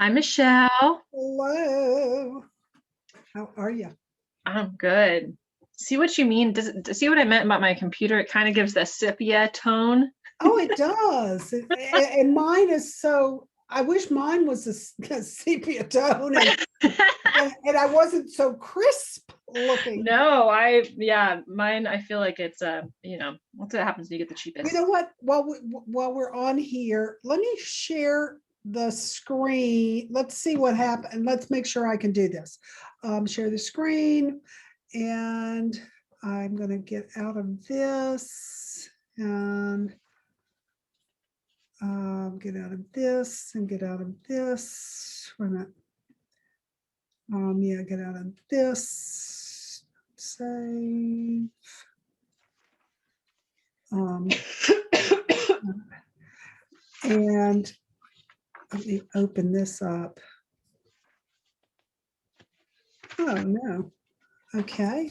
Hi, Michelle. Hello. How are you? I'm good. See what you mean? See what I meant about my computer? It kind of gives the sepia tone. Oh, it does. And mine is so, I wish mine was a sepia tone and I wasn't so crisp looking. No, yeah, mine, I feel like it's, what's what happens when you get the You cheapest. know what? While we're on here, let me share the screen. Let's see what happened. Let's make sure I can do this. Share the screen, and I'm going to get out of this and get out of this and get out of this. Wait a minute. Yeah, get out of this. Save. And let me open this up. Oh, no. Okay.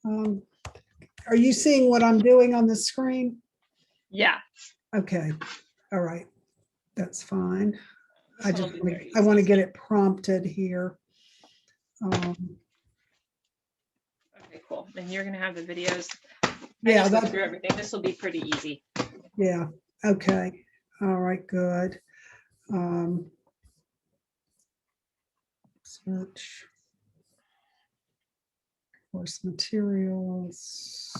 Are you seeing what I'm doing on the screen? Yeah. Okay. All right. That's fine. I I want to get it prompted here. Okay, cool. And you're gonna have the videos. Yeah, that's through everything. This will be pretty easy. Yeah. Okay. All right. Good. Search course materials,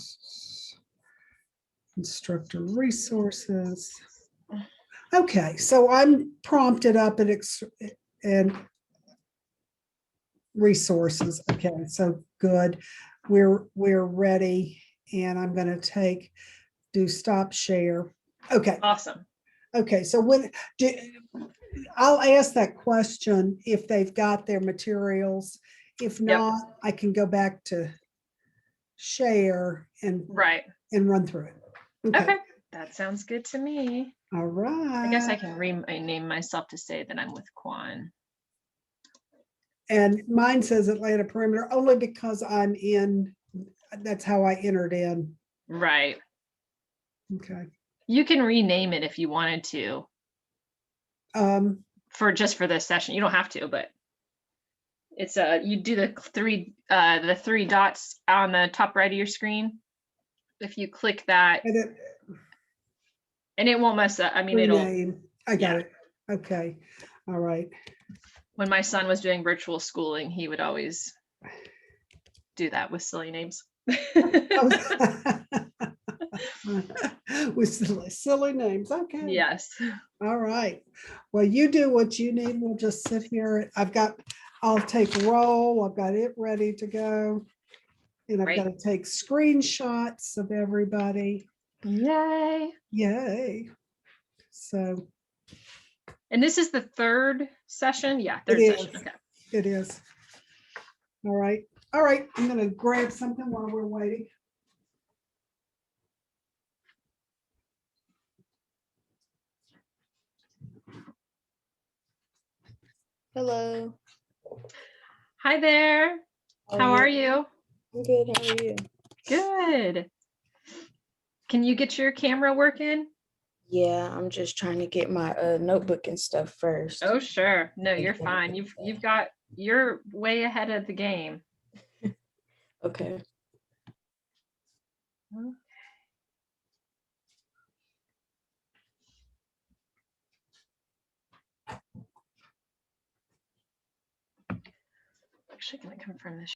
instructor resources. Okay, so I'm prompted up and resources. Okay, so good. We're ready, and I'm going to do stop share. Okay. Awesome. Okay, so I'll ask that question if they've got their materials. If not, I can go back to share and run through it. Okay, that sounds good to me. All right. I guess I can rename myself to say that I'm with Quan. And mine says Atlanta Perimeter only because I'm in, that's how I entered in. Right. Okay. You can rename it if you wanted to. For this session. You don't have to, but it's you do the three dots on the top right of your screen. If you click that, and it won't mess up. I mean, rename. I got it. Okay. All right. When my son was doing virtual schooling, he would always do that with silly names. With silly names. Okay. Yes. All right. Well, you do what you need. We'll just sit here. I'll take roll. I've got it ready to go. And I've got to take screenshots of everybody. Yay. Yay. So. And this is the third session? Yeah, third session. Okay. It is. All right. All right. I'm going to grab something while we're waiting. Hello. Hi there. How are you? I'm good. How are you? Good. Can you get your camera working? Yeah, I'm just trying to get my notebook and stuff first. Oh, sure. No, you're fine. You're way ahead of the game. Okay. Actually going to confirm this.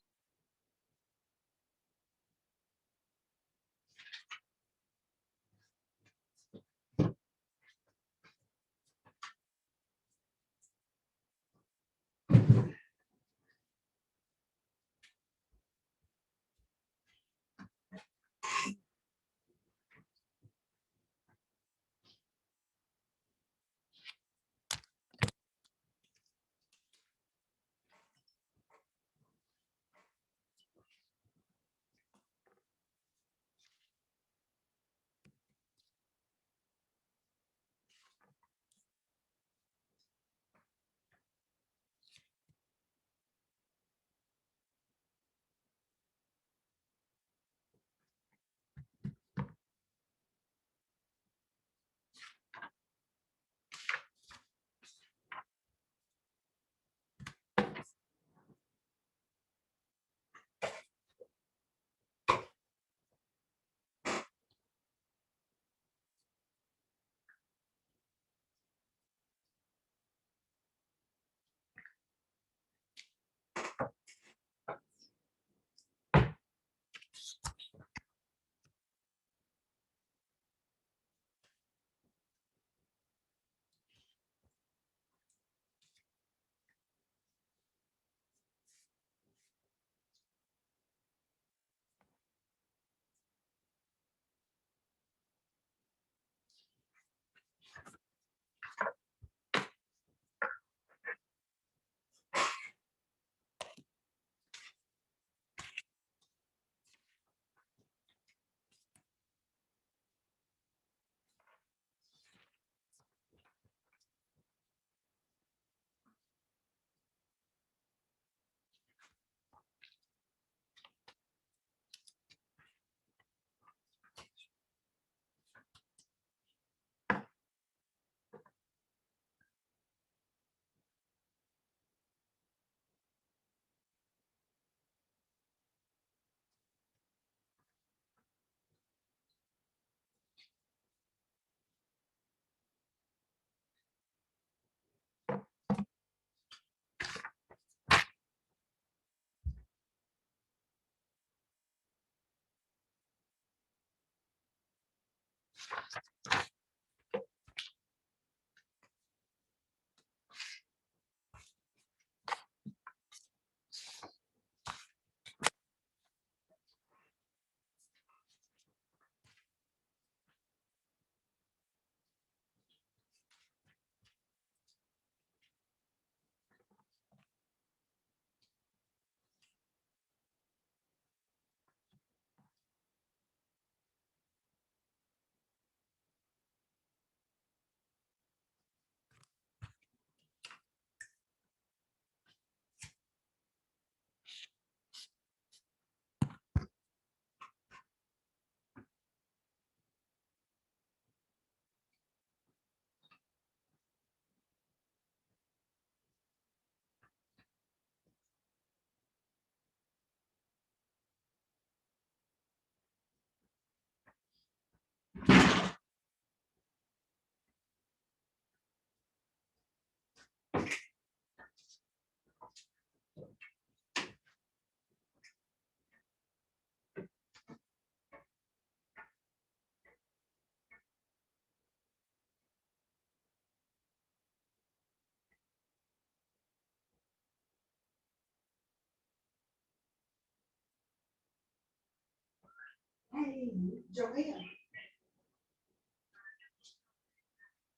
Hey, Joanne.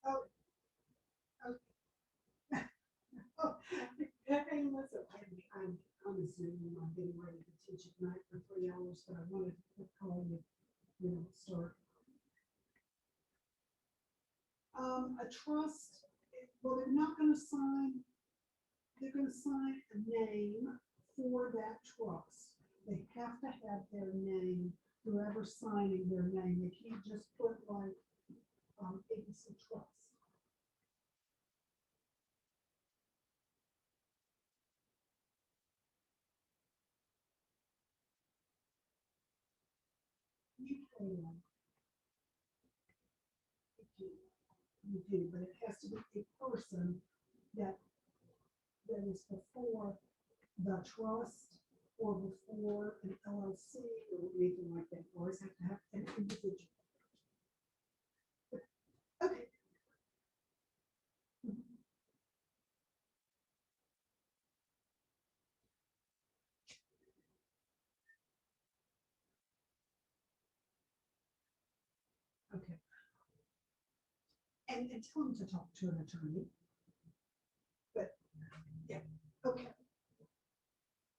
Oh, oh, oh. Hey, listen, I'm assuming I'm getting ready to teach at night for 3 hours, but I wanted to call you, start. A trust, well, they're gonna sign a name for that trust. They have to have their name, whoever's signing their name. They can't just put like, it's a trust. You can. You do, but it has to be a person that is before the trust or before an LLC or anything like that. You always have to have an individual. Okay. Okay. And tell them to talk to an attorney. But yeah, okay.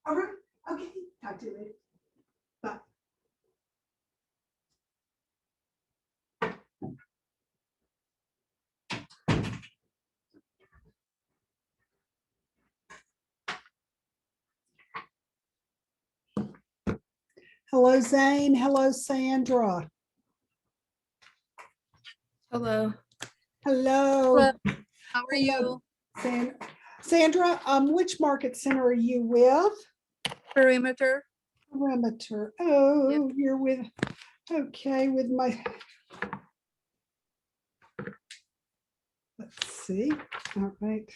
All right. Okay. Talk to you later. Bye. Hello, Zane. Hello, Sandra. Hello. Hello. Hello. How are Hello. you? Sandra, which market center are you with? Perimeter. Perimeter. Oh, you're with, okay, with my, let's see. All right.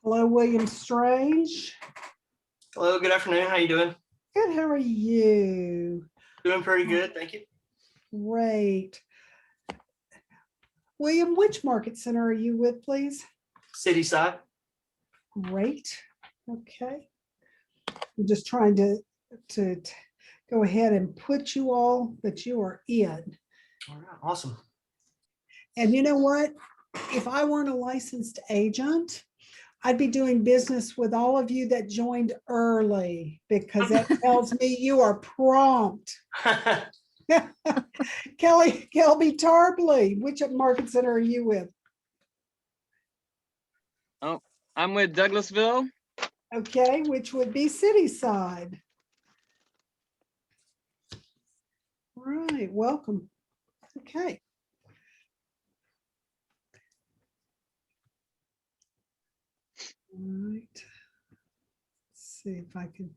Hello, William Strange. Hello, good afternoon. How you doing? Good, how are you? Doing pretty good, thank you. Great. William, which market center are you with, please? City side. Great. Okay. I'm just trying to go ahead and put you all that you are in. All right, awesome. And you know what? If I weren't a licensed agent, I'd be doing business with all of you that joined early because that tells me you are prompt. Kelby Tarpley, which market center are you with? Oh, I'm with Douglasville. Okay, which would be City Side. Right, welcome. Okay. All right. Let's see if I can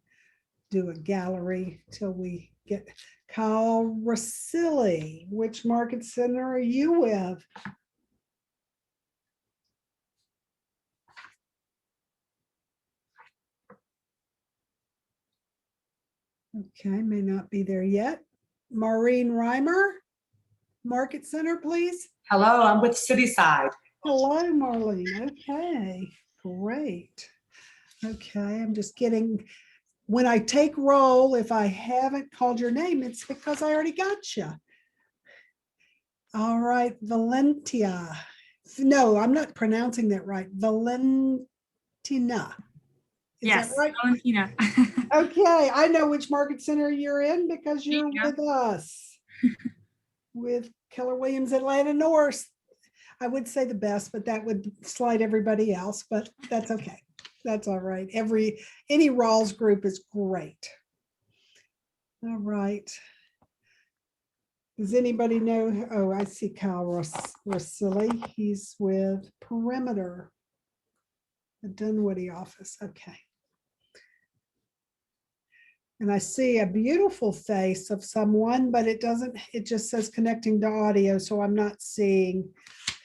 do a gallery till we get Kyle Rosilli. Which market center are you with? Okay, may not be there yet. Maureen Reimer, Market Center, please. Hello, I'm with City Side. Hello, Marlene. Okay, great. Okay, I'm just getting, when I take roll, if I haven't called your name, it's because I already got you. All right, Valentia. No, I'm not pronouncing that right. Valentina. Is that Yes, right? Valentina. Okay, I know which market center you're in because you're you go. with us. With Keller Williams Atlanta North. I would say the best, but that would slide everybody else, but that's okay. That's all right. Any Rawls group is great. All right. Does anybody know? Oh, I see Kyle Rosilli. He's with Perimeter, the Dunwoody office. Okay. And I see a beautiful face of someone, but it doesn't, it just says connecting to audio, so I'm not seeing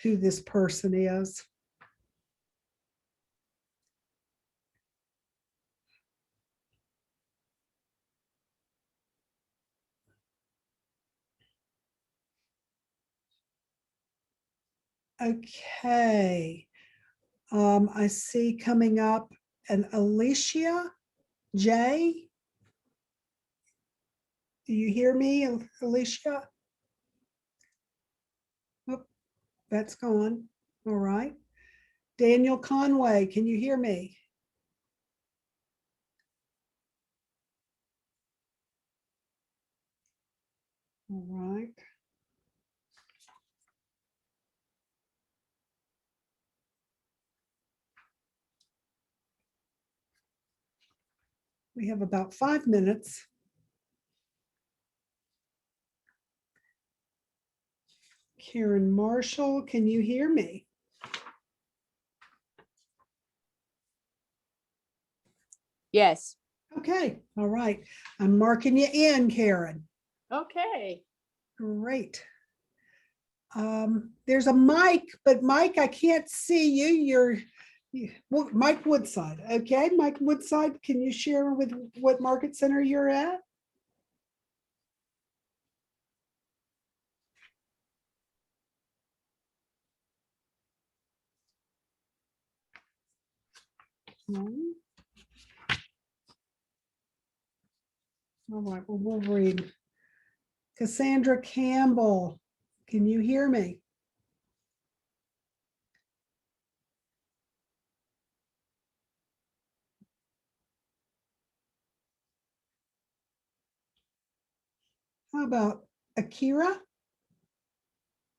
who this person is. Okay. I see coming up an Alicia J. Do you hear me, Alicia? Oh, that's gone. All right. Daniel Conway, can you hear me? All right. We have about 5 minutes. Karen Marshall, can you hear me? Yes. Okay, all right. I'm marking you in, Karen. Okay. Great. There's a mic, but Mike, I can't see you. Well, Mike Woodside. Okay, Mike Woodside, can you share with what market center you're at? No. All right, well, we'll read. Cassandra Campbell, can you hear me? How about Akira?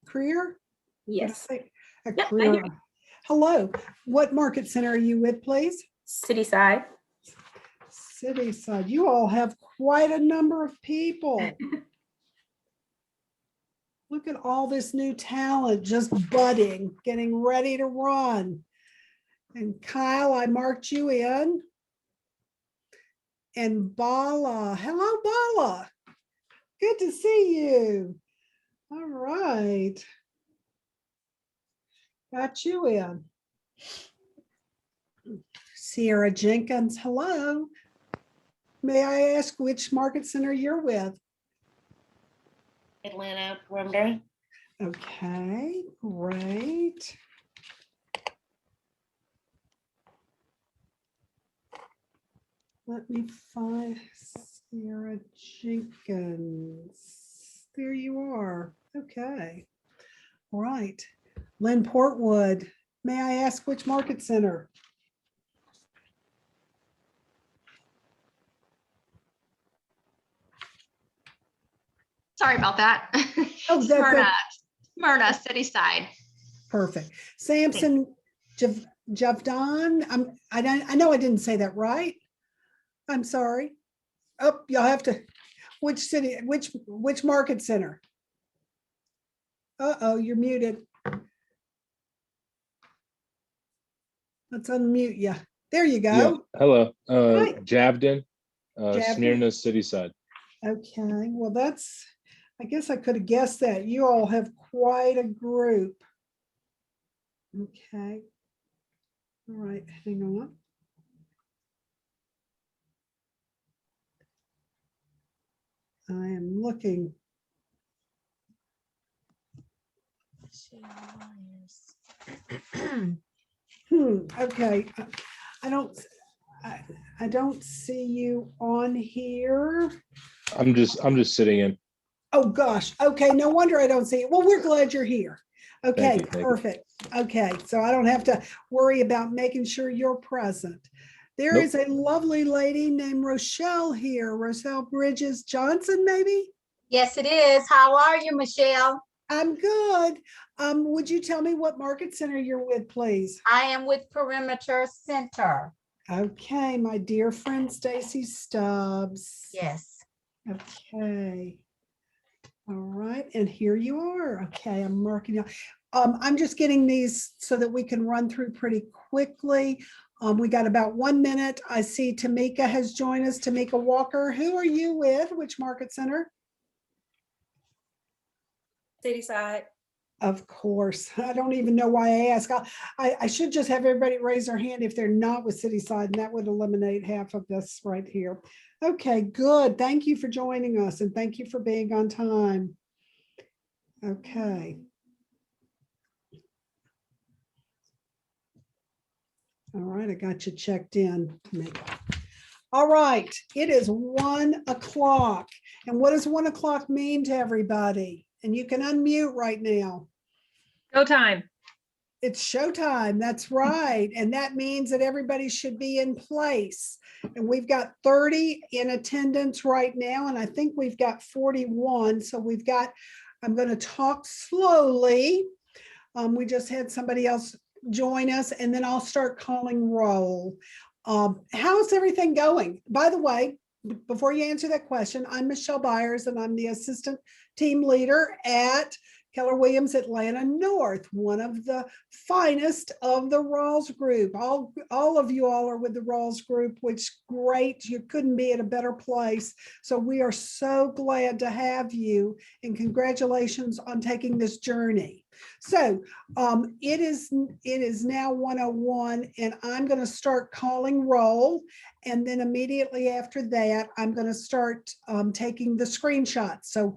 Creer? Yes. A Yep, I hear Creer. Hello, what market center are you with, please? City side. City side. You all have quite a number of people. Look at all this new talent just budding, getting ready to run. And Kyle, I marked you in. And Bala, hello Bala. Good to see you. All right. Got you in. Sierra Jenkins, hello. May I ask which market center you're with? Atlanta perimeter. Okay, great. Let me find Sierra Jenkins. There you are. Okay. All right. Lynn Portwood, may I ask which market center? Sorry about that. Oh, that's Smyrna, it. Smyrna, city side. Perfect. Samson Javdan. I know I didn't say that right. I'm sorry. Oh, you'll have to. Which city? Which market center? Uh-oh, you're muted. Let's unmute you. There you Yeah, go. hello. Hi. Javden. Jeffrey? Smyrna City Side. Okay, well, I guess I could have guessed that. You all have quite a group. Okay. All right, hang on. I am looking. Okay, I don't see you on here. I'm just sitting in. Oh, gosh. Okay, no wonder I don't see it. Well, we're glad you're here. Okay, Thank you. perfect. Okay, so I don't have to worry about making sure you're present. There Nope. is a lovely lady named Rochelle here, Rochelle Bridges Johnson, maybe? Yes, it is. How are you, Michelle? I'm good. Would you tell me what market center you're with, please? I am with Perimeter Center. Okay, my dear friend Stacy Stubbs. Yes. Okay. All right, and here you are. Okay, I'm marking you. I'm just getting these so that we can run through pretty quickly. We got about 1 minute. I see Tamika has joined us. Tamika Walker, who are you with? Which market center? City side. Of course. I don't even know why I ask. I should just have everybody raise their hand if they're not with City Side, and that would eliminate half of this right here. Okay, good. Thank you for joining us, and thank you for being on time. Okay. All right, I got you checked in, Tamika. All right, it is 1 o'clock. And what does 1 o'clock mean to everybody? And you can unmute right now. Go time. It's showtime. That's right. And that means that everybody should be in place. And we've got 30 in attendance right now. And I think we've got 41. So I'm going to talk slowly. We just had somebody else join us, and then I'll start calling roll. How's everything going? By the way, before you answer that question, I'm Michelle Byers, and I'm the assistant team leader at Keller Williams Atlanta North, one of the finest of the Rawls group. All of you all are with the Rawls group, which great. You couldn't be at a better place. So we are so glad to have you, and congratulations on taking this journey. So it is now 1:01, and I'm going to start calling roll. And then immediately after that, I'm going to start taking the screenshots. So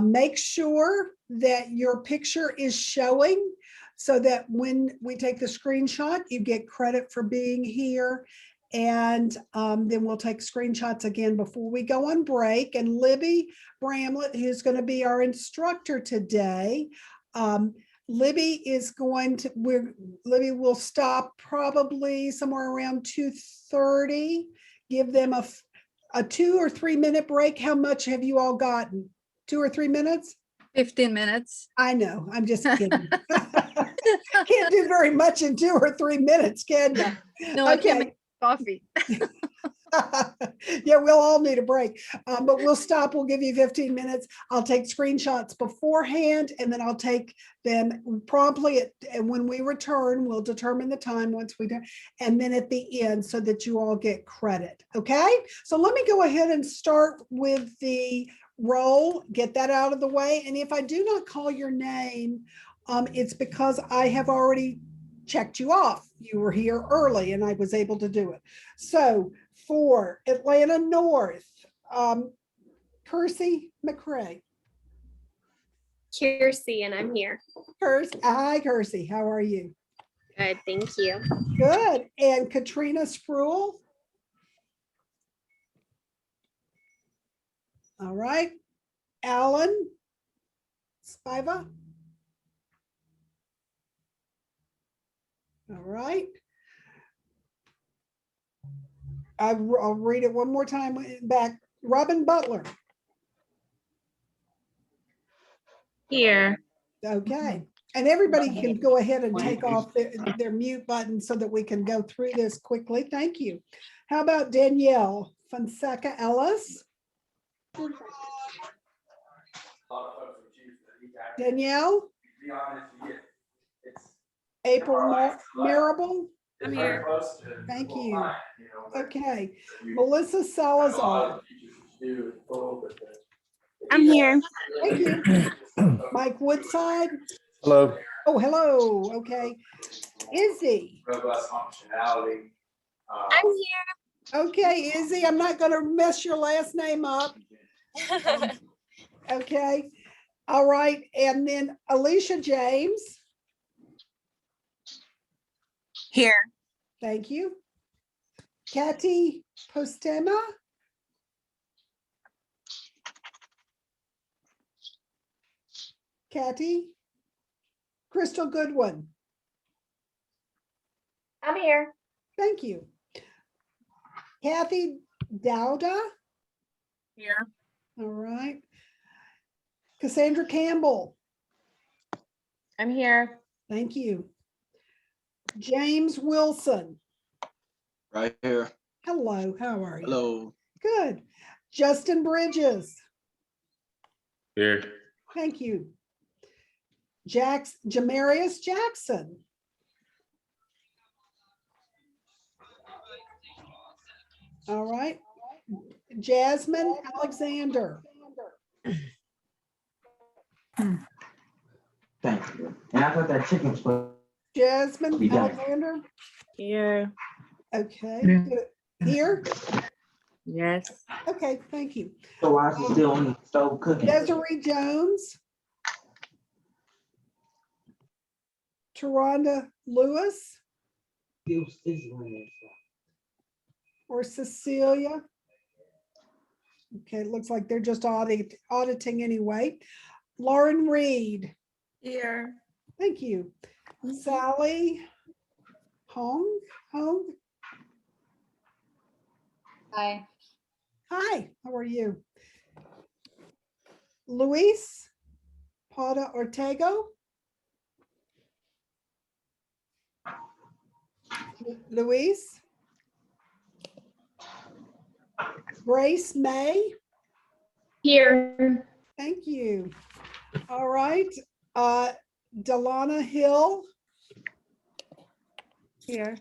make sure that your picture is showing so that when we take the screenshot, you get credit for being here. And then we'll take screenshots again before we go on break. And Libby Bramlett, who's going to be our instructor today, Libby will stop probably somewhere around 2:30. Give them a 2 or 3 minute break. How much have you all gotten? 2 or 3 minutes? 15 minutes. I know, I'm just kidding. Can't do very much in 2 or 3 minutes, can you? No, I can't make coffee. Yeah, we'll all need a break, but we'll stop. We'll give you 15 minutes. I'll take screenshots beforehand, and then I'll take them promptly. And when we return, we'll determine the time once we do, and then at the end so that you all get credit. Okay, so let me go ahead and start with the roll, get that out of the way. And if I do not call your name, it's because I have already checked you off. You were here early and I was able to do it. So for Atlanta North, Kersey McCrae. Kiersey, and I'm here. Hi, Kersey. How are you? Good, thank you. Good. And Katrina Spruill. All right. Alan Spiva. All right. I'll read it one more time back. Robin Butler. Here. Okay. And everybody can go ahead and take off their mute button so that we can go through this quickly. Thank you. How about Danielle Fonseca Ellis? Danielle? April Marable? I'm here. Thank you. Okay, Melissa Salazar. I'm here. Thank you. Mike Woodside. Hello. Oh, hello. Okay. Izzy. I'm here. Okay, Izzy, I'm not going to mess your last name up. Okay. All right. And then Alicia James. Here. Thank you. Kathy Postema. Kathy. Crystal Goodwin. I'm here. Thank you. Kathy Dowda. Here. All right. Cassandra Campbell. I'm here. Thank you. James Wilson. Right here. Hello, how are you? Hello. Good. Justin Bridges. Here. Thank you. Jamarius Jackson. All right. Jasmine Alexander. Thank you. And I thought that chicken was Jasmine Be done. Alexander. Here. Okay. Yeah. Good. Here. Yes. Okay, thank you. so why is it still on the stove cooking? Desiree Jones. Taronda Lewis Use this one. or Cecilia. Okay, it looks like they're just auditing anyway. Lauren Reed. Here. Thank you. Sally Hong. Hi. Hi, how are you? Luis Pada Ortego. Luis. Grace May. Here. Thank you. All right. Delana Hill. Here.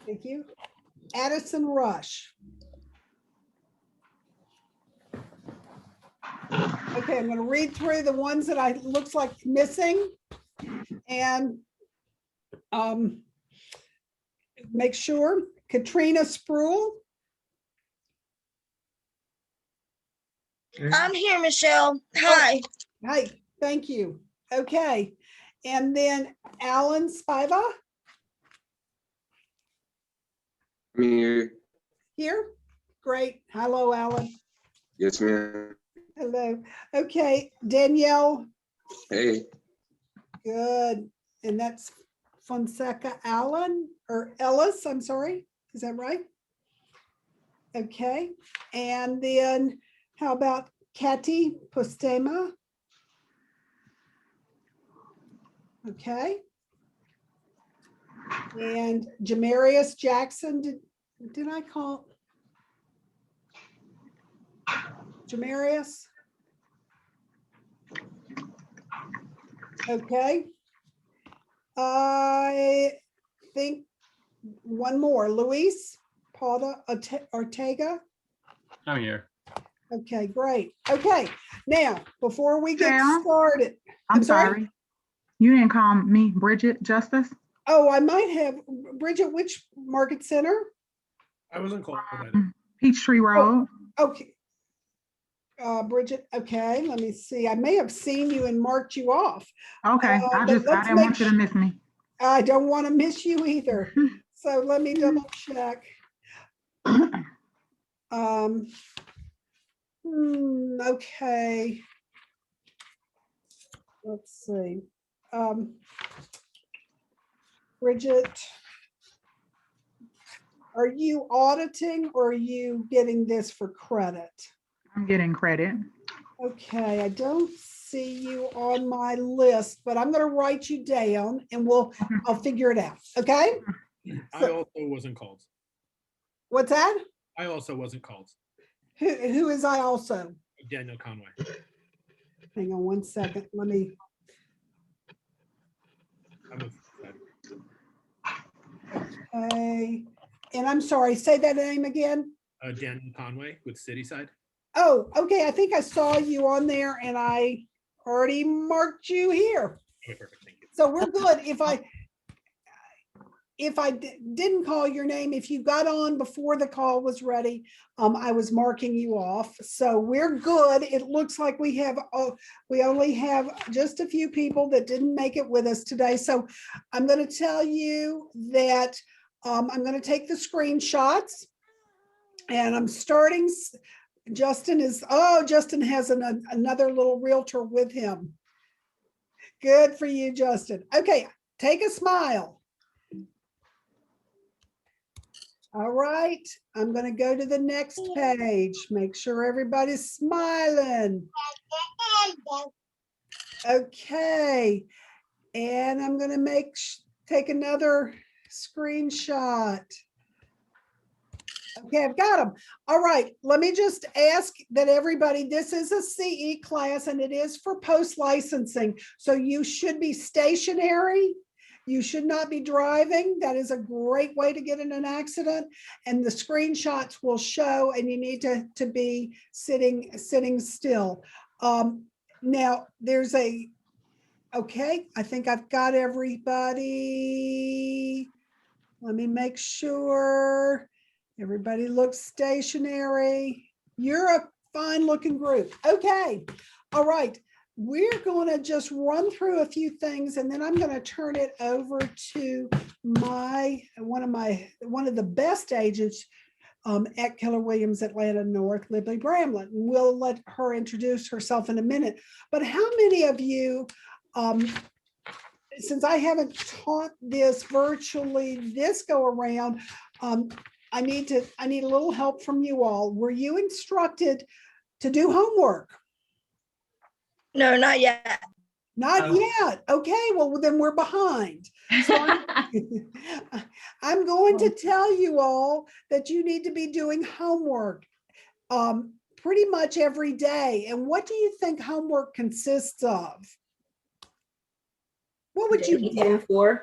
Thank you. Addison Rush. Okay, I'm going to read through the ones that I looks like missing and make sure. Katrina Spruill. I'm here, Michelle. Hi. Hi, thank you. Okay, and then Alan Spiva I'm here. here. Great. Hello, Alan. Yes, ma'am. Hello. Okay, Danielle. Hey. Good. And that's Fonseca Allen or Ellis, I'm sorry. Is that right? Okay. And then how about Kathy Postema? Okay. And Jamarius Jackson, did I call? Jamarius? Okay. I think one more, Luis Pada Ortega. I'm here. Okay, great. Okay, now, before we get Michelle? started. I'm sorry. You didn't call me Bridget Justice? Oh, I might have. Bridget, which market center? I wasn't called either. Peachtree Road. Okay. Bridget, okay, let me see. I may have seen you and marked you off. Okay, I but let's didn't want you to miss me. I don't want to miss you either. So let me double check. Okay. Let's see. Bridget, are you auditing or are you getting this for credit? I'm getting credit. Okay, I don't see you on my list, but I'm going to write you down and I'll figure it out. Okay. I also wasn't called. What's that? I also wasn't called. Who is I also? Daniel Conway. Hang on one second. Let me. I'm with Okay, and I'm sorry, say that name again. Daniel Conway with Cityside. Oh, okay, I think I saw you on there and I already marked you here. Okay, perfect. Thank you. So we're good. If I didn't call your name, if you got on before the call was ready, I was marking you off. So we're good. It looks like we only have just a few people that didn't make it with us today. So I'm going to tell you that I'm going to take the screenshots and I'm starting. Justin has another little realtor with him. Good for you, Justin. Okay, take a smile. All right, I'm going to go to the next page. Make sure everybody's smiling. Okay, and I'm going to take another screenshot. Okay, I've got them. All right, let me just ask that everybody, this is a CE class and it is for post-licensing. So you should be stationary. You should not be driving. That is a great way to get in an accident. And the screenshots will show, and you need to be sitting still. Now there's okay, I think I've got everybody. Let me make sure everybody looks stationary. You're a fine looking group. Okay, all right. We're going to just run through a few things and then I'm going to turn it over to one of the best agents at Keller Williams Atlanta North, Libby Bramlett. And we'll let her introduce herself in a minute. But how many of you, since I haven't taught this virtually this go around, I need a little help from you all. Were you instructed to do homework? No, not yet. Not yet. Okay, well, then we're behind. So I'm going to tell you all that you need to be doing homework pretty much every day. And what do you think homework consists of? What would you guess? 10-4.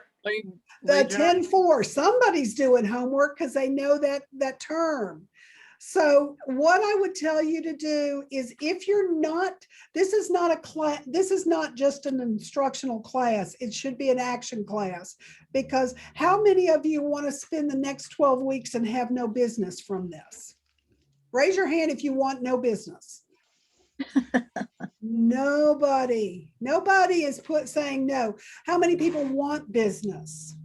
The 10-4. Somebody's doing homework because they know that term. So what I would tell you to do is, if you're not, this is not a class, this is not just an instructional class, it should be an action class, because how many of you want to spend the next 12 weeks and have no business from this? Raise your hand if you want no business. Nobody is saying no. How many people want business?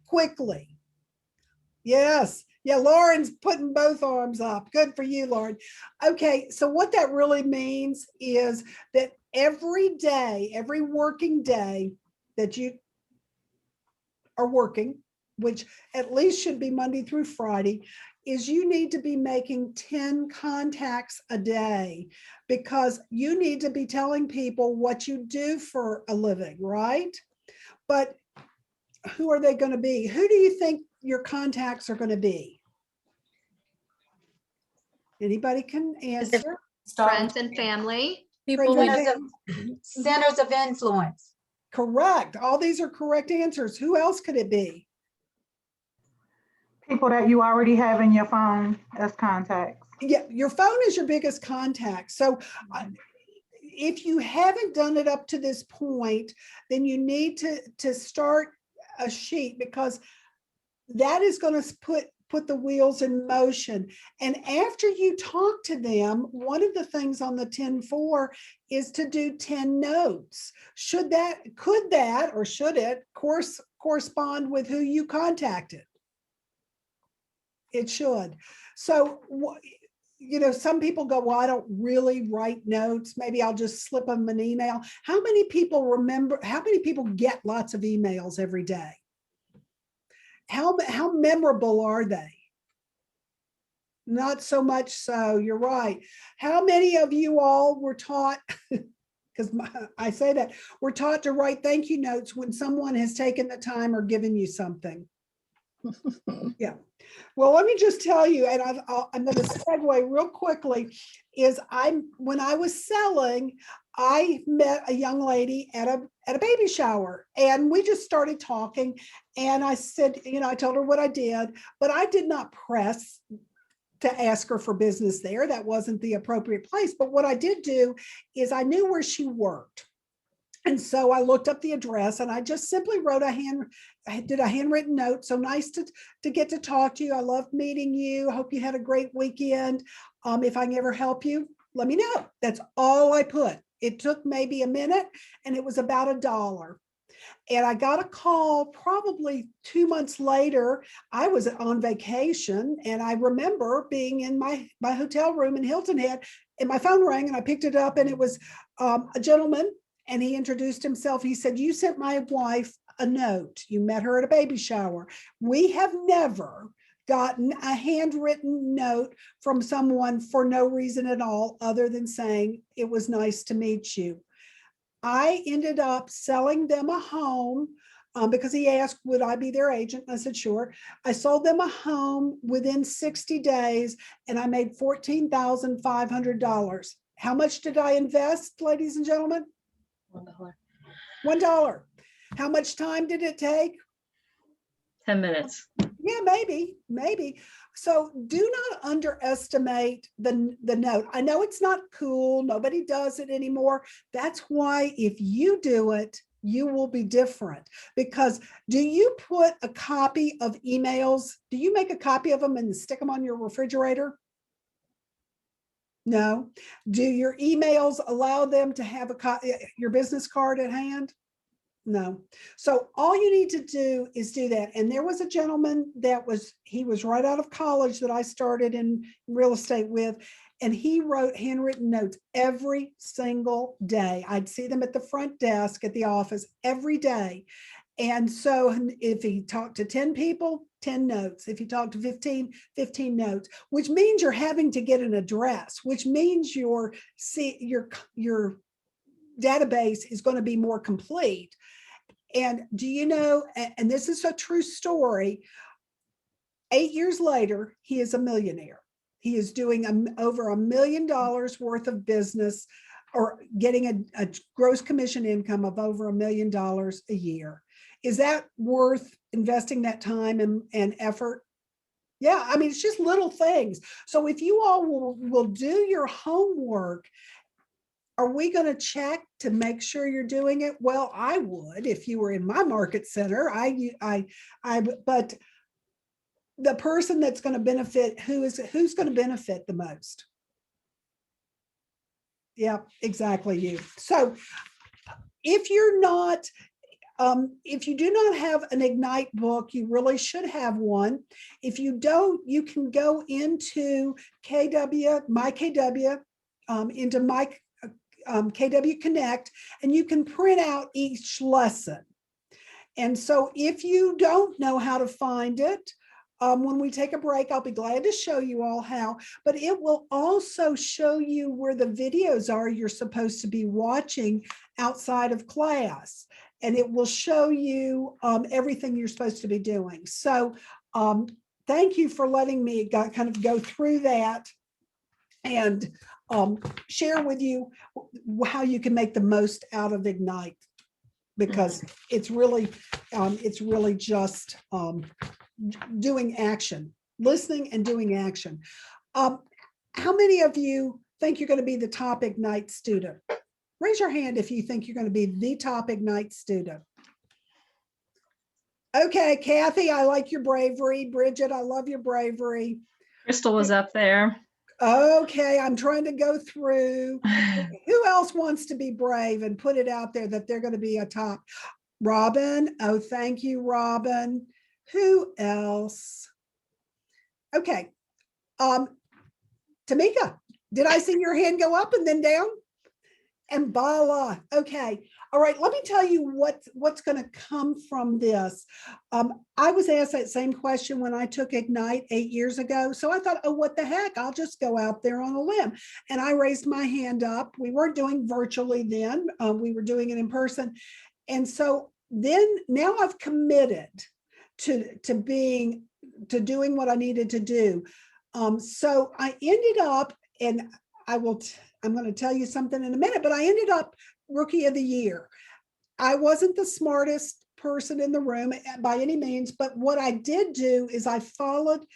Quickly. Yes. Yeah, Lauren's putting both arms up. Good for you, Lauren. Okay, so what that really means is that every day, every working day that you are working, which at least should be Monday through Friday, is you need to be making 10 contacts a day, because you need to be telling people what you do for a living, right? But who are they going to be? Who do you think your contacts are going to be? Anybody can answer. Friends and family. People we Centers of influence. Correct. All these are correct answers. Who else could it be? People that you already have in your phone as contacts. Yeah, your phone is your biggest contact. So if you haven't done it up to this point, then you need to start a sheet, because that is going to put the wheels in motion. And after you talk to them, one of the things on the 10-4 is to do 10 notes. Should it correspond with who you contacted? It should. So, some people go, well, I don't really write notes. Maybe I'll just slip them an email. How many people get lots of emails every day? How memorable are they? Not so much so, you're right. How many of you all were taught, because I say that, we're taught to write thank you notes when someone has taken the time or given you something? Yeah. Well, let me just tell you, and I'm going to segue real quickly, is when I was selling, I met a young lady at a baby shower, and we just started talking. And I said, I told her what I did, but I did not press to ask her for business there. That wasn't the appropriate place. But what I did do is I knew where she worked. And so I looked up the address and I just simply wrote I did a handwritten note. So nice to get to talk to you. I loved meeting you. Hope you had a great weekend. If I can ever help you, let me know. That's all I put. It took maybe a minute and it was about $1. And I got a call probably 2 months later. I was on vacation and I remember being in my hotel room in Hilton Head and my phone rang and I picked it up and it was a gentleman, and he introduced himself. He said, "You sent my wife a note. You met her at a baby shower. We have never gotten a handwritten note from someone for no reason at all other than saying it was nice to meet you." I ended up selling them a home because he asked, would I be their agent? I said, sure. I sold them a home within 60 days and I made $14,500. How much did I invest, ladies and gentlemen? $1. $1. How much time did it take? 10 minutes. Yeah, maybe. So do not underestimate the note. I know it's not cool. Nobody does it anymore. That's why if you do it, you will be different. Because do you put a copy of emails? Do you make a copy of them and stick them on your refrigerator? No. Do your emails allow them to have your business card at hand? No. So all you need to do is do that. And there was a gentleman he was right out of college that I started in real estate with, and he wrote handwritten notes every single day. I'd see them at the front desk at the office every day. And so if he talked to 10 people, 10 notes. If he talked to 15, 15 notes, which means you're having to get an address, which means your database is going to be more complete. And do you know, and this is a true story, 8 years later, he is a millionaire. He is doing over $1 million worth of business, or getting a gross commission income of over $1 million a year. Is that worth investing that time and effort? Yeah, I mean, it's just little things. So if you all will do your homework, are we going to check to make sure you're doing it? Well, I would if you were in my market center. But the person that's going to benefit, who's going to benefit the most? Yeah, exactly, you. So if you're not, if you do not have an Ignite book, you really should have one. If you don't, you can go into my KW, into my KW Connect, and you can print out each lesson. And so if you don't know how to find it, when we take a break, I'll be glad to show you all how, but it will also show you where the videos are you're supposed to be watching outside of class. And it will show you everything you're supposed to be doing. So thank you for letting me kind of go through that and share with you how you can make the most out of Ignite, because it's really just doing action, listening and doing action. How many of you think you're going to be the top Ignite student? Raise your hand if you think you're going to be the top Ignite student. Okay, Kathy, I like your bravery. Bridget, I love your bravery. Crystal was up there. Okay, I'm trying to go through. Who else wants to be brave and put it out there that they're going to be a top? Robin. Oh, thank you, Robin. Who else? Okay. Tamika, did I see your hand go up and then down? And Bala. Okay. All right. Let me tell you what's going to come from this. I was asked that same question when I took Ignite 8 years ago. So I thought, oh, what the heck? I'll just go out there on a limb. And I raised my hand up. We weren't doing virtually then. We were doing it in person. And so then now I've committed to doing what I needed to do. So I ended up, and I'm going to tell you something in a minute, but I ended up Rookie of the Year. I wasn't the smartest person in the room by any means, but what I did do is I followed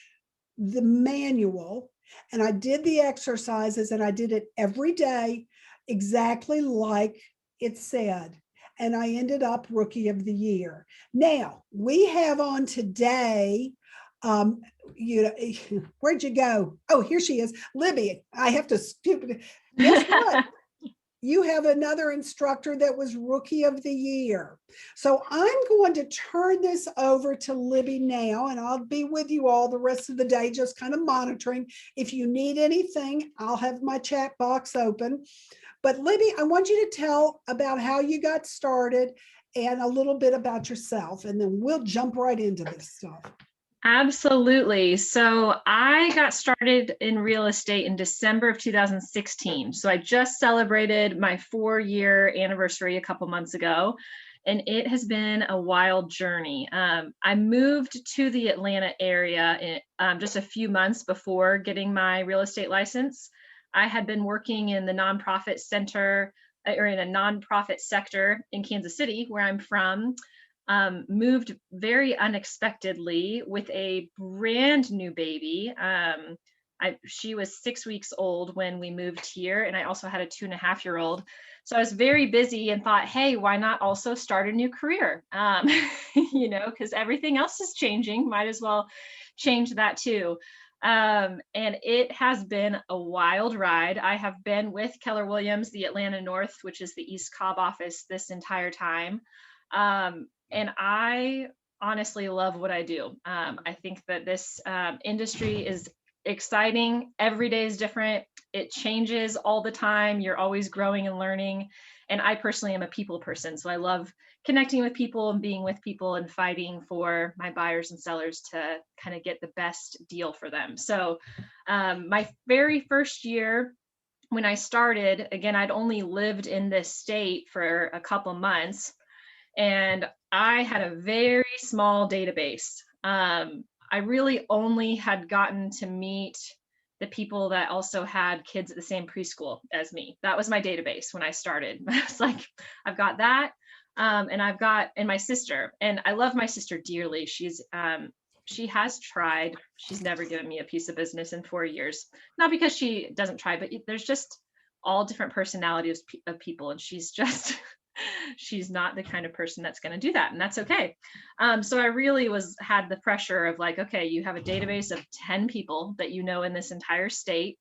the manual and I did the exercises and I did it every day exactly like it said. And I ended up Rookie of the Year. Now we have on today, where'd you go? Oh, here she is, Libby. I have to stupid. Guess what? You have another instructor that was Rookie of the Year. So I'm going to turn this over to Libby now, and I'll be with you all the rest of the day, just kind of monitoring. If you need anything, I'll have my chat box open. But Libby, I want you to tell about how you got started and a little bit about yourself, and then we'll jump right into this stuff. Absolutely. So I got started in real estate in December of 2016. So I just celebrated my 4-year anniversary a couple months ago, and it has been a wild journey. I moved to the Atlanta area just a few months before getting my real estate license. I had been working in the nonprofit center or in a nonprofit sector in Kansas City, where I'm from. Moved very unexpectedly with a brand new baby. She was 6 weeks old when we moved here, and I also had a 2.5-year-old. So I was very busy and thought, hey, why not also start a new career? Because everything else is changing, might as well change that too. And it has been a wild ride. I have been with Keller Williams, the Atlanta North, which is the East Cobb office, this entire time. And I honestly love what I do. I think that this industry is exciting. Every day is different. It changes all the time. You're always growing and learning. And I personally am a people person. So I love connecting with people and being with people and fighting for my buyers and sellers to kind of get the best deal for them. So my very first year, when I started, again, I'd only lived in this state for a couple months. And I had a very small database. I really only had gotten to meet the people that also had kids at the same preschool as me. That was my database when I started. I was like, I've got that. And my sister, and I love my sister dearly. She has tried. She's never given me a piece of business in 4 years. Not because she doesn't try, but there's just all different personalities of people. And she's not the kind of person that's going to do that, and that's okay. So I really had the pressure of like, okay, you have a database of 10 people that you know in this entire state,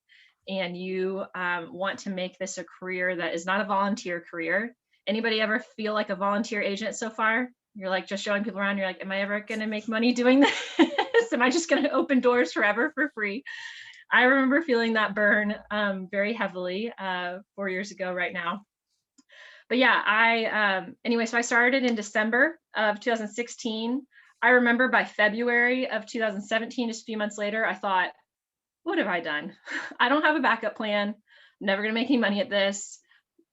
and you want to make this a career that is not a volunteer career. Anybody ever feel like a volunteer agent so far? You're like just showing people around. You're like, am I ever going to make money doing this? Am I just going to open doors forever for free? I remember feeling that burn very heavily 4 years ago right now. But yeah, so I started in December of 2016. I remember by February of 2017, just a few months later, I thought, what have I done? I don't have a backup plan. I'm never going to make any money at this.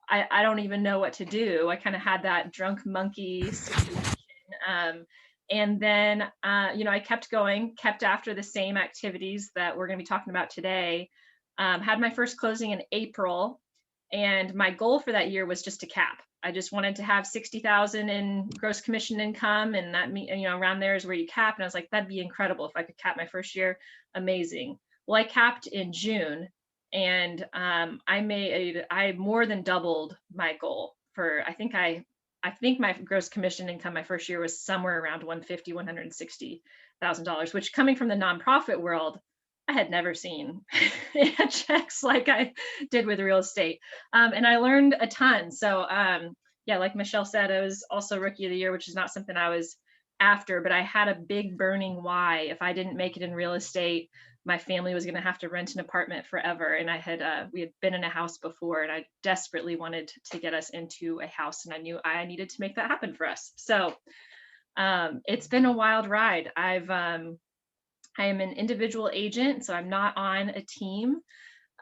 I don't even know what to do. I kind of had that drunk monkey situation. And then, I kept going, kept after the same activities that we're going to be talking about today. Had my first closing in April. And my goal for that year was just to cap. I just wanted to have 60,000 in gross commission income, and that around there is where you cap. And I was like, that'd be incredible if I could cap my first year. Amazing. Well, I capped in June, and I more than doubled my goal for. I think my gross commission income my first year was somewhere around $160,000, which coming from the nonprofit world, I had never seen checks like I did with real estate. And I learned a ton. So like Michelle said, I was also Rookie of the Year, which is not something I was after, but I had a big burning why. If I didn't make it in real estate, my family was going to have to rent an apartment forever. And we had been in a house before, and I desperately wanted to get us into a house, and I knew I needed to make that happen for us. So it's been a wild ride. I am an individual agent, so I'm not on a team.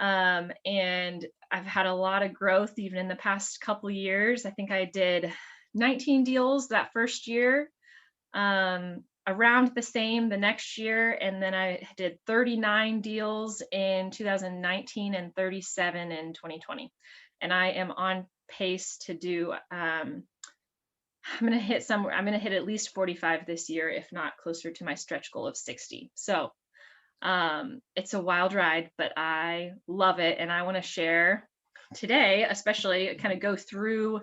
And I've had a lot of growth even in the past couple of years. I think I did 19 deals that first year. around the same the next year. And then I did 39 deals in 2019 and 37 in 2020. And I am on pace to do, I'm going to hit at least 45 this year, if not closer to my stretch goal of 60. So it's a wild ride, but I love it. And I want to share today, especially kind of go through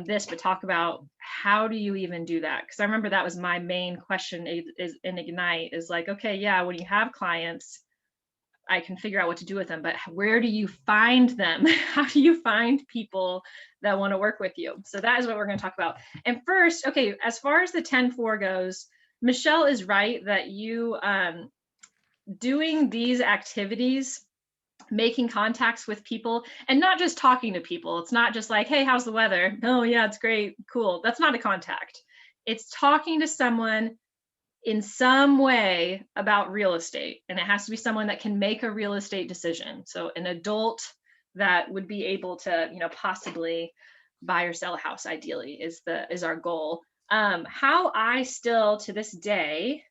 this, but talk about how do you even do that? Because I remember that was my main question is in Ignite is like, okay, yeah, when you have clients, I can figure out what to do with them, but where do you find them? How do you find people that want to work with you? So that is what we're going to talk about. And first, okay, as far as the 10-4 goes, Michelle is right that you doing these activities, making contacts with people and not just talking to people. It's not just like, hey, how's the weather? Oh yeah, it's great. Cool. That's not a contact. It's talking to someone in some way about real estate. And it has to be someone that can make a real estate decision. So an adult that would be able to, possibly buy or sell a house ideally is our goal. How I still to this day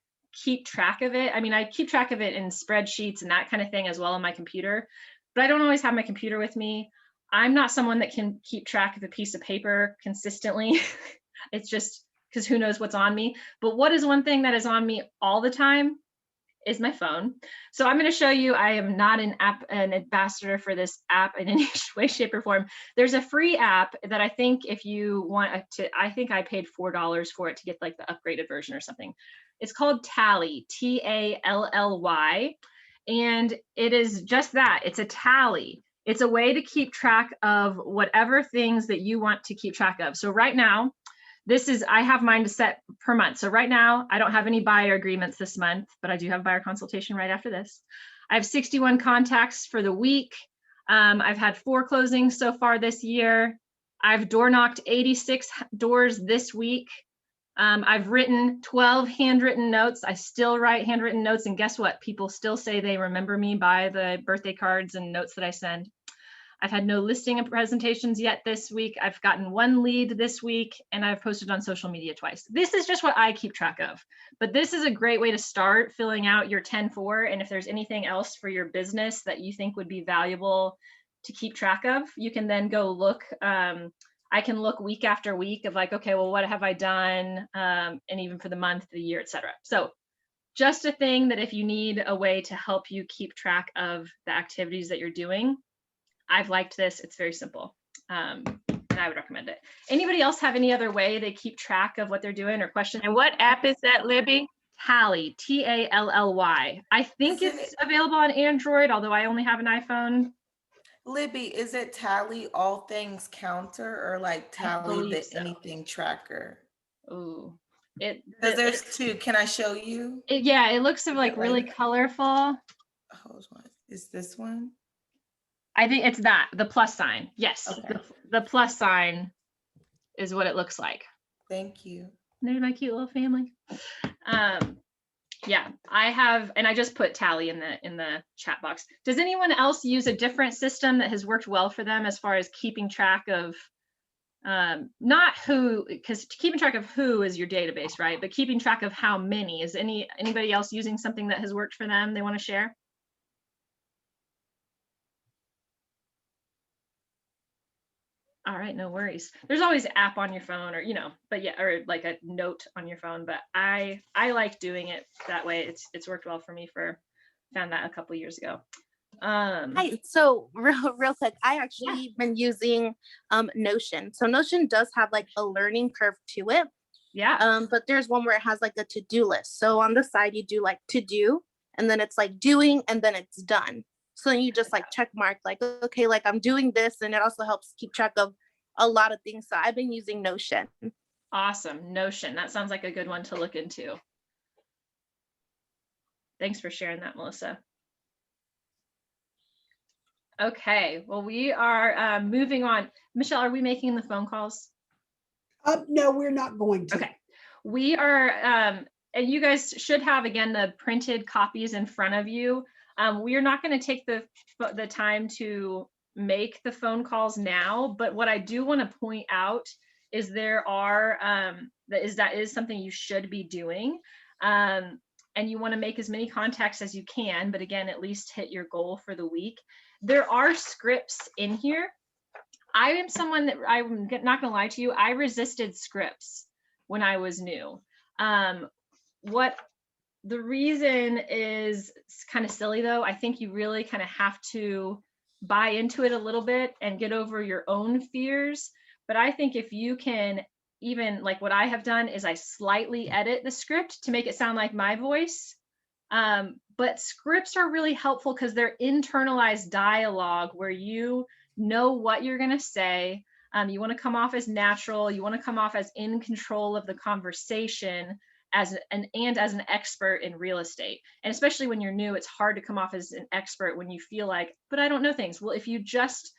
keep track of it. I mean, I keep track of it in spreadsheets and that kind of thing as well on my computer, but I don't always have my computer with me. I'm not someone that can keep track of a piece of paper consistently. It's just because who knows what's on me. But what is one thing that is on me all the time is my phone. So I'm going to show you, I am not an ambassador for this app in any way, shape, or form. There's a free app that I think if you want to, I think I paid $4 for it to get like the upgraded version or something. It's called Tally, Tally. And it is just that, it's a tally. It's a way to keep track of whatever things that you want to keep track of. So right now, I have mine to set per month. So right now, I don't have any buyer agreements this month, but I do have buyer consultation right after this. I have 61 contacts for the week. I've had 4 closings so far this year. I've door knocked 86 doors this week. I've written 12 handwritten notes. I still write handwritten notes. And guess what? People still say they remember me by the birthday cards and notes that I send. I've had no listing presentations yet this week. I've gotten 1 lead this week, and I've posted on social media twice. This is just what I keep track of, but this is a great way to start filling out your 10-4. And if there's anything else for your business that you think would be valuable to keep track of, you can then go look. I can look week after week of like, okay, well, what have I done? And even for the month, the year, et cetera. So just a thing that if you need a way to help you keep track of the activities that you're doing, I've liked this. It's very simple. And I would recommend it. Anybody else have any other way they keep track of what they're doing or question? And what app is that, Libby? Tally, Tally. I think it's available on Android, although I only have an iPhone. Libby, is it Tally all things counter or like Tally the anything tracker? Ooh, because there's 2. Can I show you? Yeah, it looks like really colorful. Hold on. Is this one? I think it's that, the plus sign. Yes, okay. The plus sign is what it looks like. Thank you. There's my cute little family. Yeah, I have, and I just put Tally in the chat box. Does anyone else use a different system that has worked well for them as far as keeping track of, not who, because keeping track of who is your database, right? But keeping track of how many. Is anybody else using something that has worked for them they want to share? All right, no worries. There's always an app on your phone or, but yeah, or like a note on your phone, but I like doing it that way. It's worked well for me found that a couple years ago. Hi, so real quick, I actually been using Notion. So Notion does have like a learning curve to it. Yeah. But there's one where it has like a to-do list. So on the side you do like to do, and then it's like doing, and then it's done. So you just like check mark, like, okay, like I'm doing this, and it also helps keep track of a lot of things. So I've been using Notion. Awesome. Notion. That sounds like a good one to look into. Thanks for sharing that, Melissa. Okay, well, we are moving on. Michelle, are we making the phone calls? No, we're not going to. Okay, we are, and you guys should have, again, the printed copies in front of you. We are not going to take the time to make the phone calls now, but what I do want to point out is there are, that is something you should be doing. and you want to make as many contacts as you can, but again, at least hit your goal for the week. There are scripts in here. I am someone that, I'm not gonna lie to you, I resisted scripts when I was new. What the reason is, it's kind of silly though. I think you really kind of have to buy into it a little bit and get over your own fears. But I think if you can, even like what I have done is I slightly edit the script to make it sound like my voice. But scripts are really helpful because they're internalized dialogue where you know what you're going to say. You want to come off as natural. You want to come off as in control of the conversation as an expert in real estate. And especially when you're new, it's hard to come off as an expert when you feel like, but I don't know things. Well, if you just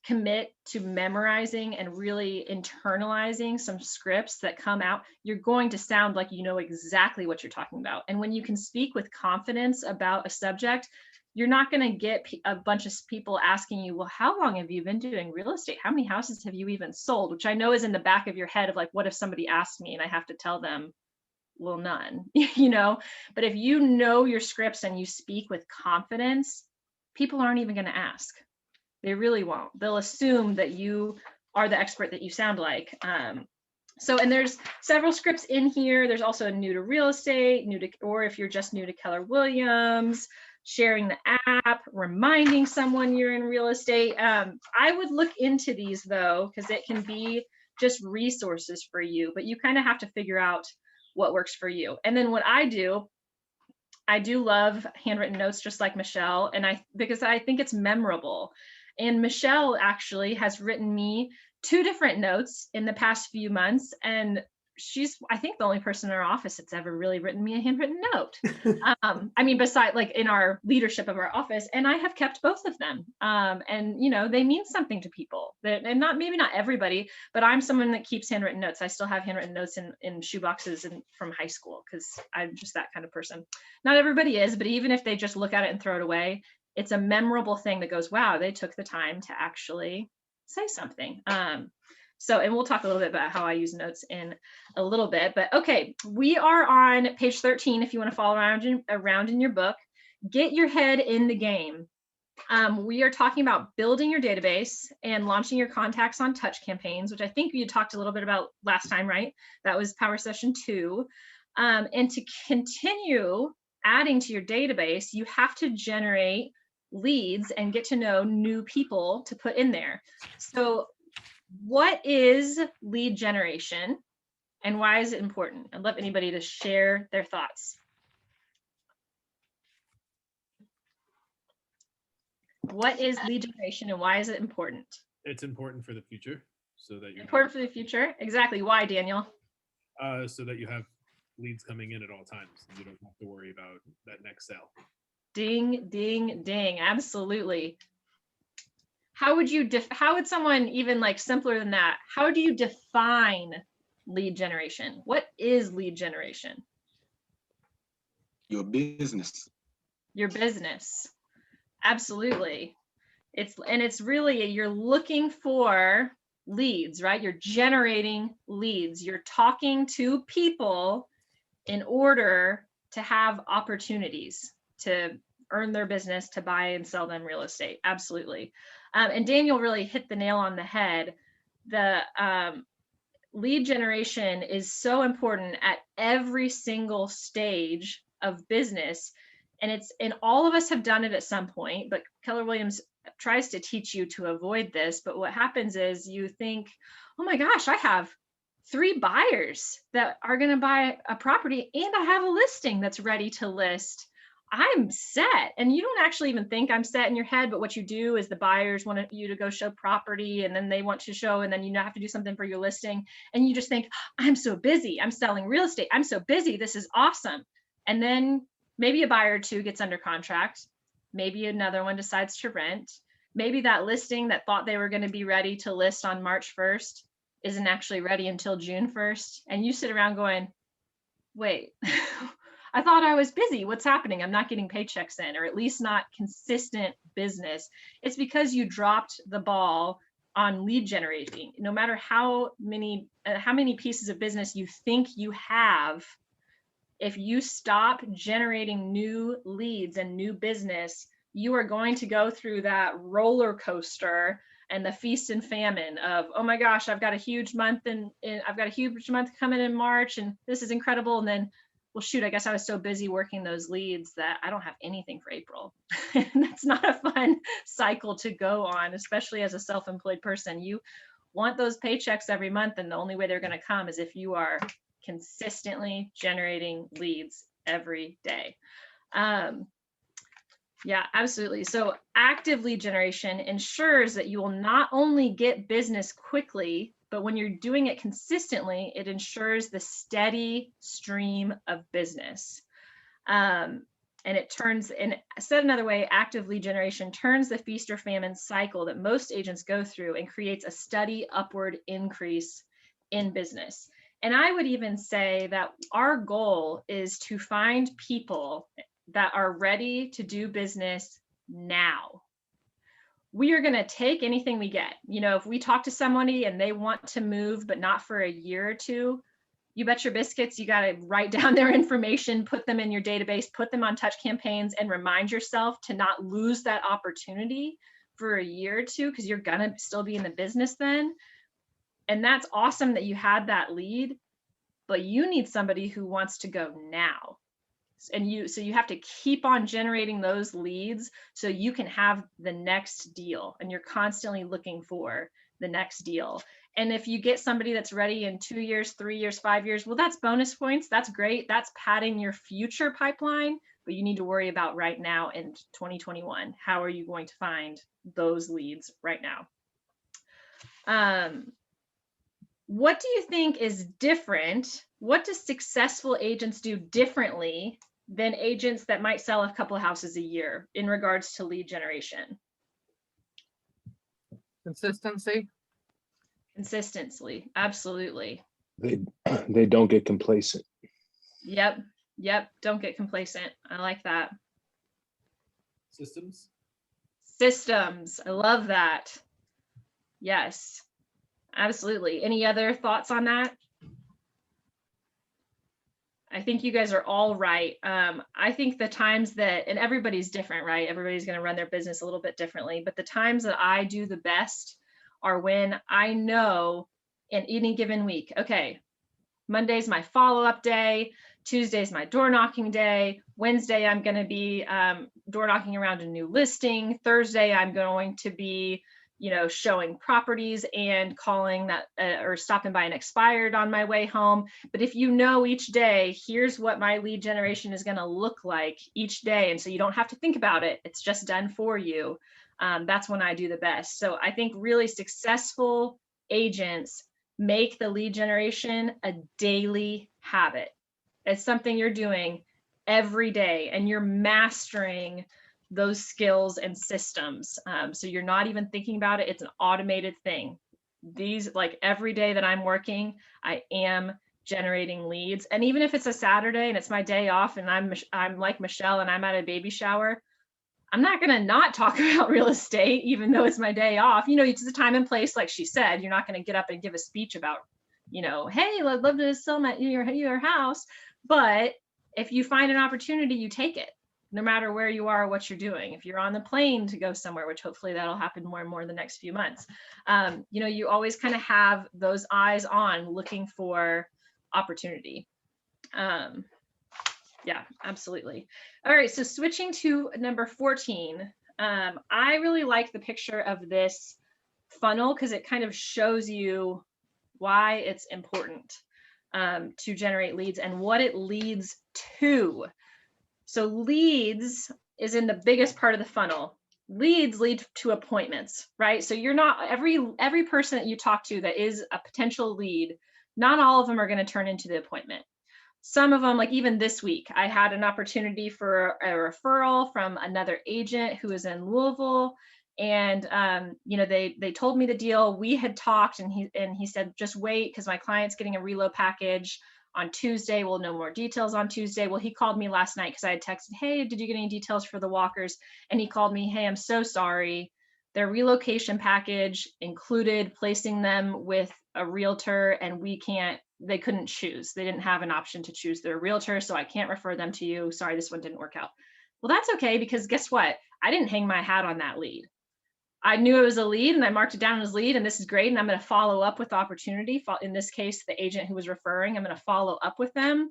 commit to memorizing and really internalizing some scripts that come out, you're going to sound like you know exactly what you're talking about. And when you can speak with confidence about a subject, you're not going to get a bunch of people asking you, well, how long have you been doing real estate? How many houses have you even sold? Which I know is in the back of your head of like, what if somebody asked me and I have to tell them, well, none, you know? But if you know your scripts and you speak with confidence, people aren't even going to ask. They really won't. They'll assume that you are the expert that you sound like. And there's several scripts in here. There's also a new to real estate, or if you're just new to Keller Williams, sharing the app, reminding someone you're in real estate. I would look into these though, because it can be just resources for you, but you kind of have to figure out what works for you. And then what I do love handwritten notes, just like Michelle, because I think it's memorable. And Michelle actually has written me 2 different notes in the past few months. And she's, I think, the only person in our office that's ever really written me a handwritten note. I mean, beside like in our leadership of our office, and I have kept both of them. And you know, they mean something to people, and maybe not everybody, but I'm someone that keeps handwritten notes. I still have handwritten notes in shoe boxes from high school because I'm just that kind of person. Not everybody is, but even if they just look at it and throw it away, it's a memorable thing that goes, wow, they took the time to actually say something. And we'll talk a little bit about how I use notes in a little bit, but okay, we are on page 13. If you want to follow around in your book, get your head in the game. We are talking about building your database and launching your contacts on touch campaigns, which I think you talked a little bit about last time, right? That was Power Session 2. And to continue adding to your database, you have to generate leads and get to know new people to put in there. So what is lead generation and why is it important? I'd love anybody to share their thoughts. What is lead generation and why is it important? It's important for the future so that you're important for the future. Exactly. Why, Daniel? So that you have leads coming in at all times. You don't have to worry about that next sale. Ding, ding, ding. Absolutely. How would someone, even like simpler than that, how do you define lead generation? What is lead generation? Your business. Your business. Absolutely. It's really, you're looking for leads, right? You're generating leads. You're talking to people in order to have opportunities to earn their business, to buy and sell them real estate. Absolutely. And Daniel really hit the nail on the head. The lead generation is so important at every single stage of business. And all of us have done it at some point, but Keller Williams tries to teach you to avoid this. But what happens is you think, oh my gosh, I have 3 buyers that are going to buy a property and I have a listing that's ready to list. I'm set. And you don't actually even think I'm set in your head, but what you do is the buyers want you to go show property and then they want to show, and then you have to do something for your listing. And you just think, I'm so busy. I'm selling real estate. I'm so busy. This is awesome. And then maybe a buyer or 2 gets under contract. Maybe another one decides to rent. Maybe that listing that thought they were going to be ready to list on March 1st isn't actually ready until June 1st. And you sit around going, wait, I thought I was busy. What's happening? I'm not getting paychecks in, or at least not consistent business. It's because you dropped the ball on lead generating. No matter how many pieces of business you think you have, If you stop generating new leads and new business, you are going to go through that roller coaster and the feast and famine of, oh my gosh, I've got a huge month I've got a huge month coming in March and this is incredible. And then, well, shoot, I guess I was so busy working those leads that I don't have anything for April. And that's not a fun cycle to go on, especially as a self-employed person. You want those paychecks every month, and the only way they're going to come is if you are consistently generating leads every day. Yeah, absolutely. So active lead generation ensures that you will not only get business quickly, but when you're doing it consistently, it ensures the steady stream of business. And it turns, and said another way, active lead generation turns the feast or famine cycle that most agents go through and creates a steady upward increase in business. And I would even say that our goal is to find people that are ready to do business now. We are going to take anything we get. You know, if we talk to somebody and they want to move, but not for a year or two, you bet your biscuits, you got to write down their information, put them in your database, put them on touch campaigns, and remind yourself to not lose that opportunity for a year or two, because you're going to still be in the business then. And that's awesome that you had that lead, but you need somebody who wants to go now. And so you have to keep on generating those leads so you can have the next deal, and you're constantly looking for the next deal. And if you get somebody that's ready in 2 years, 3 years, 5 years, well, that's bonus points. That's great. That's padding your future pipeline, but you need to worry about right now in 2021. How are you going to find those leads right now? What do you think is different? What do successful agents do differently than agents that might sell a couple of houses a year in regards to lead generation? Consistency. Consistency, absolutely. They don't get complacent. Yep, don't get complacent. I like that. Systems. I love that. Yes, absolutely. Any other thoughts on that? I think you guys are all right. I think the times that, and everybody's different, right? Everybody's going to run their business a little bit differently, but the times that I do the best are when I know in any given week, okay, Monday's my follow-up day, Tuesday's my door knocking day, Wednesday I'm going to be door knocking around a new listing, Thursday I'm going to be, you know, showing properties and calling that or stopping by an expired on my way home. But if you know each day, here's what my lead generation is going to look like each day, and so you don't have to think about it, it's just done for you. That's when I do the best. So I think really successful agents make the lead generation a daily habit. It's something you're doing every day, and you're mastering those skills and systems. So you're not even thinking about it. It's an automated thing. These, like every day that I'm working, I am generating leads. And even if it's a Saturday and it's my day off and I'm like Michelle and I'm at a baby shower, I'm not going to not talk about real estate, even though it's my day off. You know, it's a time and place, like she said. You're not going to get up and give a speech about, you know, hey, I'd love to sell your house. But if you find an opportunity, you take it, no matter where you are or what you're doing. If you're on the plane to go somewhere, which hopefully that'll happen more and more in the next few months, you know, you always kind of have those eyes on looking for opportunity. Yeah, absolutely. All right, so switching to number 14, I really like the picture of this funnel because it kind of shows you why it's important to generate leads and what it leads to. So leads is in the biggest part of the funnel. Leads lead to appointments, right? So you're not, every person that you talk to that is a potential lead, not all of them are going to turn into the appointment. Some of them, like even this week, I had an opportunity for a referral from another agent who is in Louisville. And, you know, they told me the deal. We had talked and he said, just wait, because my client's getting a reload package on Tuesday. We'll know more details on Tuesday. Well, he called me last night because I had texted, hey, did you get any details for the walkers? And he called me, hey, I'm so sorry. Their relocation package included placing them with a realtor, and we can't they couldn't choose. They didn't have an option to choose their realtor, so I can't refer them to you. Sorry, this one didn't work out. Well, that's okay, because guess what? I didn't hang my hat on that lead. I knew it was a lead and I marked it down as lead, and this is great. And I'm going to follow up with opportunity. In this case, the agent who was referring, I'm going to follow up with them.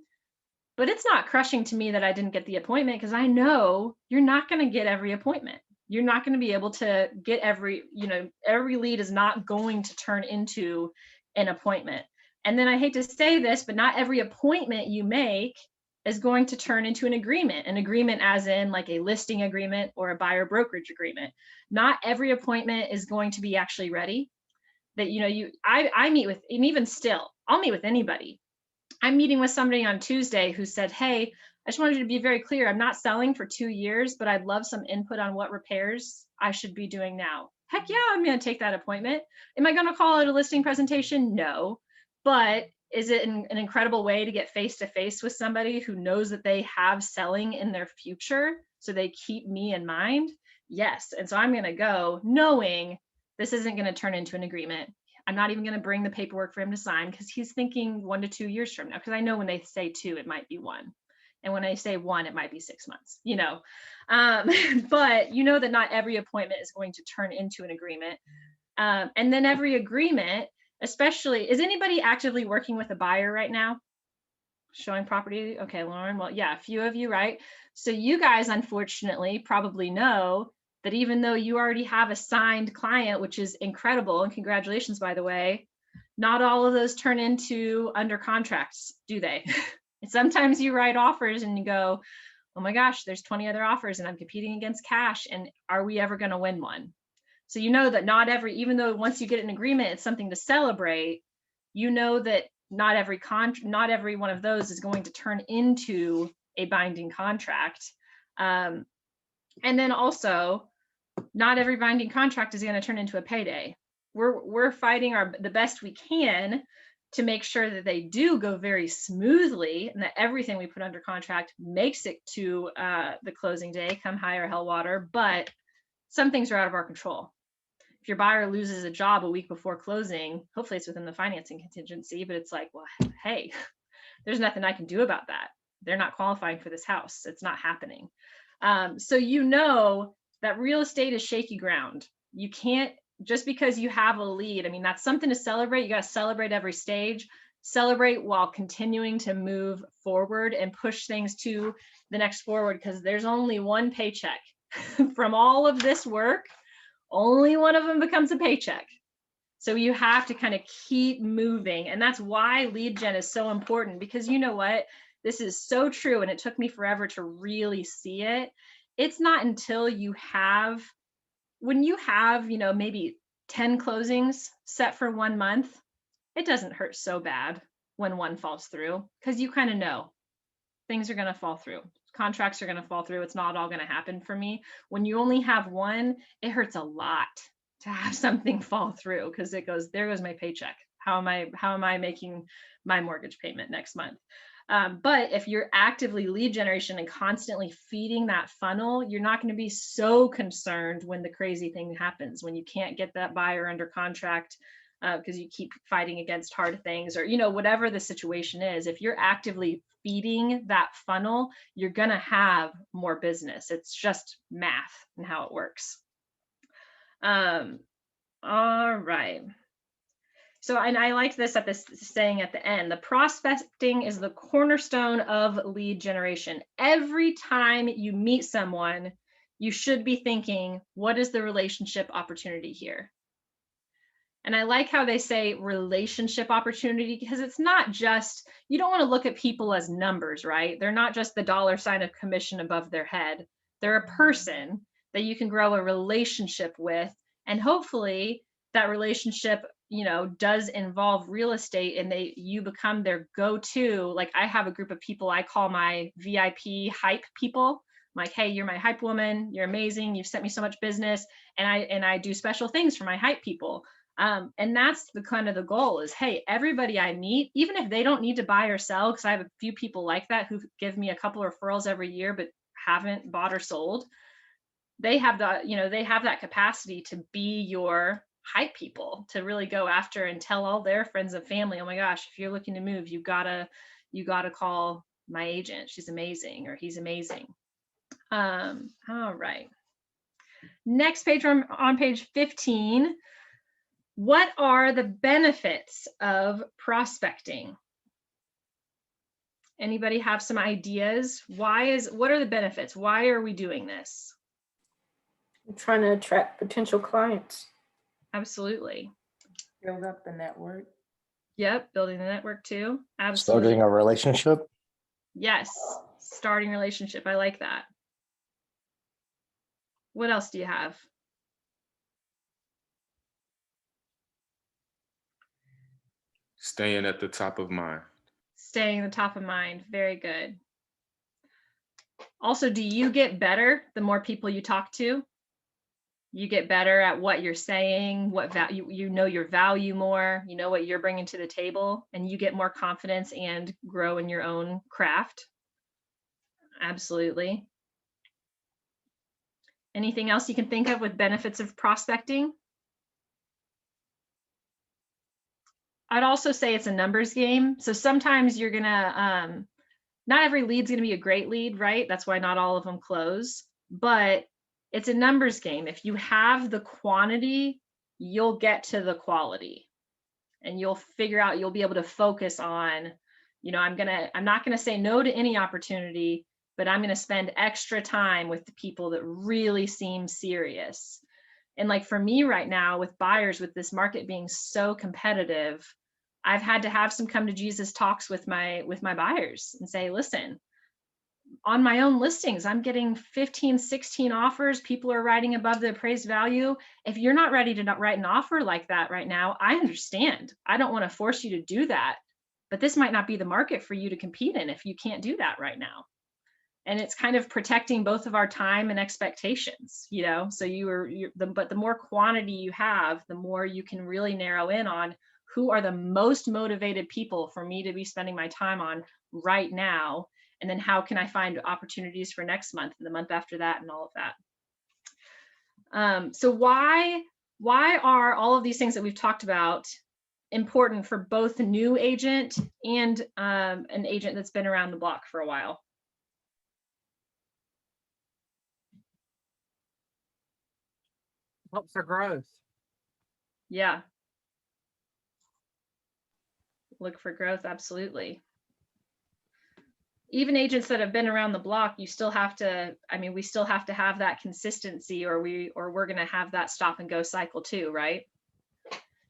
But it's not crushing to me that I didn't get the appointment, because I know you're not going to get every appointment. You're not going to be able to get every lead is not going to turn into an appointment. And then I hate to say this, but not every appointment you make is going to turn into an agreement as in like a listing agreement or a buyer brokerage agreement. Not every appointment is going to be actually ready. That, I meet with, and even still, I'll meet with anybody. I'm meeting with somebody on Tuesday who said, hey, I just wanted you to be very clear. I'm not selling for 2 years, but I'd love some input on what repairs I should be doing now. Heck yeah, I'm going to take that appointment. Am I going to call it a listing presentation? No. But is it an incredible way to get face-to-face with somebody who knows that they have selling in their future, so they keep me in mind? Yes. And so I'm going to go knowing this isn't going to turn into an agreement. I'm not even going to bring the paperwork for him to sign, because he's thinking 1 to 2 years from now. Because I know when they say 2, it might be 1. And when I say 1, it might be 6 months, but that not every appointment is going to turn into an agreement. And then every agreement, especially, is anybody actively working with a buyer right now? Showing property? Okay, Lauren. Well, yeah, a few of you, right? So you guys, unfortunately, probably know that even though you already have a signed client, which is incredible, and congratulations, by the way, not all of those turn into under contracts, do they? And sometimes you write offers and you go, oh my gosh, there's 20 other offers and I'm competing against cash, and are we ever going to win one? So that not every, even though once you get an agreement, it's something to celebrate, that not every one of those is going to turn into a binding contract. And then also, not every binding contract is going to turn into a payday. We're fighting the best we can to make sure that they do go very smoothly, and that everything we put under contract makes it to the closing day, come high or hell water. But some things are out of our control. If your buyer loses a job a week before closing, hopefully it's within the financing contingency, but it's like, well, hey, there's nothing I can do about that. They're not qualifying for this house. It's not happening. So that real estate is shaky ground. You can't, just because you have a lead, that's something to celebrate. You got to celebrate every stage, celebrate while continuing to move forward and push things to the next forward, because there's only one paycheck from all of this work. Only one of them becomes a paycheck. So you have to kind of keep moving. And that's why lead gen is so important, because you know what? This is so true. And it took me forever to really see it. It's not until when you have, maybe 10 closings set for 1 month, it doesn't hurt so bad when one falls through, because you kind of know things are going to fall through. Contracts are going to fall through. It's not all going to happen for me. When you only have one, it hurts a lot to have something fall through, because there goes my paycheck. How am I making my mortgage payment next month? But if you're actively lead generation and constantly feeding that funnel, you're not going to be so concerned when the crazy thing happens, when you can't get that buyer under contract because you keep fighting against hard things, or whatever the situation is. If you're actively feeding that funnel, you're going to have more business. It's just math and how it works. All right. So, and I like this saying at the end, the prospecting is the cornerstone of lead generation. Every time you meet someone, you should be thinking, what is the relationship opportunity here? And I like how they say relationship opportunity, because it's not just, you don't want to look at people as numbers, right? They're not just the $ of commission above their head. They're a person that you can grow a relationship with. And hopefully that relationship, does involve real estate, and you become their go-to. Like, I have a group of people I call my VIP hype people. I'm like, hey, you're my hype woman. You're amazing. You've sent me so much business. And I do special things for my hype people. And that's the kind of the goal is, hey, everybody I meet, even if they don't need to buy or sell, because I have a few people like that who give me a couple of referrals every year, but haven't bought or sold. They have that capacity to be your hype people to really go after and tell all their friends and family, oh my gosh, if you're looking to move, you gotta call my agent. She's amazing, or he's amazing. All right. Next page, on page 15. What are the benefits of prospecting? Anybody have some ideas? What are the benefits? Why are we doing this? I'm trying to attract potential clients. Absolutely. Build up the network. Yep, building the network too. Absolutely. Starting a relationship. Yes, starting relationship. I like that. What else do you have? Staying at the top of mind. Staying the top of mind. Very good. Also, do you get better the more people you talk to? You get better at what you're saying, what value, you know your value more, you know what you're bringing to the table, and you get more confidence and grow in your own craft. Absolutely. Anything else you can think of with benefits of prospecting? I'd also say it's a numbers game. So sometimes you're gonna, not every lead's gonna be a great lead, right? That's why not all of them close, but it's a numbers game. If you have the quantity, you'll get to the quality, and you'll figure out, you'll be able to focus on, you know, I'm not gonna say no to any opportunity, but I'm gonna spend extra time with the people that really seem serious. And like for me right now with buyers, with this market being so competitive, I've had to have some come to Jesus talks with my buyers and say, listen, on my own listings, I'm getting 15, 16 offers. People are writing above the appraised value. If you're not ready to not write an offer like that right now, I understand. I don't want to force you to do that, but this might not be the market for you to compete in if you can't do that right now. And it's kind of protecting both of our time and expectations, you know. So but the more quantity you have, the more you can really narrow in on who are the most motivated people for me to be spending my time on right now, and then how can I find opportunities for next month and the month after that and all of that. So why are all of these things that we've talked about important for both a new agent and an agent that's been around the block for a while? Helps their growth. Yeah. Look for growth, absolutely. Even agents that have been around the block, you still have to, I mean, we still have to have that consistency, or we're going to have that stop and go cycle too, right?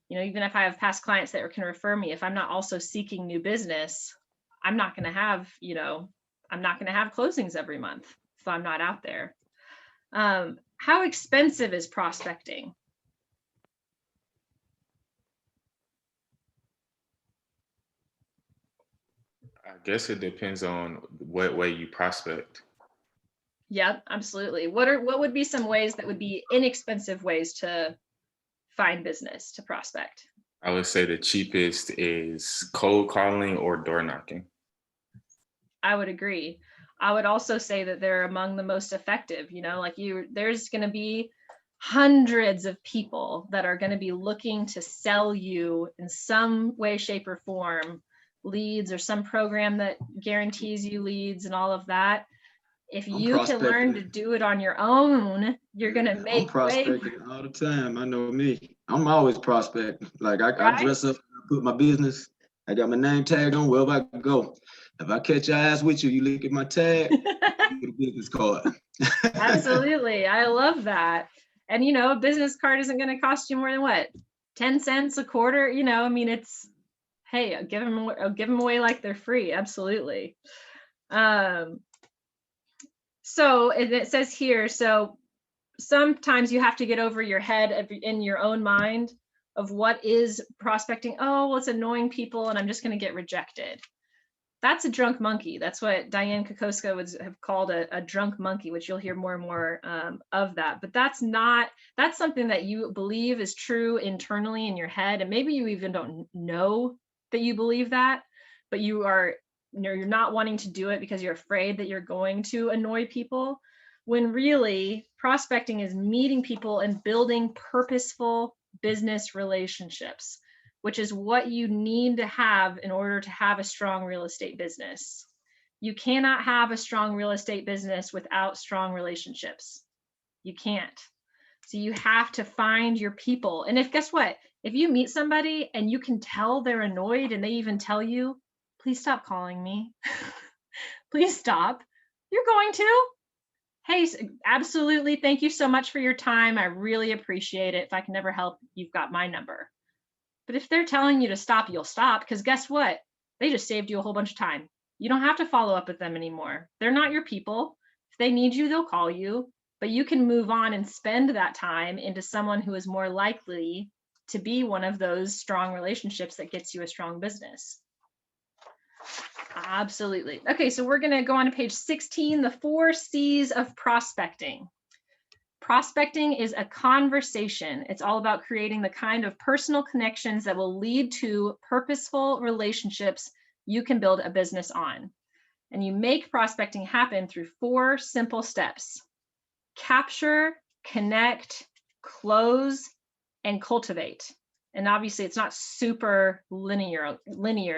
You know, even if I have past clients that can refer me, if I'm not also seeking new business, I'm not going to have, you know, I'm not going to have closings every month if I'm not out there. How expensive is prospecting? I guess it depends on what way you prospect. Yep, absolutely. What would be some ways that would be inexpensive ways to find business, to prospect? I would say the cheapest is cold calling or door knocking. I would agree. I would also say that they're among the most effective, you know, like there's going to be hundreds of people that are going to be looking to sell you in some way, shape, or form leads, or some program that guarantees you leads and all of that. If you can learn to do it on your own, you're going to make I'm prospecting all the time. I know me. I'm always prospecting. Like I dress up, I put my business, I got my name tag on wherever I go. If I catch your ass with you, you look at my tag, you get a business card. Absolutely. I love that. And, you know, a business card isn't going to cost you more than what? 10 cents a quarter, you know, I mean, it's, hey, give them away like they're free. Absolutely. So it says here, so sometimes you have to get over your head in your own mind of what is prospecting. Oh, well, it's annoying people and I'm just going to get rejected. That's a drunk monkey. That's what Diane Kokoska would have called a drunk monkey, which you'll hear more and more of that. But that's something that you believe is true internally in your head. And maybe you even don't know that you believe that, but you're not wanting to do it because you're afraid that you're going to annoy people, when really prospecting is meeting people and building purposeful business relationships, which is what you need to have in order to have a strong real estate business. You cannot have a strong real estate business without strong relationships. You can't. So you have to find your people. And guess what? If you meet somebody and you can tell they're annoyed and they even tell you, please stop calling me. Please stop. You're going to. Hey, absolutely. Thank you so much for your time. I really appreciate it. If I can ever help, you've got my number. But if they're telling you to stop, you'll stop, because guess what? They just saved you a whole bunch of time. You don't have to follow up with them anymore. They're not your people. If they need you, they'll call you, but you can move on and spend that time into someone who is more likely to be one of those strong relationships that gets you a strong business. Absolutely. Okay, so we're going to go on to page 16, the 4 C's of prospecting. Prospecting is a conversation. It's all about creating the kind of personal connections that will lead to purposeful relationships you can build a business on. And you make prospecting happen through 4 simple steps: capture, connect, close, and cultivate. And obviously it's not super linear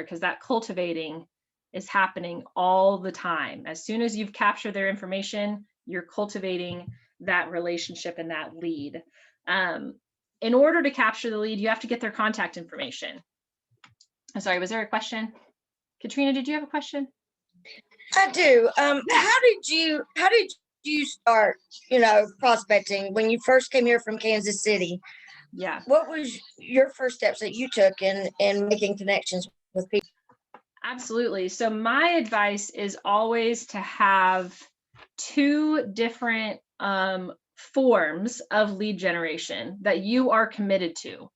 because that cultivating is happening all the time. As soon as you've captured their information, you're cultivating that relationship and that lead. In order to capture the lead, you have to get their contact information. I'm sorry, was there a question? Katrina, did you have a question? I do. How did you start, prospecting when you first came here from Kansas City? Yeah. What was your first steps that you took in making connections with people? Absolutely. So my advice is always to have 2 different forms of lead generation that you are committed to,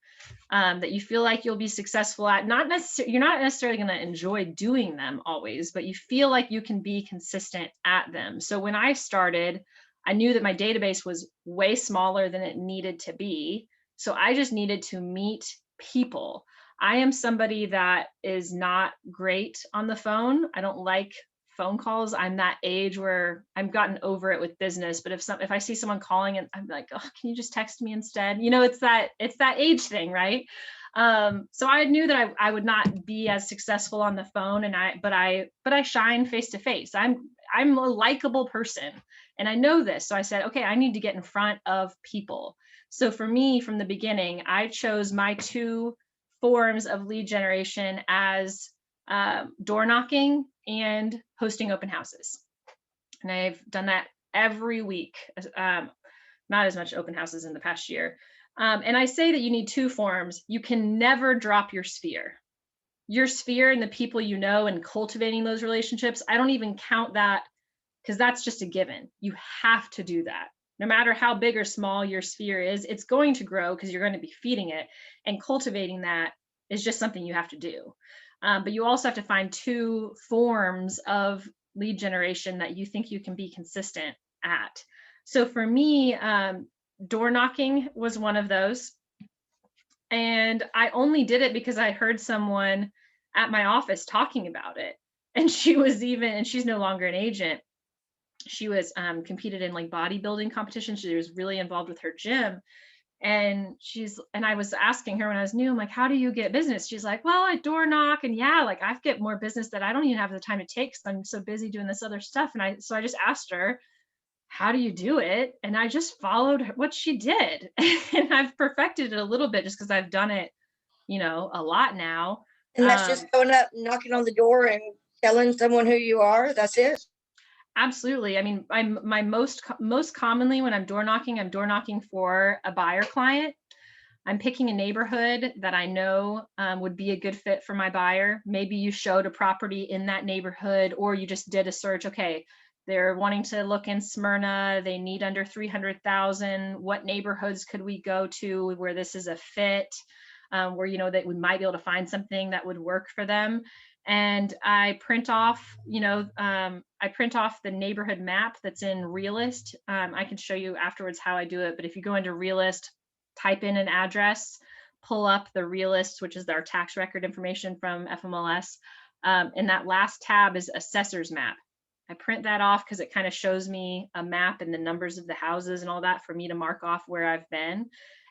that you feel like you'll be successful at. You're not necessarily going to enjoy doing them always, but you feel like you can be consistent at them. So when I started, I knew that my database was way smaller than it needed to be. So I just needed to meet people. I am somebody that is not great on the phone. I don't like phone calls. I'm that age where I've gotten over it with business. But if I see someone calling and I'm like, oh, can you just text me instead? It's that age thing, right? So I knew that I would not be as successful on the phone, but I shine face to face. I'm a likable person, and I know this. So I said, okay, I need to get in front of people. So for me, from the beginning, I chose my 2 forms of lead generation as door knocking and hosting open houses. And I've done that every week, not as much open houses in the past year. And I say that you need 2 forms. You can never drop your sphere. Your sphere and the people you know and cultivating those relationships, I don't even count that because that's just a given. You have to do that. No matter how big or small your sphere is, it's going to grow because you're going to be feeding it, and cultivating that is just something you have to do. But you also have to find 2 forms of lead generation that you think you can be consistent at. So for me, door knocking was one of those. And I only did it because I heard someone at my office talking about it. And she's no longer an agent. She was competed in like bodybuilding competitions. She was really involved with her gym. And I was asking her when I was new, I'm like, how do you get business? She's like, well, I door knock, and yeah, like I get more business that I don't even have the time to take because I'm so busy doing this other stuff. And so I just asked her, how do you do it? And I just followed what she did. And I've perfected it a little bit just because I've done it, a lot now. And that's just going up, knocking on the door and telling someone who you are. That's it. Absolutely. I mean, my most commonly when I'm door knocking for a buyer client. I'm picking a neighborhood that I know would be a good fit for my buyer. Maybe you showed a property in that neighborhood, or you just did a search. Okay, they're wanting to look in Smyrna. They need under 300,000. What neighborhoods could we go to where this is a fit, where that we might be able to find something that would work for them. And I print off, the neighborhood map that's in Realist. I can show you afterwards how I do it. But if you go into Realist, type in an address, pull up the Realist, which is our tax record information from FMLS. And that last tab is assessor's map. I print that off because it kind of shows me a map and the numbers of the houses and all that for me to mark off where I've been.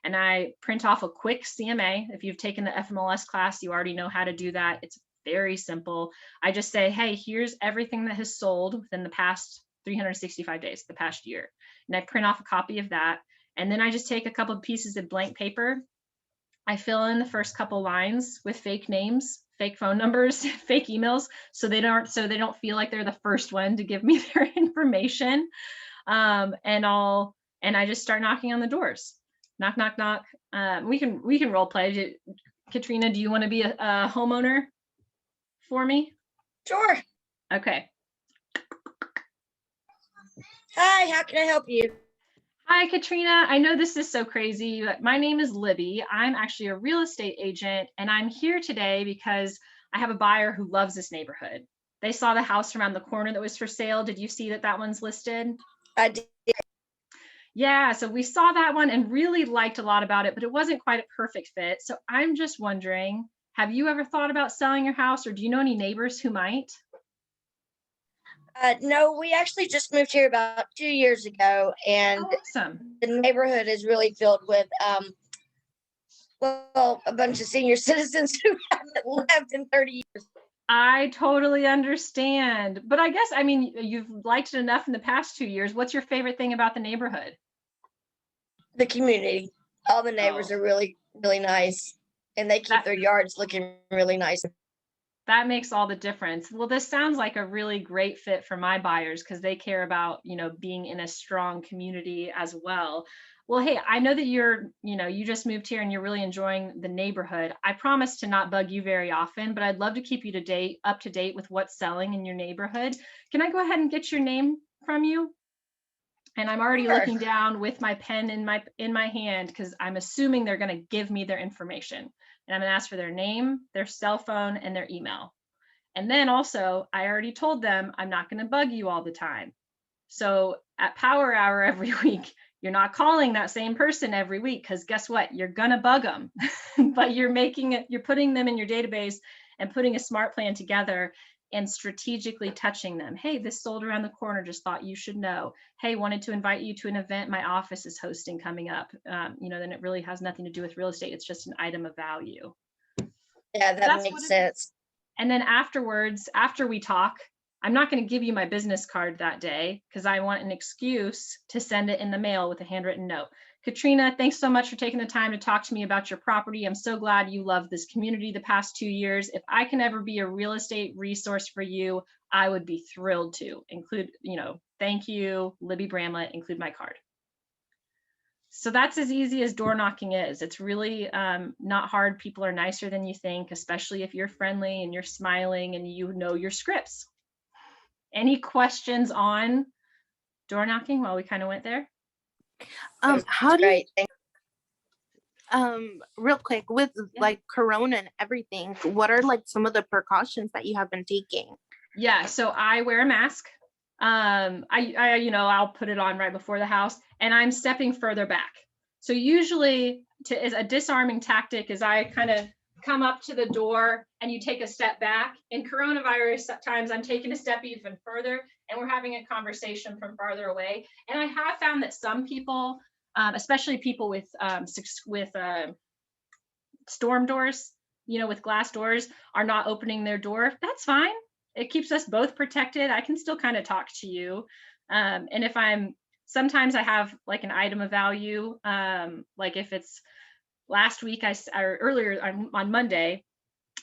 and I print off a quick CMA. If you've taken the FMLS class, you already know how to do that. It's very simple. I just say, hey, here's everything that has sold within the past 365 days, the past year. And I print off a copy of that. And then I just take a couple of pieces of blank paper. I fill in the first couple lines with fake names, fake phone numbers, fake emails, so they don't feel like they're the first one to give me their information. And I just start knocking on the doors. Knock, knock, knock. We can role play. Katrina, do you want to be a homeowner for me? Sure. Okay. Hi, how can I help you? Hi, Katrina. I know this is so crazy, but my name is Libby. I'm actually a real estate agent, and I'm here today because I have a buyer who loves this neighborhood. They saw the house around the corner that was for sale. Did you see that one's listed? I did. Yeah, so we saw that one and really liked a lot about it, but it wasn't quite a perfect fit. So I'm just wondering, have you ever thought about selling your house, or do you know any neighbors who might? No, we actually just moved here about 2 years ago, and Awesome. the neighborhood is really filled with well, a bunch of senior citizens who haven't lived in 30 years. I totally understand. But I guess, I mean, you've liked it enough in the past 2 years. What's your favorite thing about the neighborhood? The community. All the neighbors are really, really nice, and they keep their yards looking really nice. That makes all the difference. Well, this sounds like a really great fit for my buyers because they care about, being in a strong community as well. Well, hey, I know that you just moved here and you're really enjoying the neighborhood. I promise to not bug you very often, but I'd love to keep you up to date with what's selling in your neighborhood. Can I go ahead and get your name from you? And I'm already looking down with my pen in my hand because I'm assuming they're going to give me their information. And I'm going to ask for their name, their cell phone, and their email. And then also, I already told them I'm not going to bug you all the time. So at Power Hour every week, you're not calling that same person every week because guess what? You're going to bug them, but you're putting them in your database and putting a smart plan together and strategically touching them. Hey, this sold around the corner, just thought you should know. Hey, wanted to invite you to an event my office is hosting coming up. Then it really has nothing to do with real estate. It's just an item of value. Yeah, that makes sense. And then afterwards, after we talk, I'm not going to give you my business card that day because I want an excuse to send it in the mail with a handwritten note. Katrina, thanks so much for taking the time to talk to me about your property. I'm so glad you love this community the past 2 years. If I can ever be a real estate resource for you, I would be thrilled to include, thank you, Libby Bramlett, include my card. So that's as easy as door knocking is. It's really not hard. People are nicer than you think, especially if you're friendly and you're smiling and you know your scripts. Any questions on door knocking while we kind of went there? How do you, real quick, with like Corona and everything, what are like some of the precautions that you have been taking? Yeah, so I wear a mask. I'll put it on right before the house, and I'm stepping further back. So usually, as a disarming tactic, is I kind of come up to the door and you take a step back. In coronavirus times, I'm taking a step even further, and we're having a conversation from farther away. And I have found that some people, especially people with storm doors, with glass doors, are not opening their door. That's fine. It keeps us both protected. I can still kind of talk to you. And if sometimes I have like an item of value, like if it's last week, or earlier on Monday,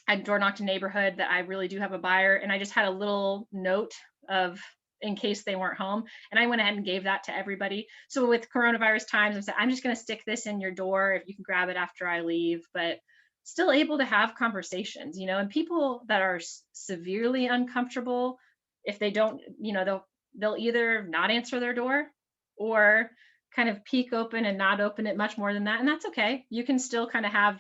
I door knocked a neighborhood that I really do have a buyer, and I just had a little note of in case they weren't home, and I went ahead and gave that to everybody. So with coronavirus times, I'm just going to stick this in your door if you can grab it after I leave, but still able to have conversations, and people that are severely uncomfortable, if they don't, they'll either not answer their door or kind of peek open and not open it much more than that. And that's okay. You can still kind of have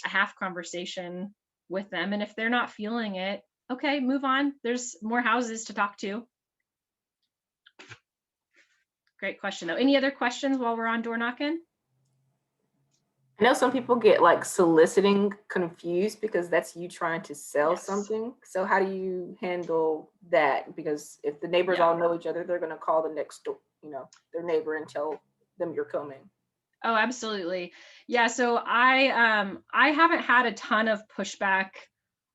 a half conversation with them. And if they're not feeling it, okay, move on. There's more houses to talk to. Great question though. Any other questions while we're on door knocking? I know some people get like soliciting confused because that's you trying to sell something. So how do you handle that? Because if the neighbors all know each other, they're going to call the next door, their neighbor and tell them you're coming. Oh, absolutely. Yeah, so I haven't had a ton of pushback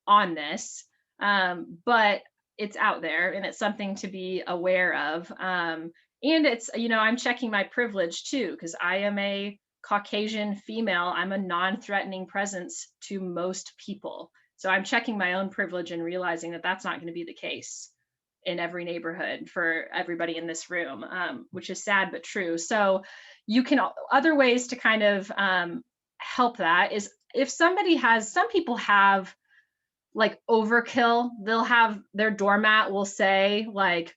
on this, but it's out there and it's something to be aware of. And it's, I'm checking my privilege too, because I am a Caucasian female. I'm a non-threatening presence to most people. So I'm checking my own privilege and realizing that that's not going to be the case in every neighborhood for everybody in this room, which is sad but true. So you can, other ways to kind of help that is if somebody has, some people have like overkill, they'll have their doormat will say like,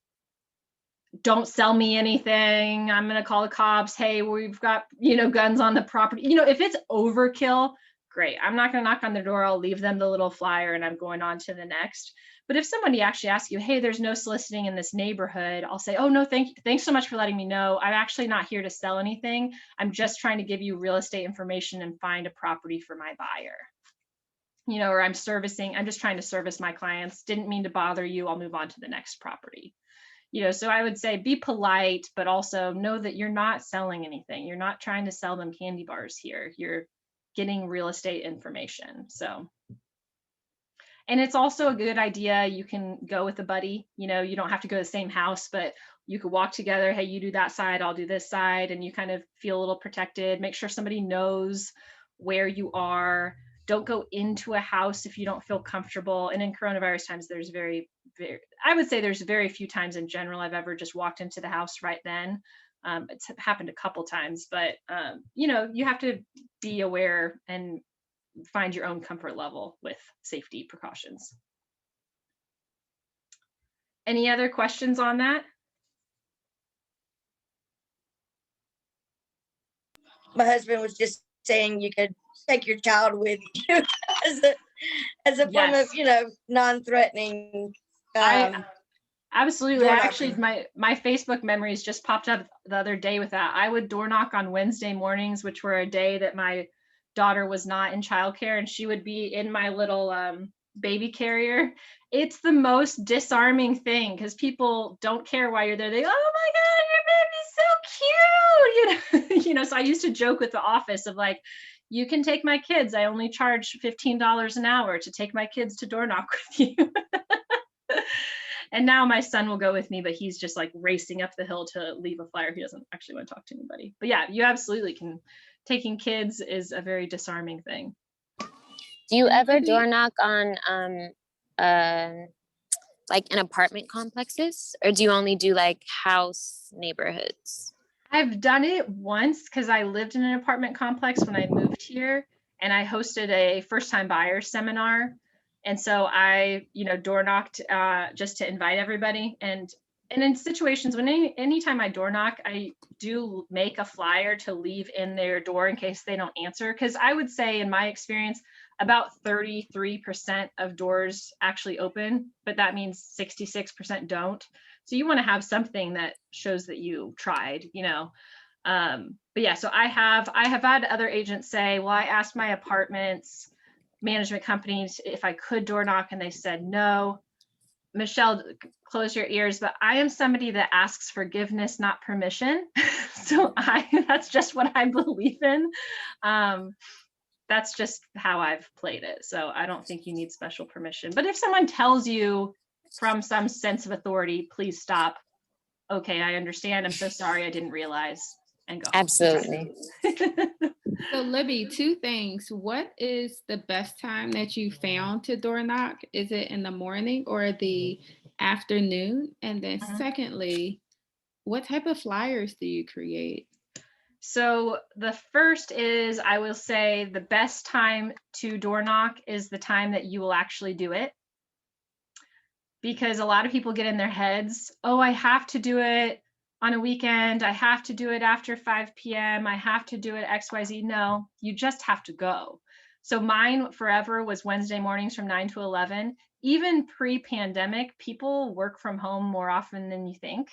don't sell me anything, I'm going to call the cops, hey, we've got, guns on the property. If it's overkill, great, I'm not going to knock on their door, I'll leave them the little flyer and I'm going on to the next. But if somebody actually asks you, hey, there's no soliciting in this neighborhood, I'll say, oh no, thanks so much for letting me know, I'm actually not here to sell anything, I'm just trying to give you real estate information and find a property for my buyer. Or I'm just trying to service my clients, didn't mean to bother you, I'll move on to the next property. So I would say be polite, but also know that you're not selling anything. You're not trying to sell them candy bars here. You're getting real estate information. So, and it's also a good idea. You can go with a buddy, you don't have to go to the same house, but you could walk together. Hey, you do that side, I'll do this side. And you kind of feel a little protected. Make sure somebody knows where you are. Don't go into a house if you don't feel comfortable. And in coronavirus times, there's I would say there's very few times in general I've ever just walked into the house right then. It's happened a couple times, but you have to be aware and find your own comfort level with safety precautions. Any other questions on that? My husband was just saying you could take your child with you as a form of, non-threatening. Absolutely. Actually, my Facebook memories just popped up the other day with that. I would door knock on Wednesday mornings, which were a day that my daughter was not in childcare, and she would be in my little baby carrier. It's the most disarming thing because people don't care why you're there. They, oh my God, your baby's so cute. So I used to joke with the office of like, you can take my kids. I only charge $15 an hour to take my kids to door knock with you. And now my son will go with me, but he's just like racing up the hill to leave a flyer. He doesn't actually want to talk to anybody. But yeah, you absolutely can. Taking kids is a very disarming thing. Do you ever door knock on like in apartment complexes, or do you only do like house neighborhoods? I've done it once because I lived in an apartment complex when I moved here, and I hosted a first-time buyer seminar. And so I, door knocked just to invite everybody. And in situations when anytime I door knock, I do make a flyer to leave in their door in case they don't answer. Because I would say in my experience, about 33% of doors actually open, but that means 66% don't. So you want to have something that shows that you tried, But yeah, so I have had other agents say, well, I asked my apartments management companies if I could door knock and they said no. Michelle, close your ears, but I am somebody that asks forgiveness, not permission. So that's just what I believe in. That's just how I've played it. So I don't think you need special permission. But if someone tells you from some sense of authority, please stop. Okay, I understand. I'm so sorry. I didn't realize. And go. Absolutely. So Libby, two things. What is the best time that you found to door knock? Is it in the morning or the afternoon? And then secondly, what type of flyers do you create? So the first is, I will say the best time to door knock is the time that you will actually do it. Because a lot of people get in their heads, oh, I have to do it on a weekend, I have to do it after 5 p.m., I have to do it XYZ. No, you just have to go. So mine forever was Wednesday mornings from 9 to 11. Even pre-pandemic, people work from home more often than you think,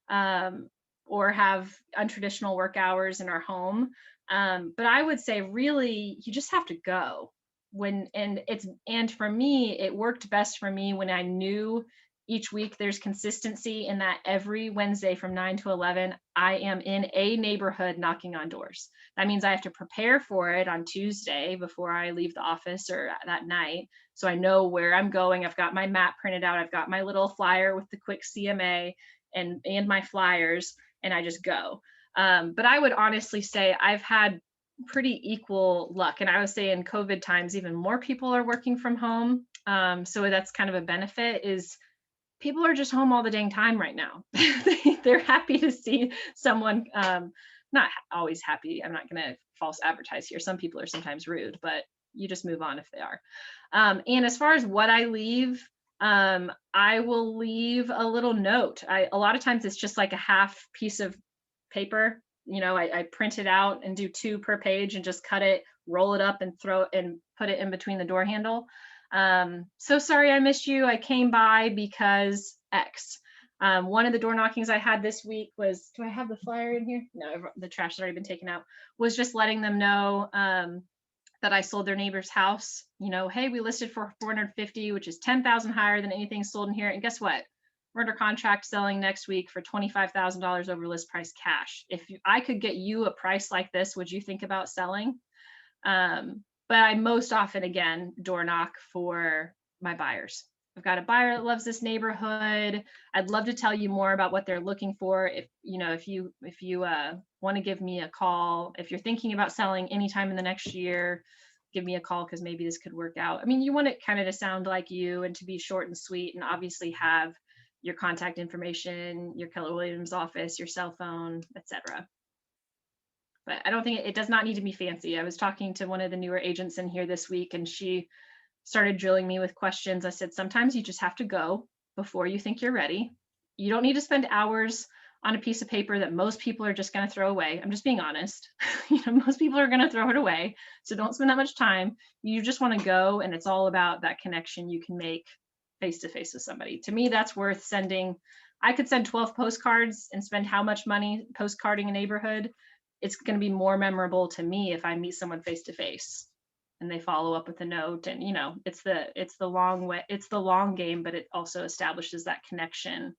or have untraditional work hours in our home. But I would say really, you just have to go. And for me, it worked best for me when I knew each week there's consistency in that every Wednesday from 9 to 11, I am in a neighborhood knocking on doors. That means I have to prepare for it on Tuesday before I leave the office or that night. So I know where I'm going. I've got my map printed out. I've got my little flyer with the quick CMA and my flyers, and I just go. But I would honestly say I've had pretty equal luck. And I would say in COVID times, even more people are working from home. So that's kind of a benefit is people are just home all the dang time right now. They're happy to see someone, not always happy. I'm not going to false advertise here. Some people are sometimes rude, but you just move on if they are. And as far as what I leave, I will leave a little note. A lot of times it's just like a half piece of paper. You know, I print it out and do 2 per page and just cut it, roll it up and throw it and put it in between the door handle. So sorry I missed you. I came by because X. One of the door knockings I had this week was, do I have the flyer in here? No, the trash has already been taken out. Was just letting them know that I sold their neighbor's house. You know, hey, we listed for 450, which is 10,000 higher than anything sold in here. And guess what? We're under contract selling next week for $25,000 over list price cash. If I could get you a price like this, would you think about selling? But I most often, again, door knock for my buyers. I've got a buyer that loves this neighborhood. I'd love to tell you more about what they're looking for. If you want to give me a call, if you're thinking about selling anytime in the next year, give me a call because maybe this could work out. I mean, you want it kind of to sound like you and to be short and sweet and obviously have your contact information, your Keller Williams office, your cell phone, etc. But I don't think it does not need to be fancy. I was talking to one of the newer agents in here this week and she started drilling me with questions. I said, sometimes you just have to go before you think you're ready. You don't need to spend hours on a piece of paper that most people are just going to throw away. I'm just being honest. Most people are going to throw it away. So don't spend that much time. You just want to go, and it's all about that connection you can make face to face with somebody. To me, that's worth sending. I could send 12 postcards and spend how much money postcarding a neighborhood. It's going to be more memorable to me if I meet someone face to face and they follow up with a note. And it's the long way, it's the long game, but it also establishes that connection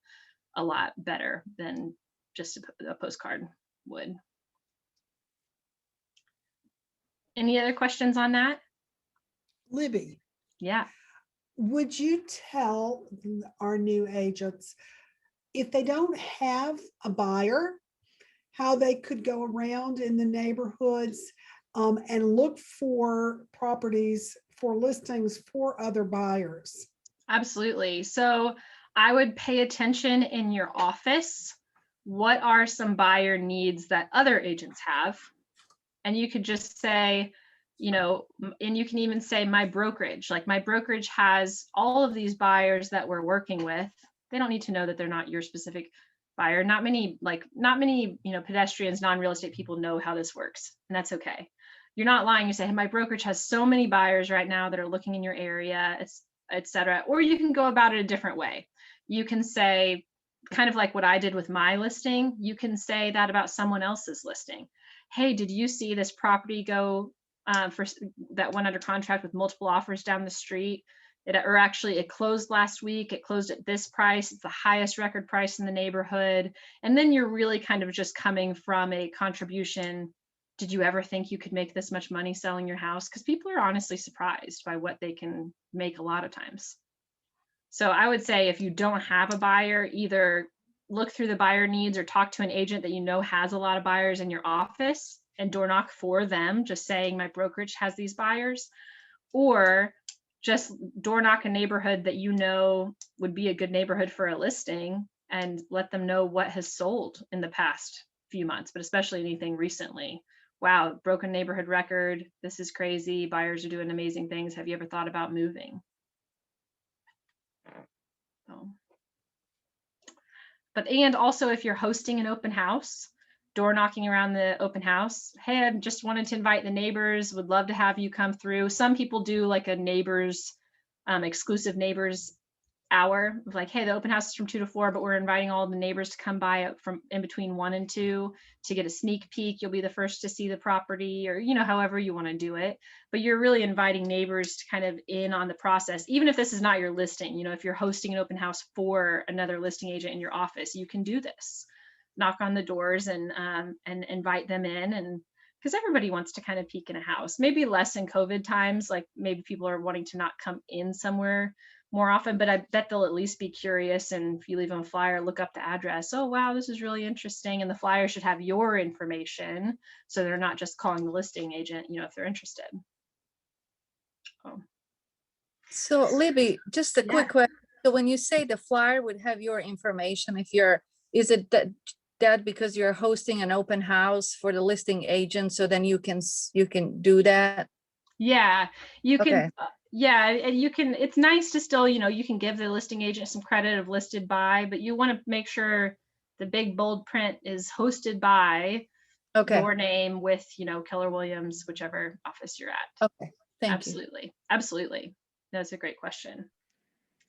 a lot better than just a postcard would. Any other questions on that? Libby. Yeah. Would you tell our new agents, if they don't have a buyer, how they could go around in the neighborhoods and look for properties for listings for other buyers? Absolutely. So I would pay attention in your office. What are some buyer needs that other agents have? And you could just say, and you can even say my brokerage, like my brokerage has all of these buyers that we're working with. They don't need to know that they're not your specific buyer. Not many, pedestrians, non-real estate people know how this works, and that's okay. You're not lying. You say, hey, my brokerage has so many buyers right now that are looking in your area, etc. Or you can go about it a different way. You can say, kind of like what I did with my listing, you can say that about someone else's listing. Hey, did you see this property go for that went under contract with multiple offers down the street? It closed last week. It closed at this price. It's the highest record price in the neighborhood. And then you're really kind of just coming from a contribution. Did you ever think you could make this much money selling your house? Because people are honestly surprised by what they can make a lot of times. So I would say if you don't have a buyer, either look through the buyer needs or talk to an agent that you know has a lot of buyers in your office and door knock for them, just saying my brokerage has these buyers, or just door knock a neighborhood that you know would be a good neighborhood for a listing and let them know what has sold in the past few months, but especially anything recently. Wow, broken neighborhood record. This is crazy. Buyers are doing amazing things. Have you ever thought about moving? So. And also if you're hosting an open house, door knocking around the open house. Hey, I just wanted to invite the neighbors, would love to have you come through. Some people do like a neighbors, exclusive neighbors hour of like, hey, the open house is from 2 to 4, but we're inviting all the neighbors to come by from in between 1 and 2 to get a sneak peek. You'll be the first to see the property, or, you know, however you want to do it. But you're really inviting neighbors to kind of in on the process, even if this is not your listing. You know, if you're hosting an open house for another listing agent in your office, you can do this. Knock on the doors and invite them in, and because everybody wants to kind of peek in a house, maybe less in COVID times, like maybe people are wanting to not come in somewhere more often, but I bet they'll at least be curious. And if you leave them a flyer, look up the address. Oh, wow, this is really interesting. And the flyer should have your information, so they're not just calling the listing agent, you know, if they're interested. Oh. So Libby, just a Yeah. quick question. So when you say the flyer would have your information, is it that because you're hosting an open house for the listing agent, so then you can do that? Yeah, you can. Okay. Yeah, and you can. It's nice to still, you know, you can give the listing agent some credit of listed by, but you want to make sure the big bold print is hosted by your name with, you know, Keller Williams, whichever office you're at. Okay, thank you. Absolutely, absolutely. That's a great question.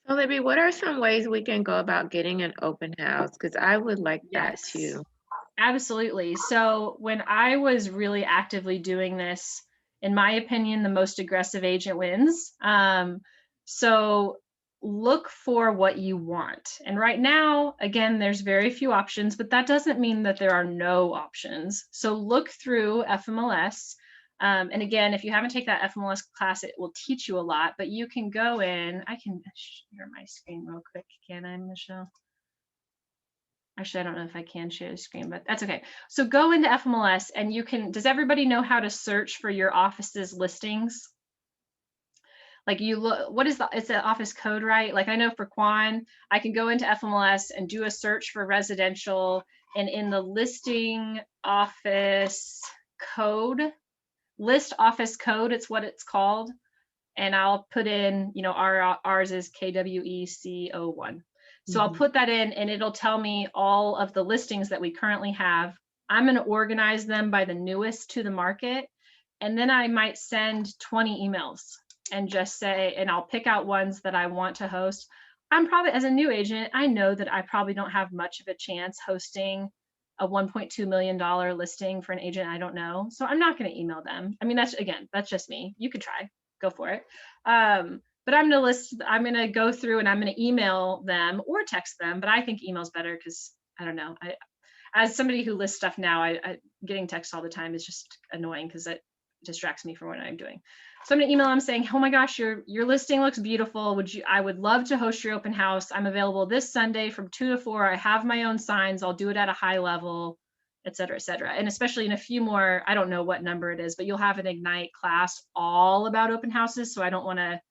So Libby, what are some ways we can go about getting an open house? Because I would like that too. Absolutely. So when I was really actively doing this, in my opinion, the most aggressive agent wins. So look for what you want. And right now, again, there's very few options, but that doesn't mean that there are no options. So look through FMLS. And again, if you haven't taken that FMLS class, it will teach you a lot, but you can go in. I can share my screen real quick. Can I, Michelle? Actually, I don't know if I can share the screen, but that's okay. So go into FMLS and you can, does everybody know how to search for your office's listings? Like you look, what is it's the office code, right? Like I know for Quan, I can go into FMLS and do a search for residential, and in the listing office code, list office code, it's what it's called. And I'll put in, you know, ours is KWEC01. So I'll put that in and it'll tell me all of the listings that we currently have. I'm going to organize them by the newest to the market. And then I might send 20 emails and just say, and I'll pick out ones that I want to host. I'm probably, as a new agent, I know that I probably don't have much of a chance hosting a $1.2 million listing for an agent I don't know. So I'm not going to email them. I mean, that's just me. You could try, go for it. But I'm going to go through and I'm going to email them or text them, but I think email's better because I don't know. As somebody who lists stuff now, getting text all the time is just annoying because it distracts me from what I'm doing. So I'm going to email them saying, oh my gosh, your listing looks beautiful. I would love to host your open house. I'm available this Sunday from 2 to 4. I have my own signs. I'll do it at a high level, et cetera, et cetera. And especially in a few more, I don't know what number it is, but you'll have an Ignite class all about open houses. So I don't want to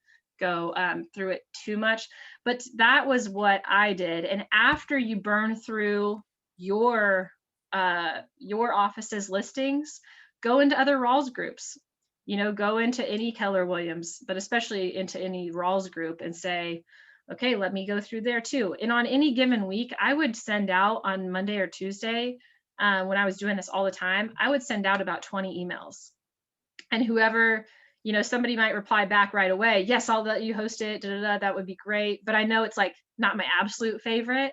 go through it too much, but that was what I did. And after you burn through your office's listings, go into other Rawls groups, you know, go into any Keller Williams, but especially into any Rawls group and say, okay, let me go through there too. And on any given week, I would send out on Monday or Tuesday, when I was doing this all the time, I would send out about 20 emails. And whoever, you know, somebody might reply back right away, yes, I'll let you host it, that would be great. But I know it's like not my absolute favorite.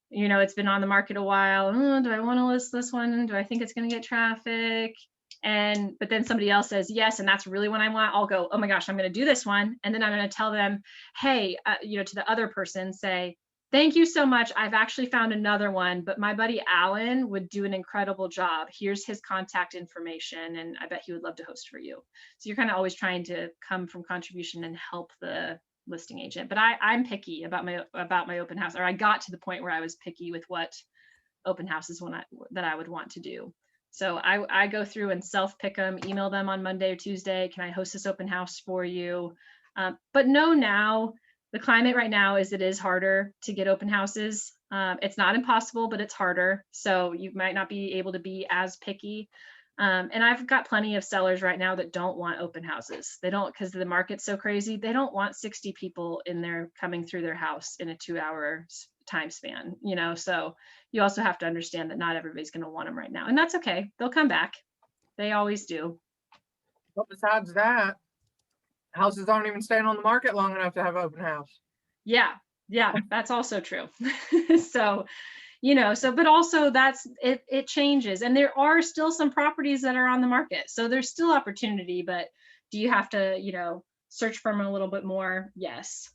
You know, it's been on the market a while. Oh, do I want to list this one? Do I think it's going to get traffic? But then somebody else says yes, and that's really what I want. I'll go, oh my gosh, I'm going to do this one. And then I'm going to tell them, hey, you know, to the other person, say, thank you so much. I've actually found another one, but my buddy Alan would do an incredible job. Here's his contact information, and I bet he would love to host for you. So you're kind of always trying to come from contribution and help the listing agent. But I'm picky about my open house, or I got to the point where I was picky with what open houses that I would want to do. So I go through and self-pick them, email them on Monday or Tuesday. Can I host this open house for you? But know now, the climate right now is it is harder to get open houses. It's not impossible, but it's harder. So you might not be able to be as picky. And I've got plenty of sellers right now that don't want open houses. They don't, because the market's so crazy. They don't want 60 people in there coming through their house in a 2-hour time span, you know? So you also have to understand that not everybody's going to want them right now. And that's okay. They'll come back. They always do. But besides that, houses aren't even staying on the market long enough to have open house. Yeah. Yeah, that's also true. So, but also it changes. And there are still some properties that are on the market. So there's still opportunity, but do you have to, search for them a little bit more? Yes.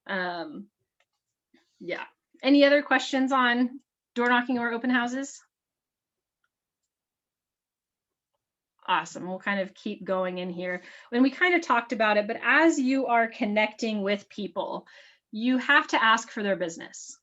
Yeah. Any other questions on door knocking or open houses? Awesome. We'll kind of keep going in here. When we kind of talked about it, but as you are connecting with people, you have to ask for their business,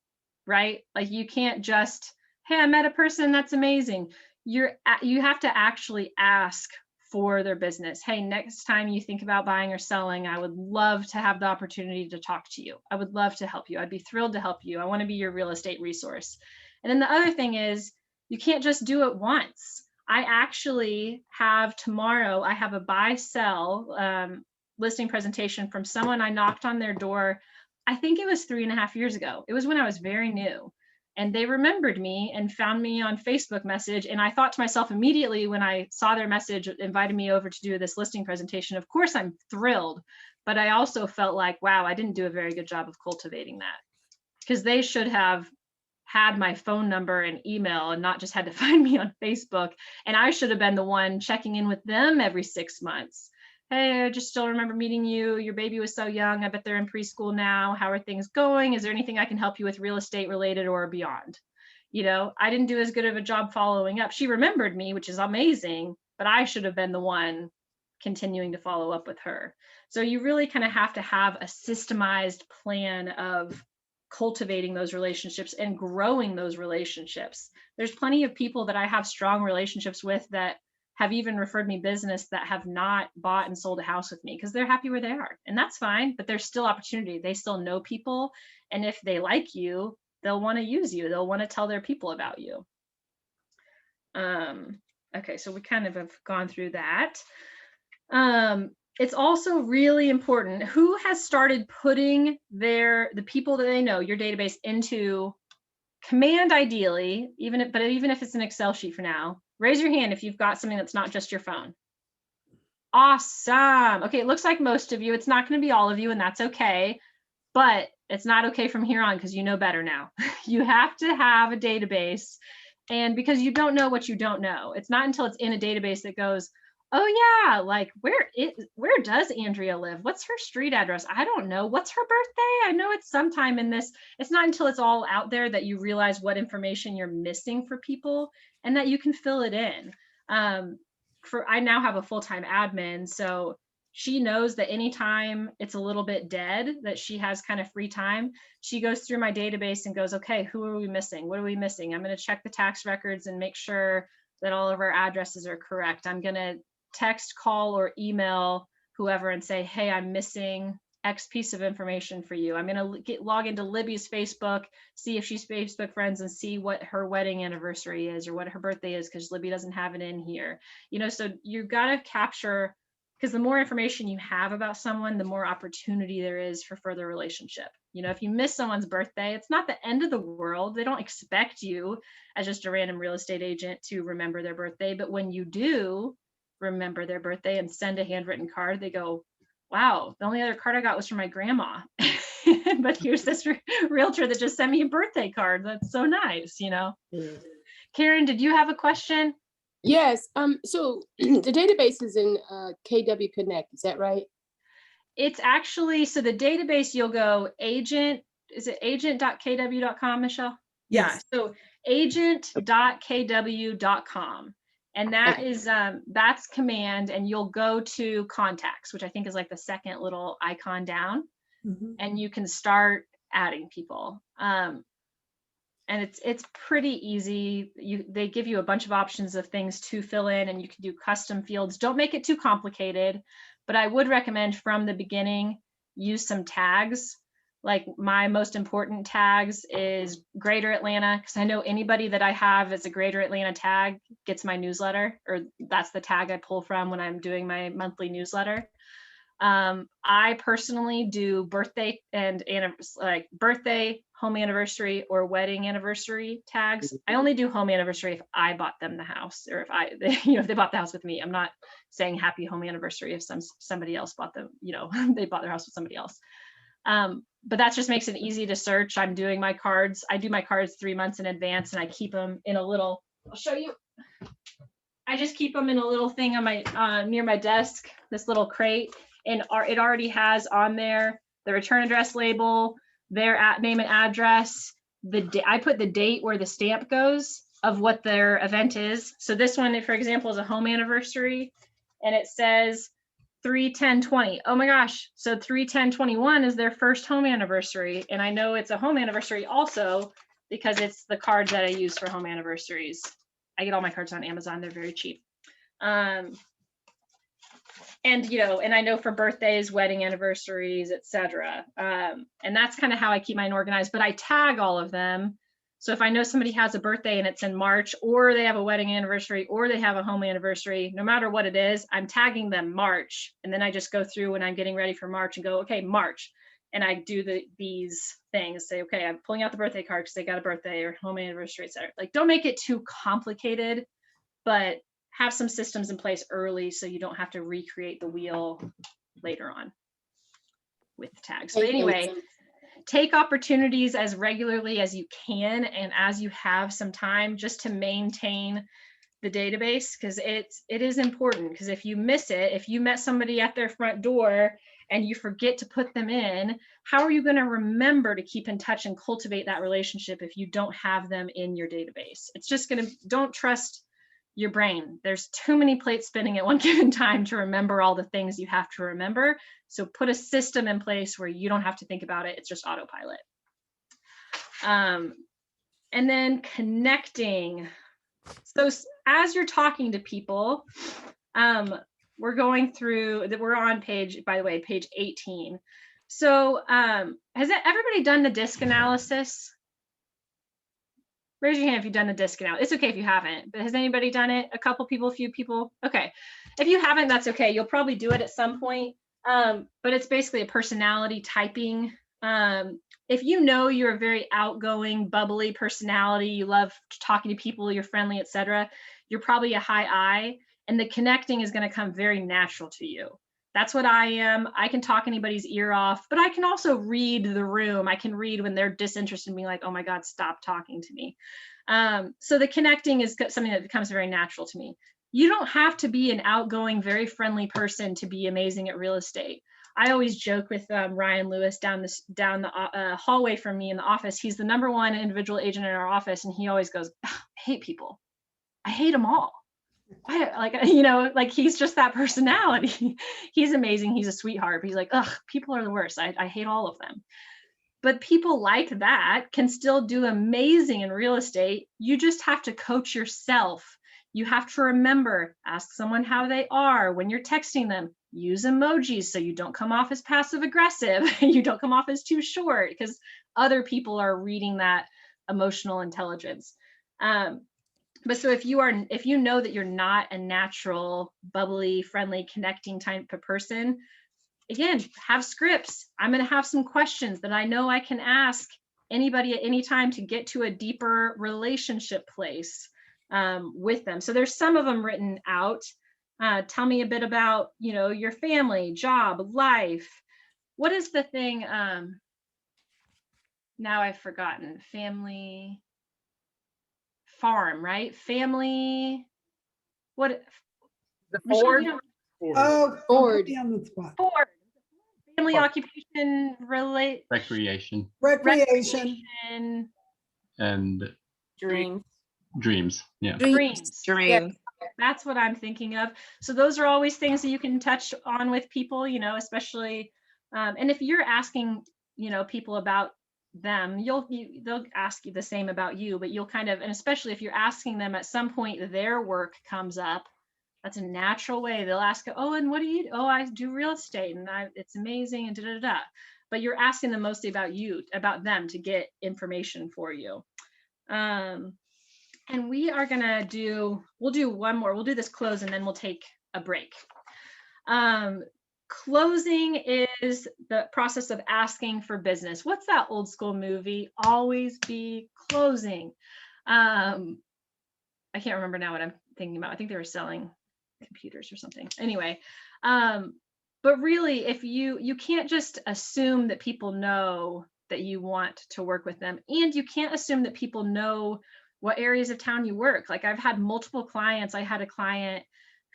right? Like you can't just, hey, I met a person, that's amazing. You have to actually ask for their business. Hey, next time you think about buying or selling, I would love to have the opportunity to talk to you. I would love to help you. I'd be thrilled to help you. I want to be your real estate resource. And then the other thing is, you can't just do it once. I actually have tomorrow, I have a buy sell listing presentation from someone I knocked on their door. I think it was 3.5 years ago. It was when I was very new. And they remembered me and found me on Facebook message. And I thought to myself immediately when I saw their message, invited me over to do this listing presentation. Of course, I'm thrilled, but I also felt like, wow, I didn't do a very good job of cultivating that, because they should have had my phone number and email and not just had to find me on Facebook. And I should have been the one checking in with them every 6 months. Hey, I just still remember meeting you. Your baby was so young. I bet they're in preschool now. How are things going? Is there anything I can help you with real estate related or beyond? I didn't do as good of a job following up. She remembered me, which is amazing, but I should have been the one continuing to follow up with her. So you really kind of have to have a systemized plan of cultivating those relationships and growing those relationships. There's plenty of people that I have strong relationships with that have even referred me business that have not bought and sold a house with me because they're happy where they are. And that's fine, but there's still opportunity. They still know people. And if they like you, they'll want to use you. They'll want to tell their people about you. Okay, so we kind of have gone through that. It's also really important who has started putting the people that they know, your database, into command, ideally, even if it's an Excel sheet for now. Raise your hand if you've got something that's not just your phone. Awesome. Okay, it looks like most of you. It's not going to be all of you, and that's okay. But it's not okay from here on because you know better now. You have to have a database, and because you don't know what you don't know. It's not until it's in a database that goes, oh yeah, like where does Andrea live? What's her street address? I don't know. What's her birthday? I know it's sometime in this. It's not until it's all out there that you realize what information you're missing for people and that you can fill it in. I now have a full-time admin, so she knows that anytime it's a little bit dead, that she has kind of free time, she goes through my database and goes, okay, who are we missing? What are we missing? I'm going to check the tax records and make sure that all of our addresses are correct. I'm going to text, call, or email whoever and say, hey, I'm missing X piece of information for you. I'm going to log into Libby's Facebook, see if she's Facebook friends, and see what her wedding anniversary is or what her birthday is, because Libby doesn't have it in here. So you've got to capture, because the more information you have about someone, the more opportunity there is for further relationship. If you miss someone's birthday, it's not the end of the world. They don't expect you as just a random real estate agent to remember their birthday. But when you do remember their birthday and send a handwritten card, they go, wow, the only other card I got was from my grandma. But here's this realtor that just sent me a birthday card. That's so nice, Karen, did you have a question? Yes. So the database is in KW Connect, is that right? It's actually, so the database, you'll go is it agent.kw.com, Michelle? Yes. Yeah, so agent.kw.com. And that is, that's command, and you'll go to contacts, which I think is like the second little icon down, and you can start adding people. And it's pretty easy. They give you a bunch of options of things to fill in, and you can do custom fields. Don't make it too complicated, but I would recommend from the beginning, use some tags. Like my most important tags is Greater Atlanta, because I know anybody that I have as a Greater Atlanta tag gets my newsletter, or that's the tag I pull from when I'm doing my monthly newsletter. I personally do birthday and like birthday, home anniversary, or wedding anniversary tags. I only do home anniversary if I bought them the house, or if they bought the house with me. I'm not saying happy home anniversary if somebody else bought them, they bought their house with somebody else. But that just makes it easy to search. I'm doing my cards. I do my cards 3 months in advance, and I keep them in a little, I'll show you. I just keep them in a little thing on my near my desk, this little crate, and it already has on there the return address label, their name and address. I put the date where the stamp goes of what their event is. So this one, for example, is a home anniversary, and it says 3/10/20. Oh my gosh! So 3/10/21 is their first home anniversary, and I know it's a home anniversary also because it's the cards that I use for home anniversaries. I get all my cards on Amazon. They're very cheap. And I know for birthdays, wedding anniversaries, etc. And that's kind of how I keep mine organized, but I tag all of them. So if I know somebody has a birthday and it's in March, or they have a wedding anniversary, or they have a home anniversary, no matter what it is, I'm tagging them March. And then I just go through when I'm getting ready for March and go, okay, March. And I do these things, say, okay, I'm pulling out the birthday card because they got a birthday or home anniversary, etc. Like, don't make it too complicated, but have some systems in place early so you don't have to recreate the wheel later on with tags. But anyway, take opportunities as regularly as you can and as you have some time, just to maintain the database, because it is important. Because if you miss it, if you met somebody at their front door and you forget to put them in, how are you going to remember to keep in touch and cultivate that relationship if you don't have them in your database? It's just going to, don't trust your brain. There's too many plates spinning at one given time to remember all the things you have to remember. So put a system in place where you don't have to think about it. It's just autopilot. And then connecting. So as you're talking to people, we're going through that. We're on page, by the way, page 18. So has everybody done the disc analysis? Raise your hand if you've done the disc analysis. It's okay if you haven't, but has anybody done it? A couple people, a few people? Okay. If you haven't, that's okay. You'll probably do it at some point. But it's basically a personality typing. If you know you're a very outgoing, bubbly personality, you love talking to people, you're friendly, etc., you're probably a high I, and the connecting is going to come very natural to you. That's what I am. I can talk anybody's ear off, but I can also read the room. I can read when they're disinterested in me, like, oh my God, stop talking to me. So the connecting is something that becomes very natural to me. You don't have to be an outgoing, very friendly person to be amazing at real estate. I always joke with Ryan Lewis down the hallway from me in the office. He's the #1 individual agent in our office, and he always goes, I hate people. I hate them all. Like he's just that personality. He's amazing. He's a sweetheart. But he's like, ugh, people are the worst. I hate all of them. But people like that can still do amazing in real estate. You just have to coach yourself. You have to remember, ask someone how they are. When you're texting them, use emojis so you don't come off as passive aggressive. You don't come off as too short, because other people are reading that emotional intelligence. But so if you know that you're not a natural, bubbly, friendly, connecting type of person, again, have scripts. I'm going to have some questions that I know I can ask anybody at any time to get to a deeper relationship place with them. So there's some of them written out. Tell me a bit about, your family, job, life. What is the thing? Now I've forgotten. Family, farm, right? Family. What? The Michelle, Ford. Oh, Ford. on the spot. Ford. Family, occupation, Recreation. Recreation. And Dreams. dreams. Yeah. Dreams. Dream. That's what I'm thinking of. So those are always things that you can touch on with people, especially, and if you're asking, people about them, they'll ask you the same about you, but you'll kind of, and especially if you're asking them at some point, their work comes up. That's a natural way. They'll ask, oh, and what do you, oh, I do real estate and it's amazing and da-da-da. But you're asking them mostly about you, about them, to get information for you. And we are gonna we'll do one more, we'll do this close and then we'll take a break. Closing is the process of asking for business. What's that old school movie? Always be closing. I can't remember now what I'm thinking about. I think they were selling computers or something. Anyway, But really, if you can't just assume that people know that you want to work with them, and you can't assume that people know what areas of town you work. Like I've had multiple clients. I had a client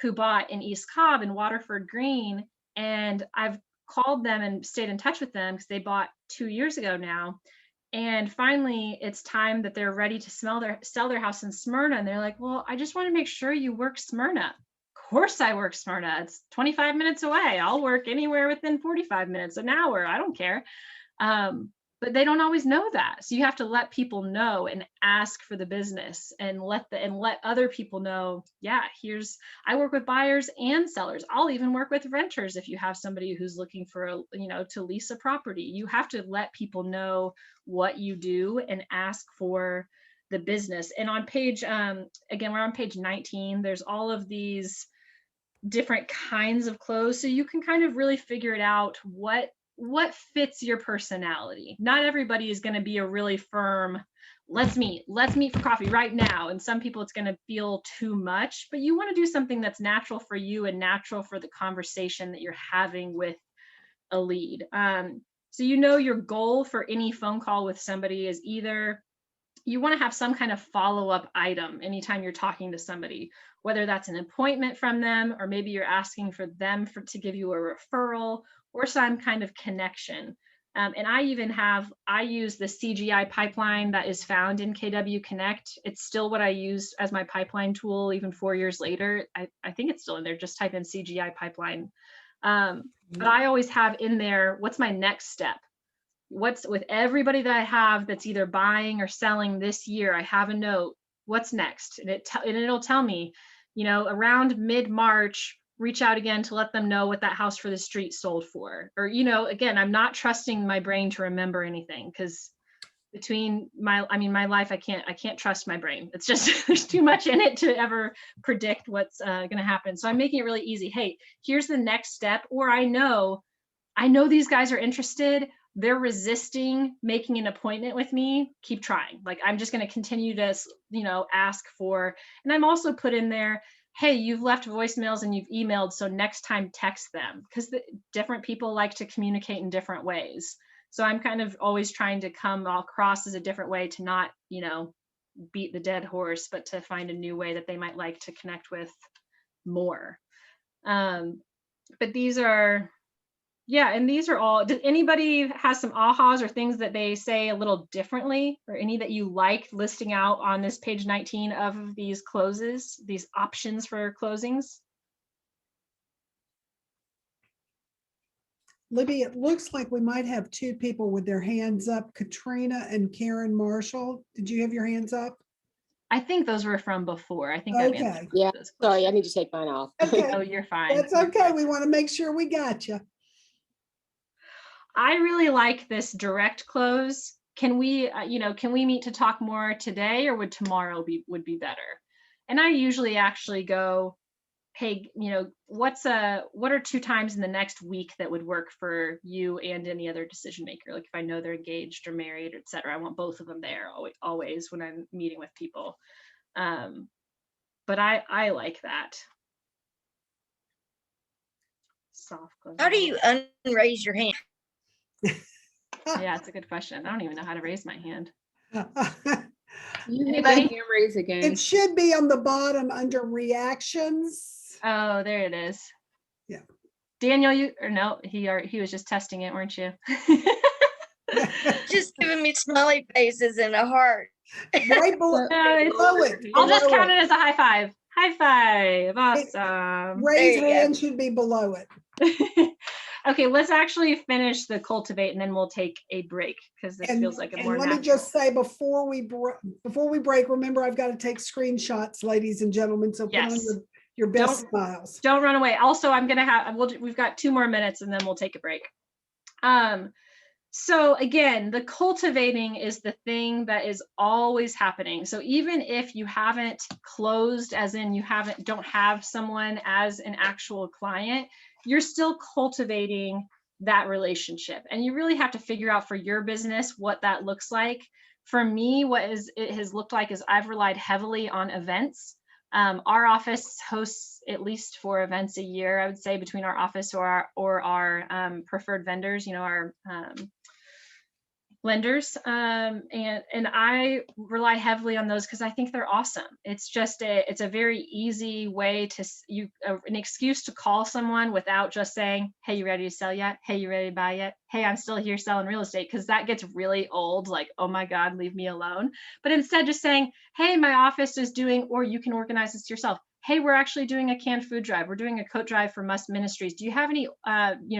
who bought in East Cobb and Waterford Green, and I've called them and stayed in touch with them because they bought 2 years ago now. And finally, it's time that they're ready to sell their house in Smyrna. And they're like, well, I just want to make sure you work Smyrna. Of course I work Smyrna. It's 25 minutes away. I'll work anywhere within 45 minutes, an hour. I don't care. But they don't always know that. So you have to let people know and ask for the business and let other people know, yeah, I work with buyers and sellers. I'll even work with renters if you have somebody who's looking for to lease a property. You have to let people know what you do and ask for the business. And on page, again, we're on page 19, there's all of these different kinds of clothes. So you can kind of really figure it out what fits your personality. Not everybody is going to be a really firm, let's meet for coffee right now. And some people it's going to feel too much, but you want to do something that's natural for you and natural for the conversation that you're having with a lead. So your goal for any phone call with somebody is either you want to have some kind of follow-up item anytime you're talking to somebody, whether that's an appointment from them, or maybe you're asking for them to give you a referral or some kind of connection. And I use the CGI pipeline that is found in KW Connect. It's still what I use as my pipeline tool, even 4 years later. I think it's still in there. Just type in CGI pipeline. But I always have in there, what's my next step? What's with everybody that I have that's either buying or selling this year, I have a note, what's next? And it'll tell me, around mid-March, reach out again to let them know what that house for the street sold for. Or, again, I'm not trusting my brain to remember anything, because between my life, I can't trust my brain. It's just, there's too much in it to ever predict what's going to happen. So I'm making it really easy. Hey, here's the next step. Or I know these guys are interested. They're resisting making an appointment with me. Keep trying. Like, I'm just going to continue to, ask for, and I'm also put in there, hey, you've left voicemails and you've emailed. So next time text them, because different people like to communicate in different ways. So I'm kind of always trying to come across as a different way to not, beat the dead horse, but to find a new way that they might like to connect with more. But these are, and these are all, does anybody has some ahas or things that they say a little differently, or any that you like listing out on this page 19 of these closes, these options for closings? Libby, it looks like we might have two people with their hands up, Katrina and Karen Marshall. Did you have your hands up? I think those were from before. I think I've answered Yeah, those sorry, I need to take mine off. Okay. Oh, you're fine. That's okay. We want to make sure we got you. I really like this direct close. Can we meet to talk more today, or would tomorrow would be better? And I usually actually go, hey, what are 2 times in the next week that would work for you and any other decision maker? Like if I know they're engaged or married, et cetera, I want both of them there always when I'm meeting with people. But I like that. Soft close. How do you unraise your hand? Yeah, it's a good question. I don't even know how to raise my hand. You hit Anybody? that hand raise again. It should be on the bottom under reactions. Oh, there it is. Yeah. Daniel, he was just testing it, weren't you? Just giving me smiley faces and a heart. Right below, below it. I'll just below count it. it as a high five. High five. Awesome. Raise There you hand should be below it. Okay, let's actually finish the cultivate and then we'll take a break, because this feels like a more let natural. me just say before we break, remember I've got to take screenshots, ladies and gentlemen. So put on your best smiles. Don't run away. Also, we've got 2 more minutes and then we'll take a break. So again, the cultivating is the thing that is always happening. So even if you haven't closed, as in you don't have someone as an actual client, you're still cultivating that relationship. And you really have to figure out for your business what that looks like. For me, it has looked like is I've relied heavily on events. Our office hosts at least 4 events a year, I would say, between our office or our preferred vendors, you know, our lenders. And I rely heavily on those because I think they're awesome. It's just it's a very easy way to an excuse to call someone without just saying, hey, you ready to sell yet? Hey, you ready to buy yet? Hey, I'm still here selling real estate, because that gets really old. Like, oh my God, leave me alone. But instead just saying, hey, my office is doing, or you can organize this yourself. Hey, we're actually doing a canned food drive. We're doing a coat drive for Must Ministries. Do you have any,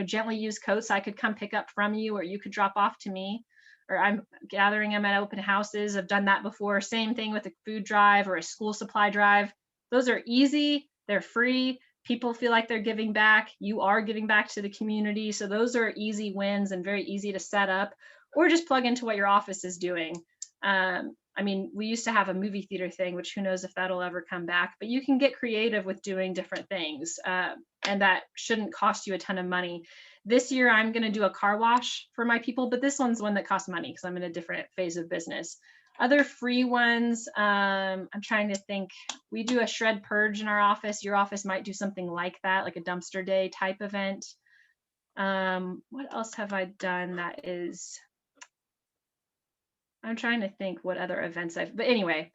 gently used coats I could come pick up from you, or you could drop off to me? Or I'm gathering them at open houses. I've done that before. Same thing with a food drive or a school supply drive. Those are easy. They're free. People feel like they're giving back. You are giving back to the community. So those are easy wins and very easy to set up, or just plug into what your office is doing. I mean, we used to have a movie theater thing, which who knows if that'll ever come back, but you can get creative with doing different things. And that shouldn't cost you a ton of money. This year, I'm going to do a car wash for my people, but this one's one that costs money because I'm in a different phase of business. Other free ones, I'm trying to think. We do a shred purge in our office. Your office might do something like that, like a dumpster day type event. What else have I done that is, I'm trying to think what other events but anyway,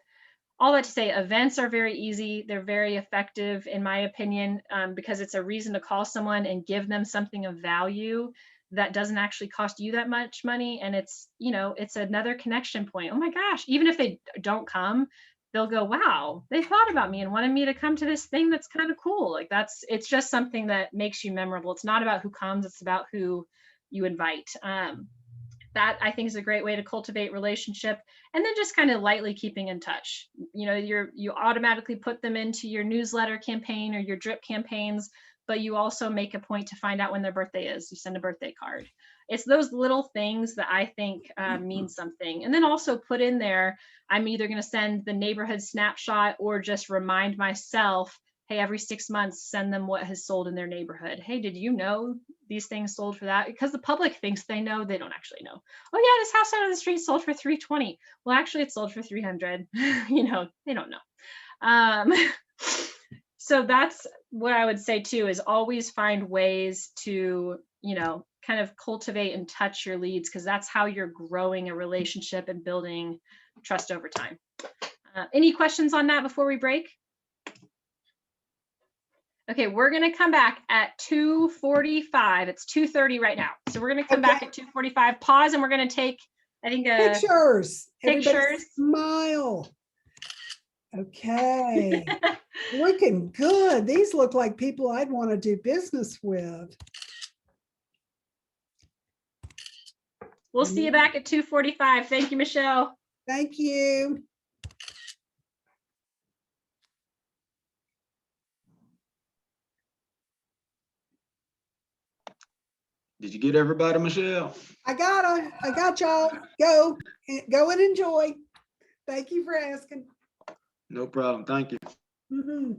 all that to say, events are very easy. They're very effective, in my opinion, because it's a reason to call someone and give them something of value that doesn't actually cost you that much money. And it's, it's another connection point. Oh my gosh, even if they don't come, they'll go, wow, they thought about me and wanted me to come to this thing that's kind of cool. Like it's just something that makes you memorable. It's not about who comes, it's about who you invite. That I think is a great way to cultivate relationship, and then just kind of lightly keeping in touch. You automatically put them into your newsletter campaign or your drip campaigns, but you also make a point to find out when their birthday is. You send a birthday card. It's those little things that I think mean something. And then also put in there, I'm either going to send the neighborhood snapshot or just remind myself, hey, every 6 months, send them what has sold in their neighborhood. Hey, did you know these things sold for that? Because the public thinks they know, they don't actually know. Oh yeah, this house out of the street sold for 320. Well, actually it sold for 300. They don't know. So that's what I would say too, is always find ways to, kind of cultivate and touch your leads, because that's how you're growing a relationship and building trust over time. Any questions on that before we break? Okay, we're going to come back at 2:45. It's 2:30 right now. So we're going to come back at 2:45, pause, and we're going to take, I think, pictures. Pictures. Everybody smile. Okay. Looking good. These look like people I'd want to do business with. We'll see you back at 2:45. Thank you, Michelle. Thank you. Did you get everybody, Michelle? I got y'all. Go and enjoy. Thank you for asking. No problem. Thank you. Mm-hmm.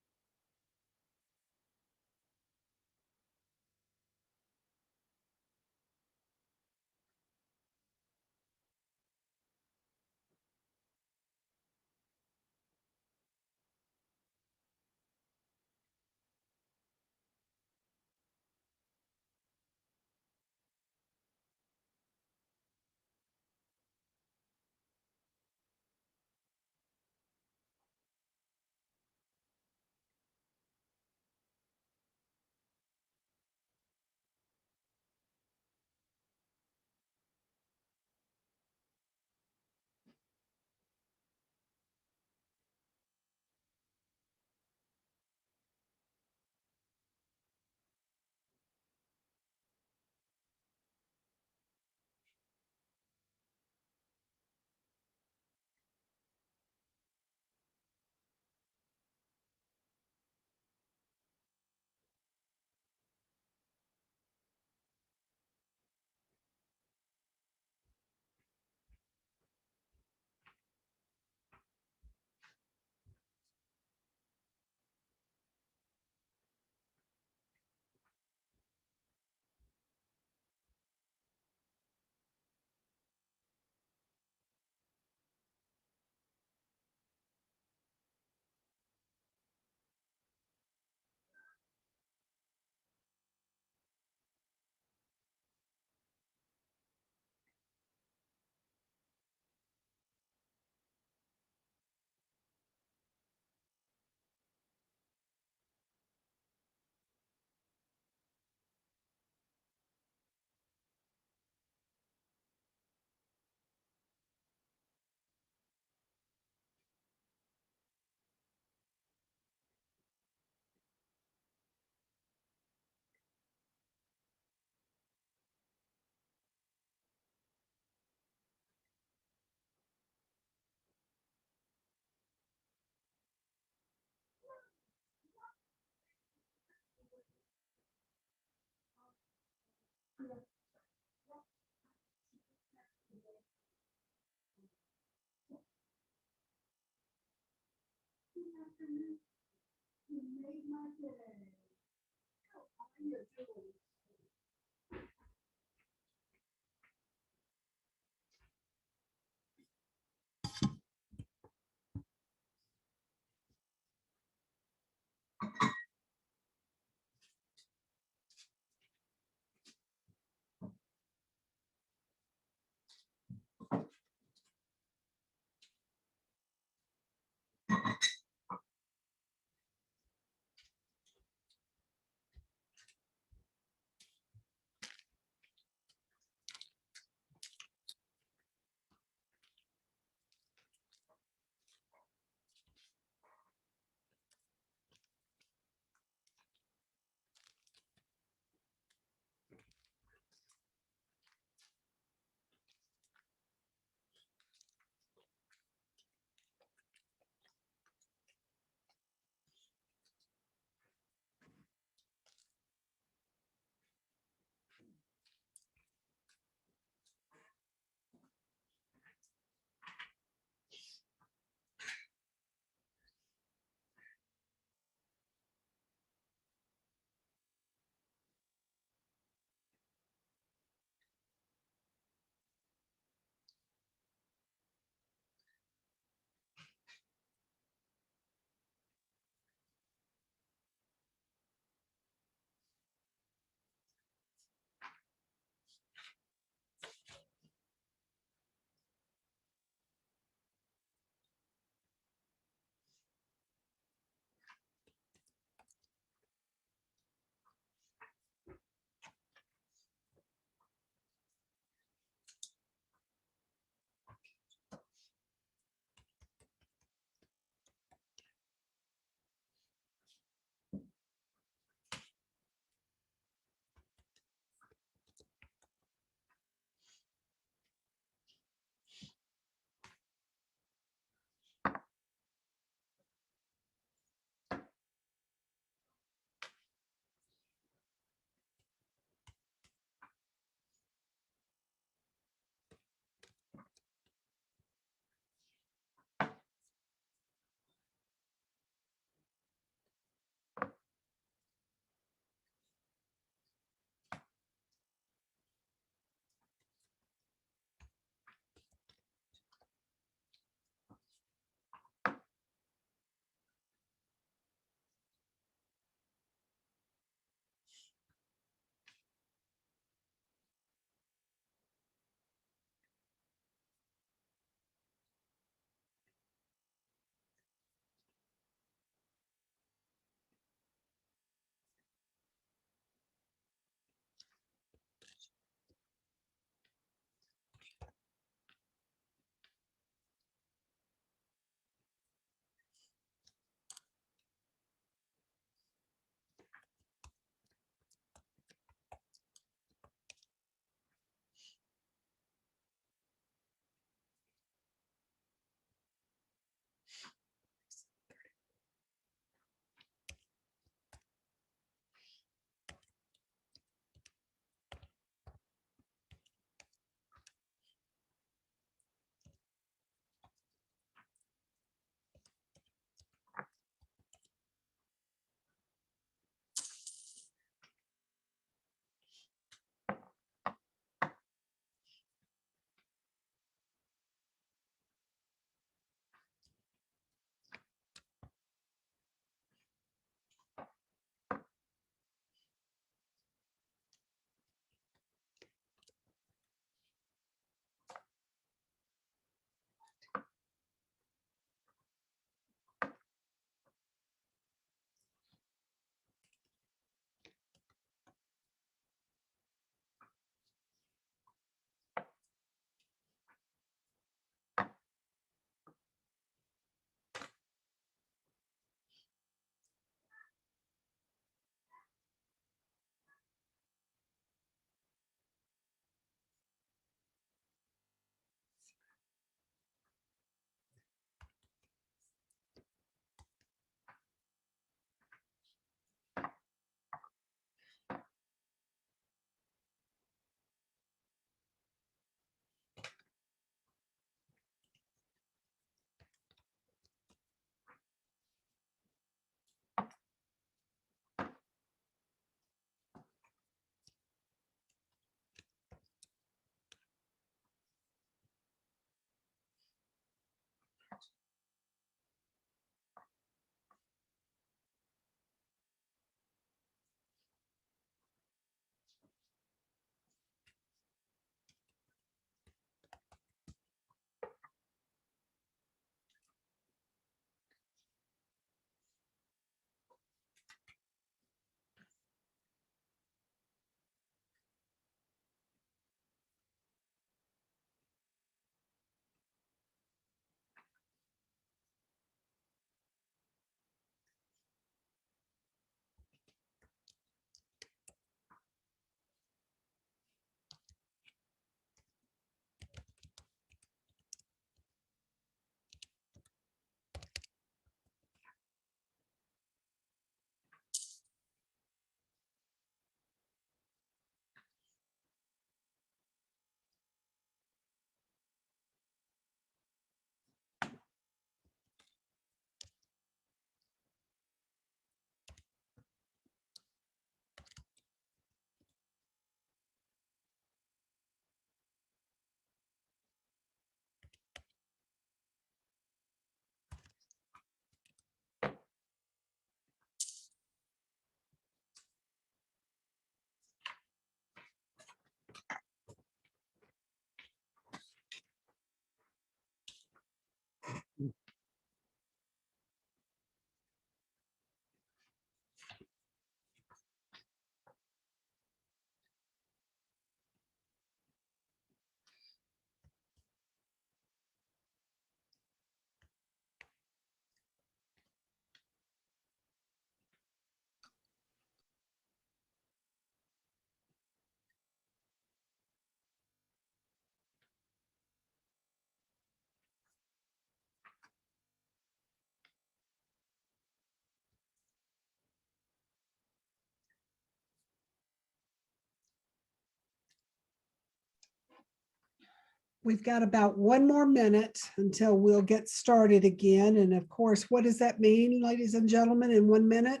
we've got about 1 more minute until we'll get started again. And of course, what does that mean, ladies and gentlemen, in 1 minute?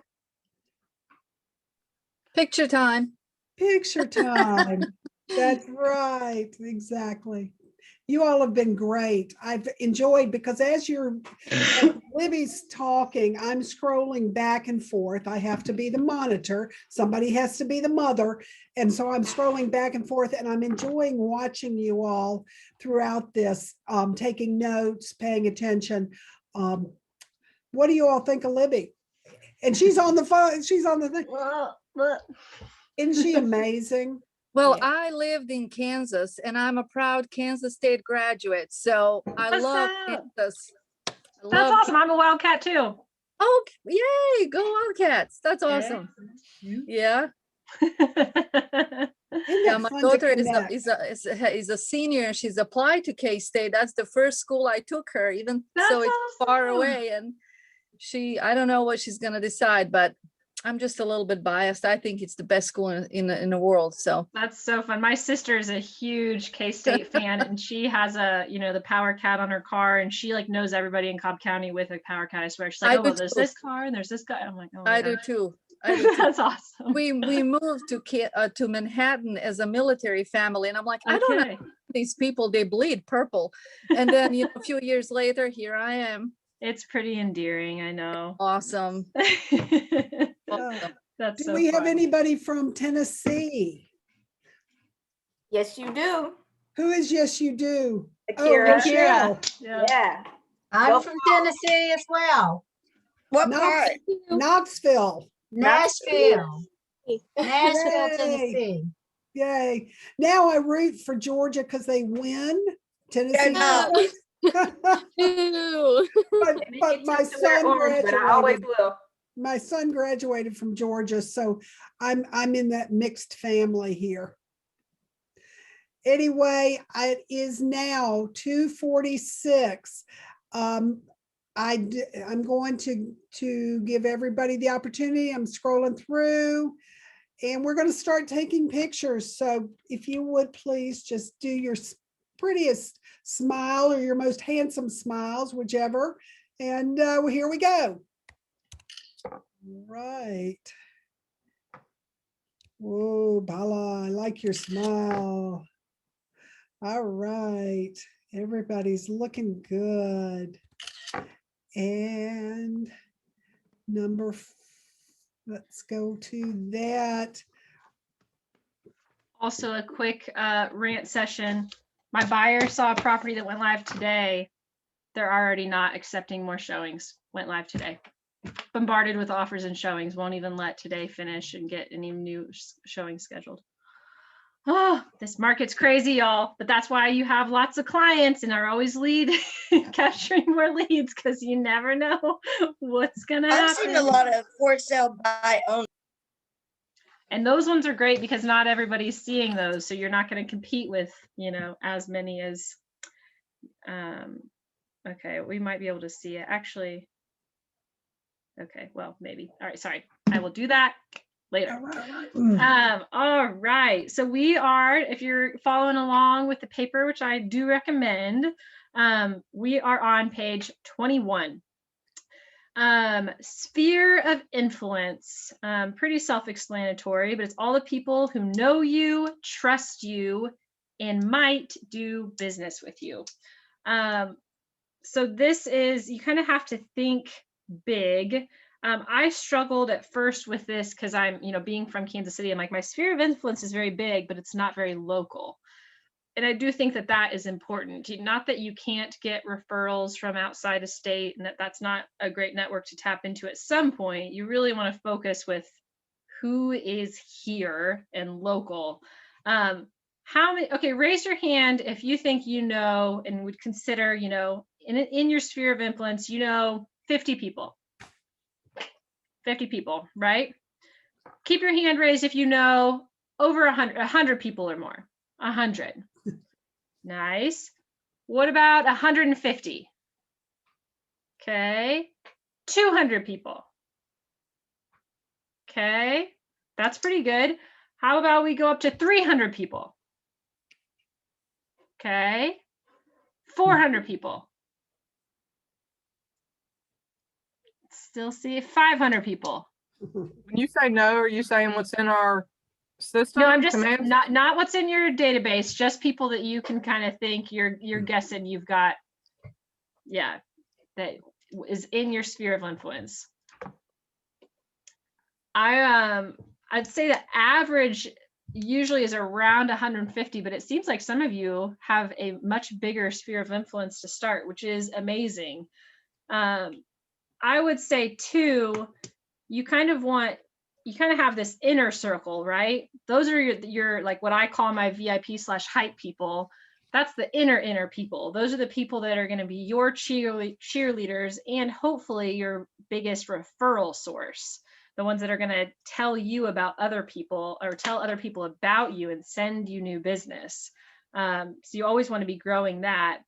Picture time. Picture time. That's right. Exactly. You all have been great. I've enjoyed because as Libby's talking, I'm scrolling back and forth. I have to be the monitor. Somebody has to be the mother. And so I'm scrolling back and forth and I'm enjoying watching you all throughout this, taking notes, paying attention. What do you all think of Libby? And she's on the phone. She's on the thing. Isn't she amazing? Well, I lived in Kansas and I'm a proud Kansas State graduate. So I love Kansas. That's awesome. I'm a Wildcat too. Oh, yay. Go Wildcats. That's awesome. Yeah. Yeah, my daughter is a senior and she's applied to K-State. That's the first school I took her, even so it's far away. And I don't know what she's going to decide, but I'm just a little bit biased. I think it's the best school in the world. So that's so fun. My sister is a huge K-State fan and she has the Power Cat on her car and she like knows everybody in Cobb County with a Power Cat. I swear. She's like, oh, well, there's this car and there's this guy. I'm like, oh my I do gosh. too. That's awesome. We moved to Manhattan as a military family, and I'm like, I don't know these people. They bleed purple, and then a few years later, here I am. It's pretty endearing, I know. Awesome. That's do we have anybody from Tennessee? Yes, you do. Who is yes, you do? Akira. Michelle. Yeah. I'm from Tennessee as well. What part? Knoxville. Nashville. Nashville, Yay. Tennessee. Yay. Now I root for Georgia because they win. Tennessee. But my son graduated. My son graduated from Georgia, so I'm in that mixed family here. Anyway, it is now 2:46. I'm going to give everybody the opportunity. I'm scrolling through and we're going to start taking pictures. So if you would please just do your prettiest smile or your most handsome smiles, whichever. And here we go. Right. Whoa, Bala, I like your smile. All right. Everybody's looking good. And let's go to that. Also a quick rant session. My buyer saw a property that went live today. They're already not accepting more showings. Went live today. Bombarded with offers and showings. Won't even let today finish and get any new showings scheduled. Oh, this market's crazy, y'all. But that's why you have lots of clients and are always capturing more leads because you never know what's gonna happen. I've seen a lot of for sale by owner. And those ones are great because not everybody's seeing those. So you're not going to compete with, as many as, okay, we might be able to see it actually. Okay, well, maybe. All right, sorry. I will do that later. All right. So we are, if you're following along with the paper, which I do recommend, we are on page 21. Sphere of influence, pretty self-explanatory, but it's all the people who know you, trust you, and might do business with you. So this is, you kind of have to think big. I struggled at first with this because I'm, being from Kansas City, I'm like, my sphere of influence is very big, but it's not very local. And I do think that that is important. Not that you can't get referrals from outside of state and that that's not a great network to tap into at some point. You really want to focus with who is here and local. How many, okay, raise your hand if you think and would consider, in your sphere of influence, 50 people. 50 people, right? Keep your hand raised if over 100 people or more. 100. Nice. What about 150? Okay. 200 people. Okay. That's pretty good. How about we go up to 300 people? Okay. 400 people. Still see 500 people. When you say no, are you saying what's in our system? No, I'm just commands? not what's in your database, just people that you can kind of think you're guessing you've got, yeah, that is in your sphere of influence. I'd say the average usually is around 150, but it seems like some of you have a much bigger sphere of influence to start, which is amazing. I would say too, you kind of have this inner circle, right? Those are your like what I call my VIP/hype people. That's the inner people. Those are the people that are going to be your cheerleaders and hopefully your biggest referral source. The ones that are going to tell you about other people or tell other people about you and send you new business. So you always want to be growing that.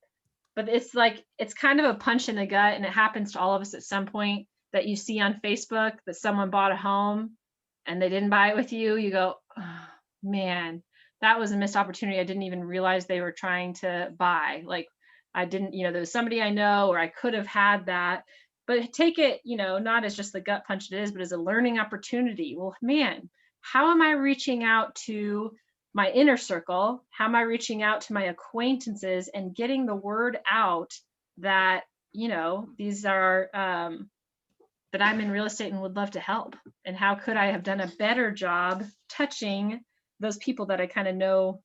But it's like, it's kind of a punch in the gut, and it happens to all of us at some point, that you see on Facebook that someone bought a home and they didn't buy it with you. You go, oh, man, that was a missed opportunity. I didn't even realize they were trying to buy. Like I didn't, there was somebody I know, or I could have had that. But take it, not as just the gut punch it is, but as a learning opportunity. Well, man, how am I reaching out to my inner circle? How am I reaching out to my acquaintances and getting the word out that, these are, that I'm in real estate and would love to help? And how could I have done a better job touching those people that I kind of know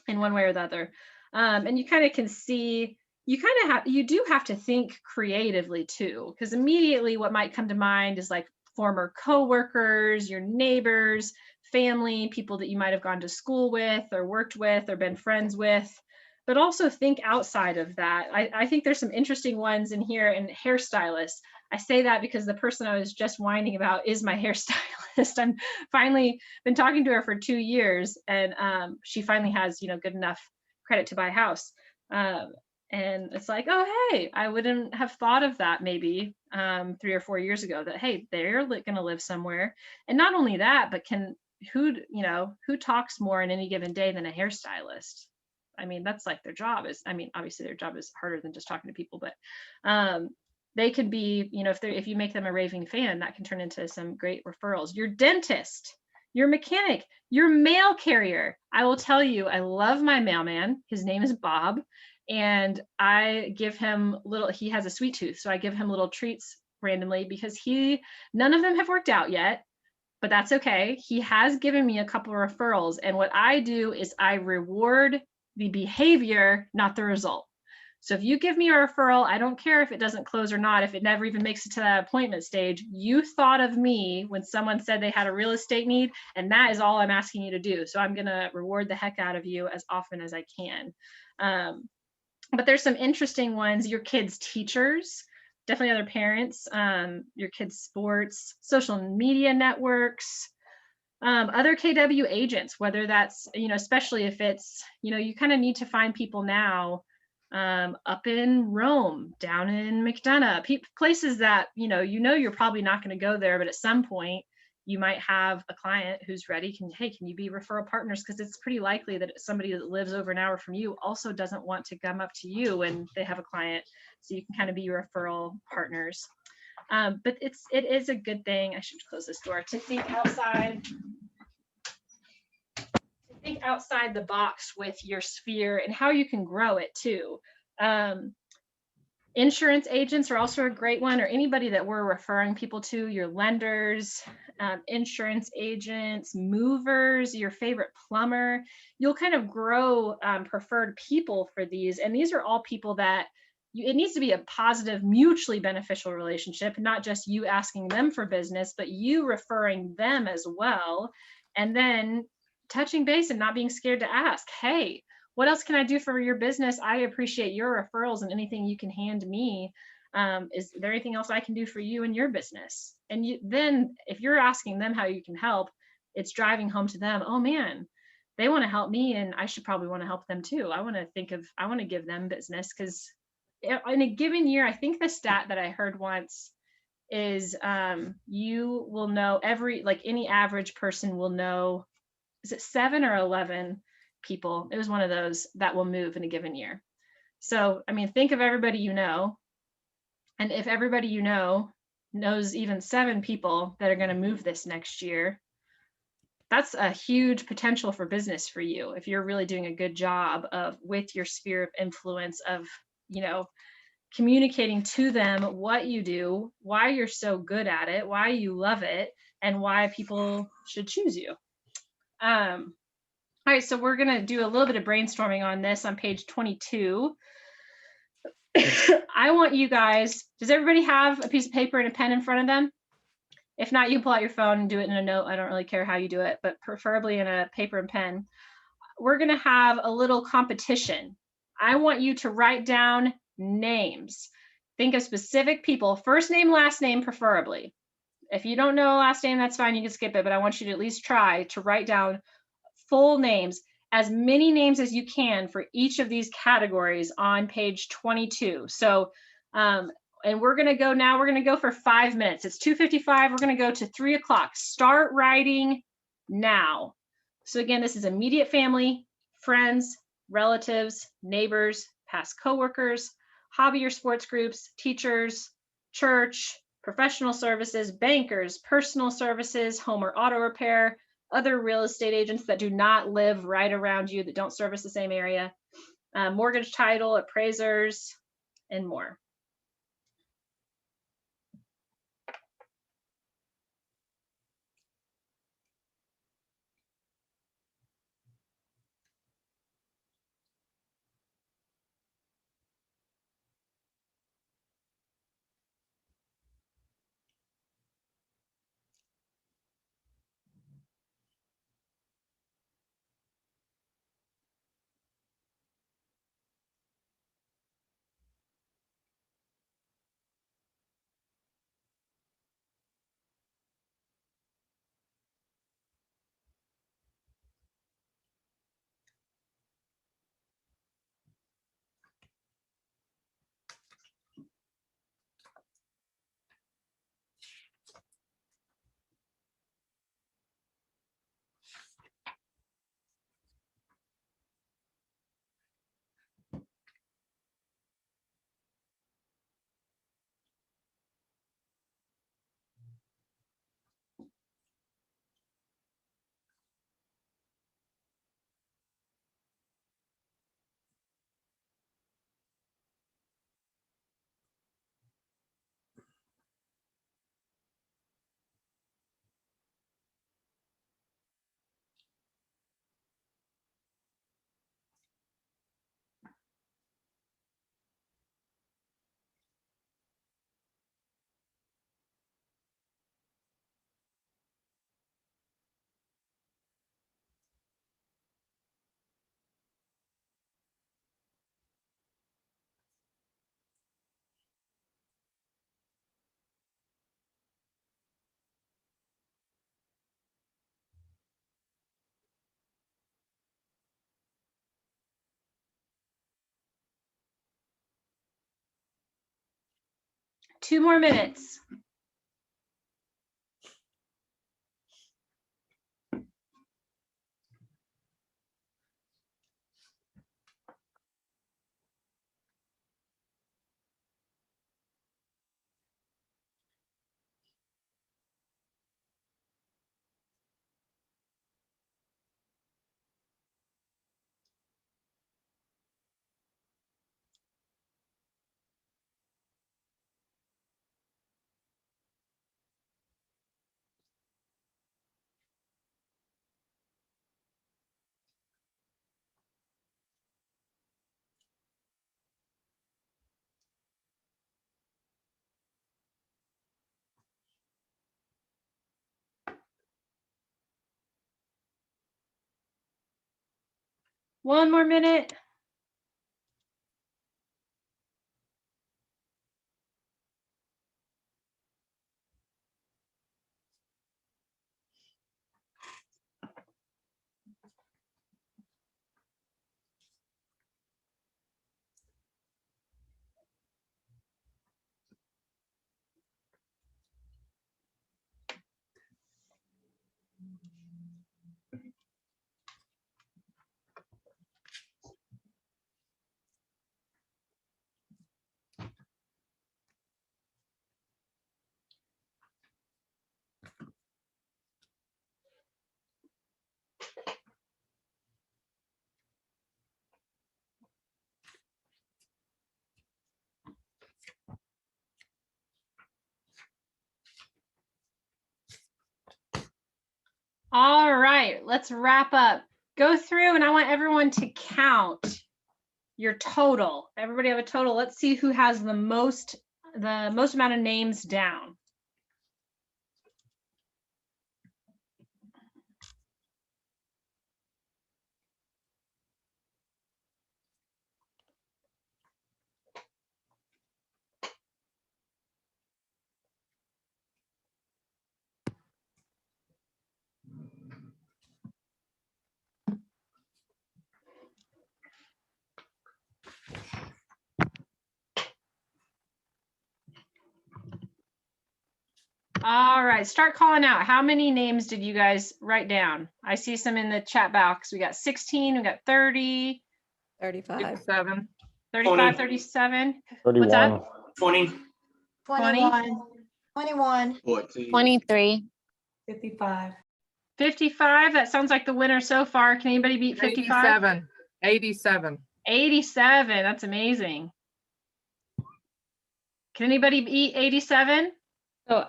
in one way or the other? And you kind of can see, you do have to think creatively too, because immediately what might come to mind is like former coworkers, your neighbors, family, people that you might have gone to school with or worked with or been friends with. But also think outside of that. I think there's some interesting ones in here, and hairstylists. I say that because the person I was just whining about is my hairstylist. I'm finally been talking to her for 2 years, and she finally has, good enough credit to buy a house. And it's like, oh, hey, I wouldn't have thought of that maybe 3 or 4 years ago, that, hey, they're going to live somewhere. And not only that, but who talks more in any given day than a hairstylist? I mean, that's like their job is, obviously their job is harder than just talking to people, but they could be, if you make them a raving fan, that can turn into some great referrals. Your dentist, your mechanic, your mail carrier. I will tell you, I love my mailman. His name is Bob. And I give him he has a sweet tooth. So I give him little treats randomly because none of them have worked out yet, but that's okay. He has given me a couple of referrals. And what I do is I reward the behavior, not the result. So if you give me a referral, I don't care if it doesn't close or not, if it never even makes it to that appointment stage, you thought of me when someone said they had a real estate need, and that is all I'm asking you to do. So I'm gonna reward the heck out of you as often as I can. But there's some interesting ones. Your kids' teachers, definitely other parents, your kids' sports, social media networks, other KW agents, whether that's, especially if it's, you kind of need to find people now up in Rome, down in McDonough, places that, you're probably not going to go there, but at some point you might have a client who's ready. Can you be referral partners? Because it's pretty likely that somebody that lives over an hour from you also doesn't want to come up to you when they have a client. So you can kind of be referral partners. But it is a good thing. I should close this door, to think outside. Think outside the box with your sphere and how you can grow it too. Insurance agents are also a great one, or anybody that we're referring people to, your lenders, insurance agents, movers, your favorite plumber. You'll kind of grow preferred people for these. And these are all people that it needs to be a positive, mutually beneficial relationship, not just you asking them for business, but you referring them as well. And then touching base and not being scared to ask, hey, what else can I do for your business? I appreciate your referrals and anything you can hand me. Is there anything else I can do for you and your business? And then if you're asking them how you can help, it's driving home to them, oh man, they want to help me and I should probably want to help them too. I want to give them business, because in a given year, I think the stat that I heard once is you will know any average person will know, is it 7 or 11 people? It was one of those that will move in a given year. So, I mean, think of everybody you know. And if everybody you know knows even 7 people that are going to move this next year, that's a huge potential for business for you if you're really doing a good job of with your sphere of influence of, you know, communicating to them what you do, why you're so good at it, why you love it, and why people should choose you. All right, so we're gonna do a little bit of brainstorming on this on page 22. I want you guys, does everybody have a piece of paper and a pen in front of them? If not, you can pull out your phone and do it in a note. I don't really care how you do it, but preferably in a paper and pen. We're gonna have a little competition. I want you to write down names. Think of specific people, first name, last name, preferably. If you don't know a last name, that's fine, you can skip it, but I want you to at least try to write down full names, as many names as you can for each of these categories on page 22. So, and we're gonna go now, we're gonna go for 5 minutes. It's 2:55, we're gonna go to 3 o'clock. Start writing now. So again, this is immediate family, friends, relatives, neighbors, past coworkers, hobby or sports groups, teachers, church, professional services, bankers, personal services, home or auto repair, other real estate agents that do not live right around you, that don't service the same area, mortgage title, appraisers, and more. Two more minutes. One more minute. let's wrap up. Go through and I want everyone to count your total. Everybody have a total. Let's see who has the most amount of names down. All right, start calling out. How many names did you guys write down? I see some in the chat box. We got 16, we got 30, 35. 7. 35, 20. 37. 31. What's that? 20. 21. 21. 14. 23. 55. 55. That sounds like the winner so far. Can anybody beat 55? 87. 87. 87. That's amazing. Can anybody beat 87? So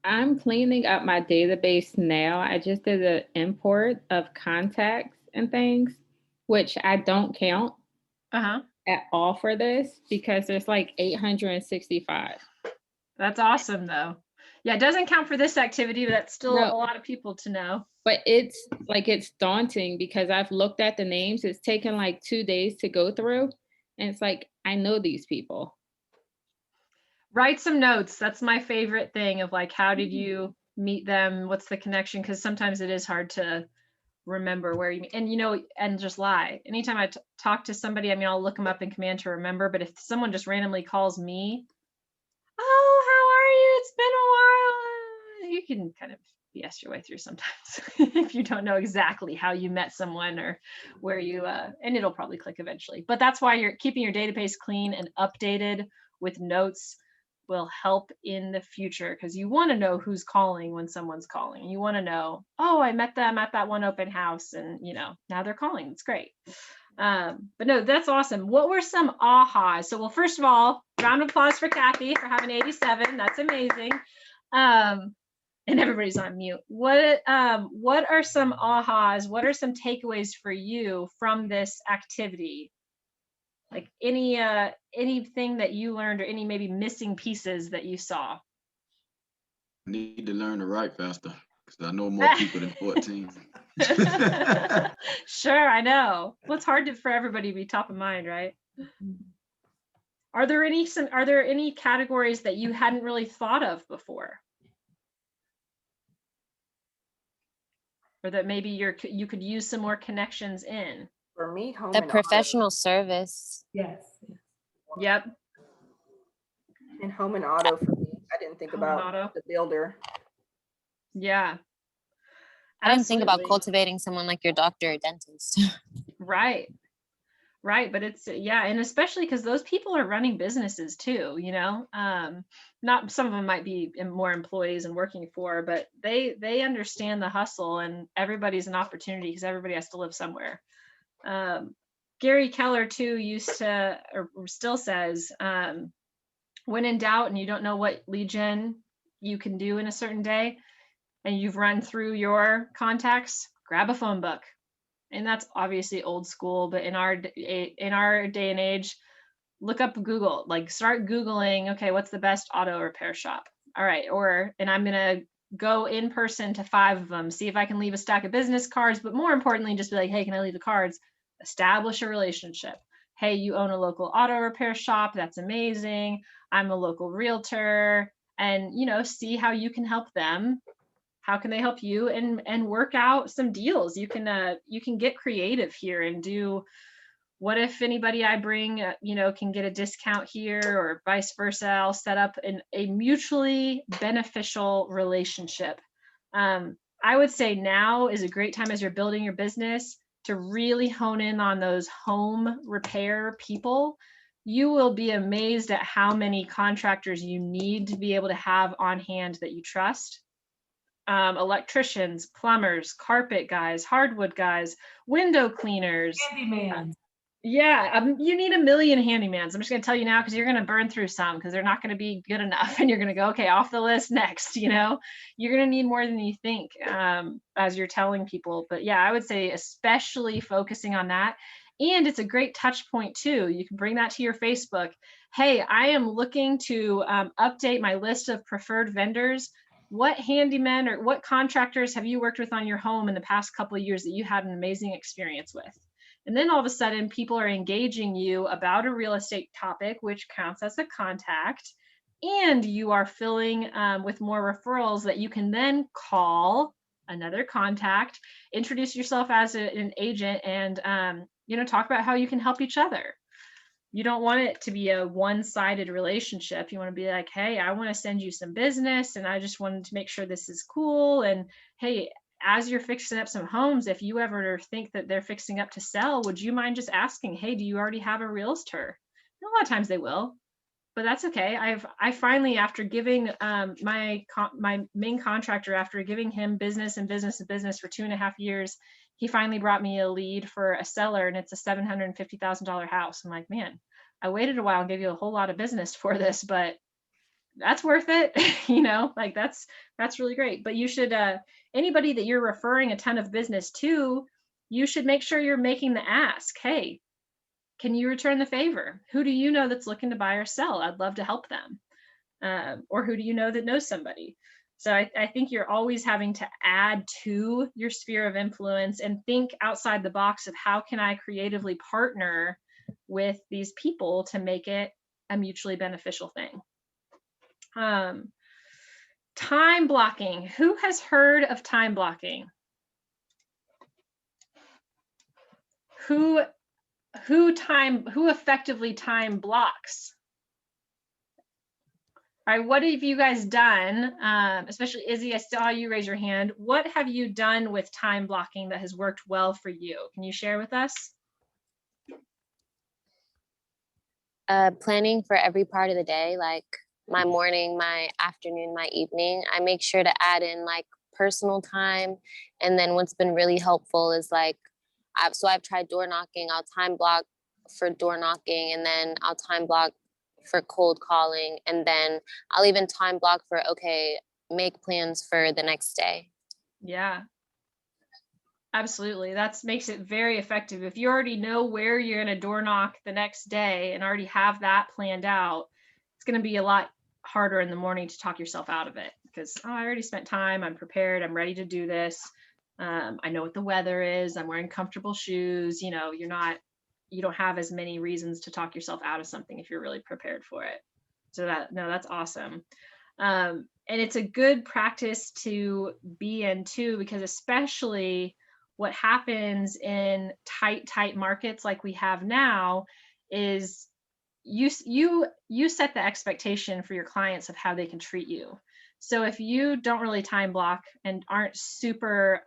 I'm cleaning up my database now. I just did an import of contacts and things, which I don't count at all for this because there's like 865. That's awesome though. Yeah, it doesn't count for this activity, but that's still No. a lot of people to know. But it's daunting because I've looked at the names. It's taken like 2 days to go through. And it's like, I know these people. Write some notes. That's my favorite thing of like, how did you meet them? What's the connection? Because sometimes it is hard to remember where you, and you know, and just lie. Anytime I talk to somebody, I mean, I'll look them up in Command to remember, but if someone just randomly calls me, oh, how are you? It's been a while. You can kind of BS your way through sometimes if you don't know exactly how you met someone or where you, and it'll probably click eventually. But that's why you're keeping your database clean and updated with notes will help in the future because you want to know who's calling when someone's calling. You want to know, oh, I met them at that one open house and you know, now they're calling. It's great. But no, that's awesome. What were some ahas? So, well, first of all, round of applause for Kathy for having 87. That's amazing. And everybody's on mute. What are some ahas? What are some takeaways for you from this activity? Like anything that you learned or any maybe missing pieces that you saw? I need to learn to write faster because I know more people than 14. Sure, I know. Well, it's hard for everybody to be top of mind, right? Are there any categories that you hadn't really thought of before? Or that maybe you could use some more connections in? For me, home The and professional service. Yes. Yep. And home and auto for me. I didn't think Home and about auto. the builder. Yeah. I didn't think about Absolutely. cultivating someone like your doctor or dentist. Right. Right. But it's, yeah. And especially because those people are running businesses too, you know, not some of them might be more employees and working for, but they understand the hustle and everybody's an opportunity because everybody has to live somewhere. Gary Keller too used to, or still says, when in doubt and you don't know what lead gen you can do in a certain day and you've run through your contacts, grab a phone book. And that's obviously old school, but in our day and age, look up Google, like start Googling, okay, what's the best auto repair shop? All right. And I'm going to go in person to 5 of them, see if I can leave a stack of business cards, but more importantly, just be like, hey, can I leave the cards? Establish a relationship. Hey, you own a local auto repair shop. That's amazing. I'm a local realtor, and, you know, see how you can help them. How can they help you and work out some deals? You can get creative here and do, what if anybody I bring, you know, can get a discount here or vice versa. I'll set up a mutually beneficial relationship. I would say now is a great time as you're building your business to really hone in on those home repair people. You will be amazed at how many contractors you need to be able to have on hand that you trust. Electricians, plumbers, carpet guys, hardwood guys, window cleaners, Handyman. Yeah, you need a million handymans. I'm just going to tell you now because you're going to burn through some because they're not going to be good enough, and you're going to go, okay, off the list next. You know, you're going to need more than you think as you're telling people. But yeah, I would say especially focusing on that. And it's a great touch point too. You can bring that to your Facebook. Hey, I am looking to update my list of preferred vendors. What handymen or what contractors have you worked with on your home in the past couple of years that you had an amazing experience with? And then all of a sudden, people are engaging you about a real estate topic, which counts as a contact. And you are filling with more referrals that you can then call another contact, introduce yourself as an agent, and talk about how you can help each other. You don't want it to be a one-sided relationship. You want to be like, hey, I want to send you some business, and I just wanted to make sure this is cool. And hey, as you're fixing up some homes, if you ever think that they're fixing up to sell, would you mind just asking, hey, do you already have a realtor? And a lot of times they will, but that's okay. I finally, after giving my main contractor, after giving him business for 2.5 years, he finally brought me a lead for a seller, and it's a $750,000 house. I'm like, man, I waited a while and gave you a whole lot of business for this, but that's worth it. Like that's really great. But you should, anybody that you're referring a ton of business to, you should make sure you're making the ask. Hey, can you return the favor? Who do you know that's looking to buy or sell? I'd love to help them. Or who do you know that knows somebody? So I think you're always having to add to your sphere of influence and think outside the box of how can I creatively partner with these people to make it a mutually beneficial thing. Time blocking. Who has heard of time blocking? Who effectively time blocks? All right, what have you guys done? Especially Izzy, I saw you raise your hand. What have you done with time blocking that has worked well for you? Can you share with us? Planning for every part of the day, like my morning, my afternoon, my evening. I make sure to add in like personal time. And then what's been really helpful is like, I've tried door knocking. I'll time block for door knocking, and then I'll time block for cold calling. And then I'll even time block for, okay, make plans for the next day. Yeah, absolutely. That makes it very effective. If you already know where you're going to door knock the next day and already have that planned out, it's going to be a lot harder in the morning to talk yourself out of it because, oh, I already spent time. I'm prepared. I'm ready to do this. I know what the weather is. I'm wearing comfortable shoes. You don't have as many reasons to talk yourself out of something if you're really prepared for it. So that's awesome. And it's a good practice to be in too, because especially what happens in tight markets like we have now is you set the expectation for your clients of how they can treat you. So if you don't really time block and aren't super,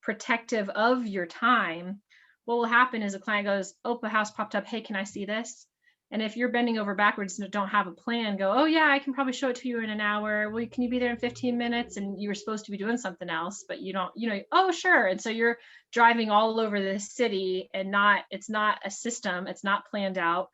protective of your time, what will happen is a client goes, oh, the house popped up. Hey, can I see this? And if you're bending over backwards and don't have a plan, go, oh yeah, I can probably show it to you in an hour. Well, can you be there in 15 minutes? And you were supposed to be doing something else, but you don't, oh, sure. And so you're driving all over the city and it's not a system. It's not planned out.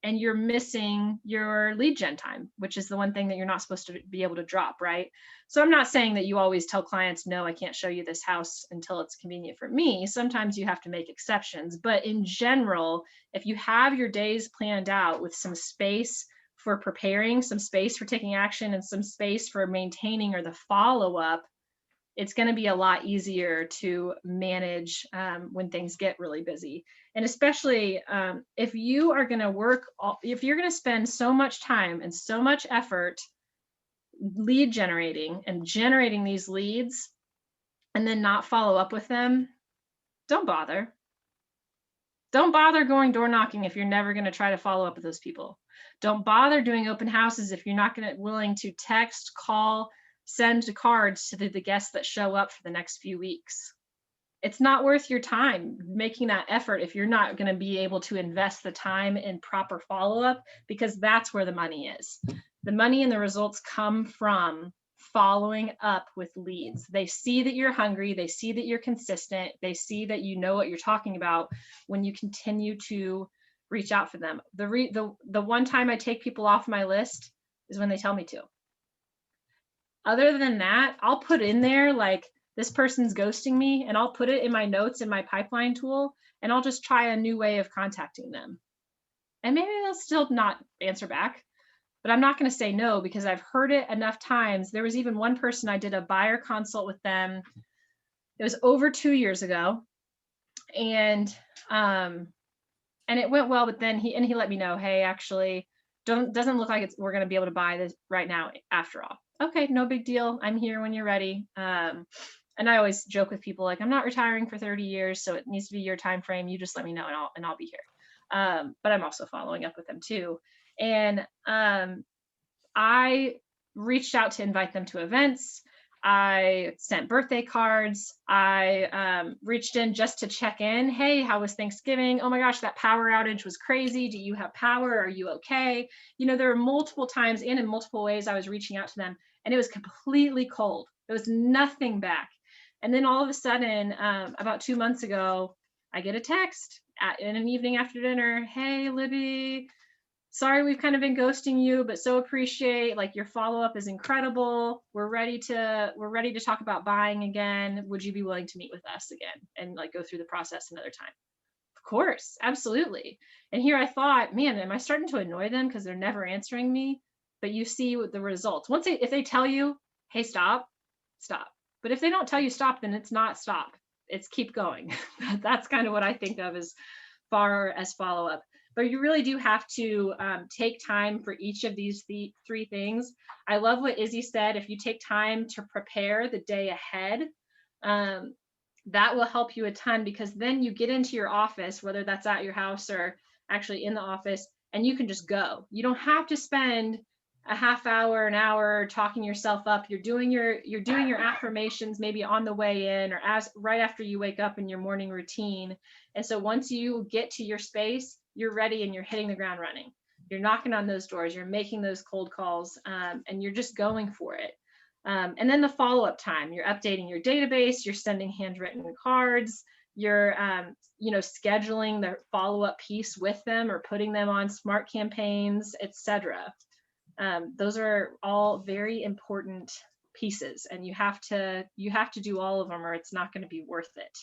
And you're missing your lead gen time, which is the one thing that you're not supposed to be able to drop, right? So I'm not saying that you always tell clients, no, I can't show you this house until it's convenient for me. Sometimes you have to make exceptions, but in general, if you have your days planned out with some space for preparing, some space for taking action, and some space for maintaining or the follow-up, it's going to be a lot easier to manage when things get really busy. And especially if you are going to if you're going to spend so much time and so much effort lead generating and generating these leads and then not follow up with them, don't bother. Don't bother going door knocking if you're never going to try to follow up with those people. Don't bother doing open houses if you're not willing to text, call, send cards to the guests that show up for the next few weeks. It's not worth your time making that effort if you're not going to be able to invest the time in proper follow-up, because that's where the money is. The money and the results come from following up with leads. They see that you're hungry. They see that you're consistent. They see that you know what you're talking about when you continue to reach out for them. The one time I take people off my list is when they tell me to. Other than that, I'll put in there like, this person's ghosting me, and I'll put it in my notes in my pipeline tool, and I'll just try a new way of contacting them. And maybe they'll still not answer back, but I'm not going to say no, because I've heard it enough times. There was even one person, I did a buyer consult with them. It was over 2 years ago. And it went well, but then he let me know, hey, actually, doesn't look like we're going to be able to buy this right now after all. Okay, no big deal. I'm here when you're ready. And I always joke with people like, I'm not retiring for 30 years, so it needs to be your time frame. You just let me know, and I'll be here. But I'm also following up with them too. And I reached out to invite them to events. I sent birthday cards. I reached in just to check in. Hey, how was Thanksgiving? Oh my gosh, that power outage was crazy. Do you have power? Are you okay? You know, there were multiple times and in multiple ways I was reaching out to them, and it was completely cold. There was nothing back. And then all of a sudden, about 2 months ago, I get a text in an evening after dinner. Hey, Libby, sorry we've kind of been ghosting you, but so appreciate, like, your follow-up is incredible. We're ready to talk about buying again. Would you be willing to meet with us again and like go through the process another time? Of course, absolutely. And here I thought, man, am I starting to annoy them because they're never answering me? But you see what the results. If they tell you, hey, stop. But if they don't tell you stop, then it's not stop. It's keep going. That's kind of what I think of as far as follow-up. But you really do have to take time for each of these three things. I love what Izzy said. If you take time to prepare the day ahead, that will help you a ton, because then you get into your office, whether that's at your house or actually in the office, and you can just go. You don't have to spend a half hour, an hour talking yourself up. You're doing your affirmations maybe on the way in or right after you wake up in your morning routine. And so once you get to your space, you're ready and you're hitting the ground running. You're knocking on those doors, you're making those cold calls, and you're just going for it. And then the follow-up time, you're updating your database, you're sending handwritten cards, you're scheduling the follow-up piece with them or putting them on smart campaigns, etc. Those are all very important pieces, and you have to do all of them, or it's not going to be worth it.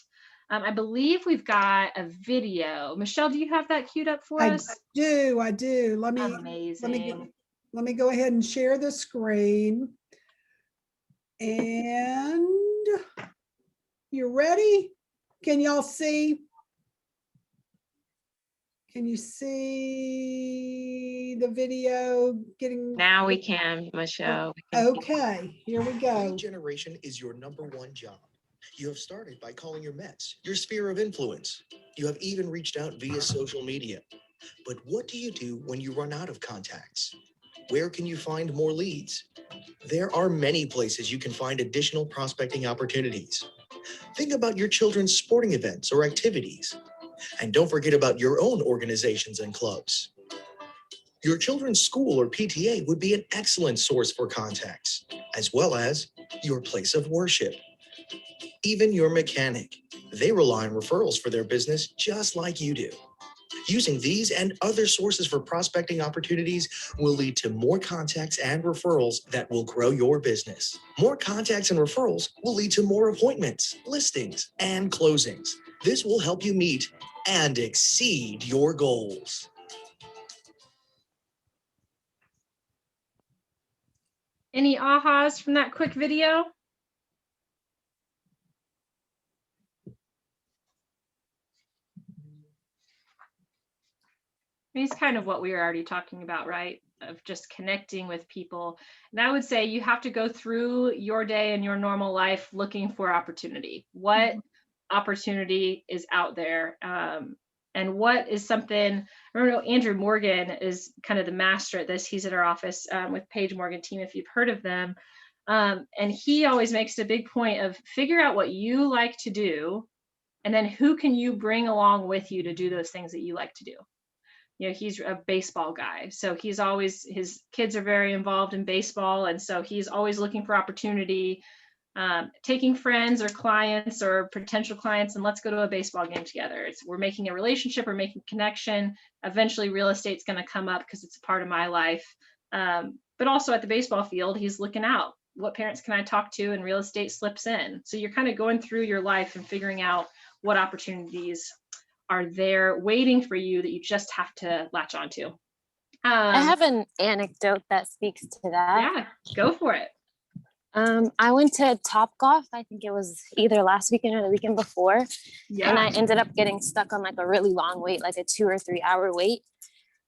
I believe we've got a video. Michelle, do you have that queued up for us? I do. Amazing. Let me go ahead and share the screen. And you ready? Can y'all see? Can you see the video getting? Now we can, Michelle. Okay, here we go. Lead generation is your #1 job. You have started by calling your Mets, your sphere of influence. You have even reached out via social media. But what do you do when you run out of contacts? Where can you find more leads? There are many places you can find additional prospecting opportunities. Think about your children's sporting events or activities. And don't forget about your own organizations and clubs. Your children's school or PTA would be an excellent source for contacts, as well as your place of worship. Even your mechanic. They rely on referrals for their business just like you do. Using these and other sources for prospecting opportunities will lead to more contacts and referrals that will grow your business. More contacts and referrals will lead to more appointments, listings, and closings. This will help you meet and exceed your goals. Any ahas from that quick video? It's kind of what we were already talking about, right? Of just connecting with people. And I would say you have to go through your day and your normal life looking for opportunity. What opportunity is out there? And what is something, I don't know, Andrew Morgan is kind of the master at this. He's at our office with Paige Morgan team, if you've heard of them. And he always makes a big point of figure out what you like to do, and then who can you bring along with you to do those things that you like to do. you know, he's a baseball guy. So he's always, his kids are very involved in baseball. And so he's always looking for opportunity, taking friends or clients or potential clients, and let's go to a baseball game together. We're making a relationship, we're making a connection. Eventually real estate's going to come up because it's a part of my life. But also at the baseball field, he's looking out. What parents can I talk to? And real estate slips in. So you're kind of going through your life and figuring out what opportunities are there waiting for you that you just have to latch onto. I have an anecdote that speaks to that. Yeah, go for it. I went to Topgolf. I think it was either last weekend or the weekend before. Yeah. And I ended up getting stuck on like a really long wait, like a 2 or 3 hour wait.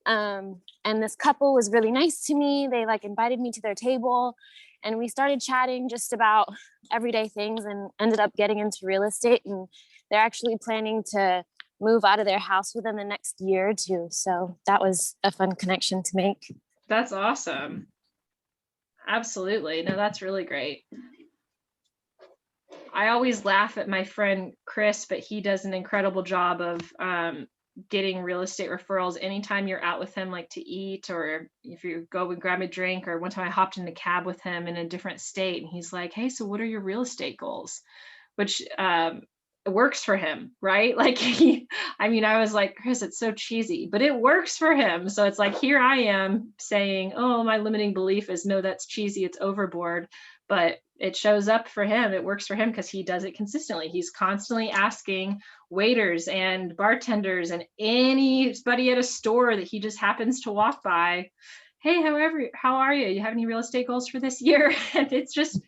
And this couple was really nice to me. They like invited me to their table and we started chatting just about everyday things and ended up getting into real estate. And they're actually planning to move out of their house within the next year or two. So that was a fun connection to make. That's awesome. Absolutely. No, that's really great. I always laugh at my friend Chris, but he does an incredible job of getting real estate referrals anytime you're out with him, like to eat, or if you go and grab a drink. Or one time I hopped in a cab with him in a different state and he's like, hey, so what are your real estate goals? Which it works for him, right? Like I mean, I was like, Chris, it's so cheesy, but it works for him. So it's like, here I am saying, oh, my limiting belief is no, that's cheesy, it's overboard, but it shows up for him. It works for him because he does it consistently. He's constantly asking waiters and bartenders and anybody at a store that he just happens to walk by, hey, how are you? You have any real estate goals for this year? And it's just,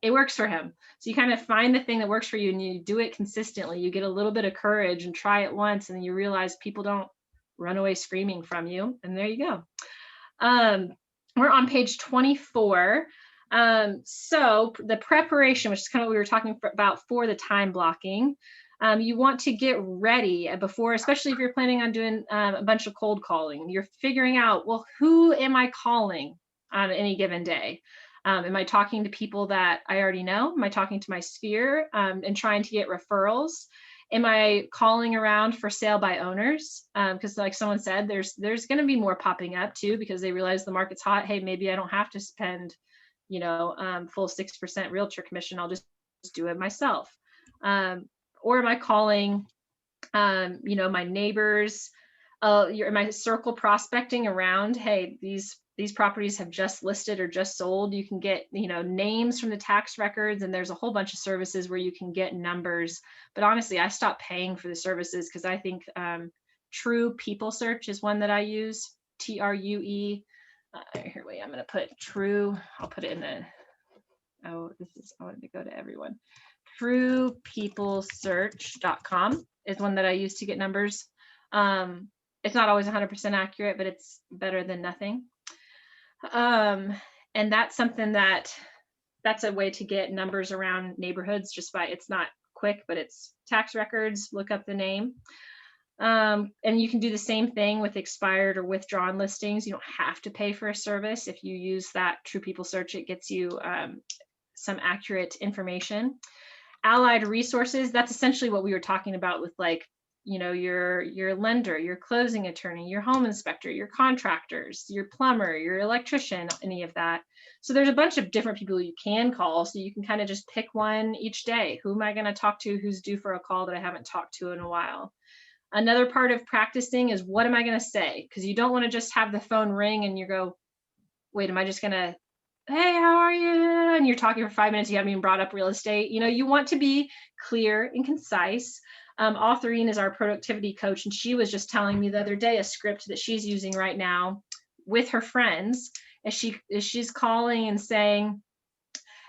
it works for him. So you kind of find the thing that works for you and you do it consistently. You get a little bit of courage and try it once, and then you realize people don't run away screaming from you. And there you go. We're on page 24. So the preparation, which is kind of what we were talking about for the time blocking. You want to get ready before, especially if you're planning on doing a bunch of cold calling. You're figuring out, well, who am I calling on any given day? Am I talking to people that I already know? Am I talking to my sphere and trying to get referrals? Am I calling around for sale by owners? Because like someone said, there's going to be more popping up too, because they realize the market's hot. Hey, maybe I don't have to spend, full 6% realtor commission. I'll just do it myself. Or am I calling, my neighbors, am I circle prospecting around? Hey, these properties have just listed or just sold. You can get, names from the tax records, and there's a whole bunch of services where you can get numbers. But honestly, I stopped paying for the services because I think True People Search is one that I use. TRUE. Here, wait, I'm going to put True. I'll put it in the. I wanted to go to everyone. TruePeopleSearch.com is one that I use to get numbers. It's not always 100% accurate, but it's better than nothing. And that's something that's a way to get numbers around neighborhoods just by, it's not quick, but it's tax records, look up the name. And you can do the same thing with expired or withdrawn listings. You don't have to pay for a service. If you use that True People Search, it gets you some accurate information. Allied resources, that's essentially what we were talking about with like, your lender, your closing attorney, your home inspector, your contractors, your plumber, your electrician, any of that. So there's a bunch of different people you can call. So you can kind of just pick one each day. Who am I going to talk to who's due for a call that I haven't talked to in a while? Another part of practicing is, what am I going to say? Because you don't want to just have the phone ring and you go, wait, am I just going to, hey, how are you? And you're talking for 5 minutes, you haven't even brought up real estate. You want to be clear and concise. Autherine is our productivity coach, and she was just telling me the other day a script that she's using right now with her friends as she's calling and saying,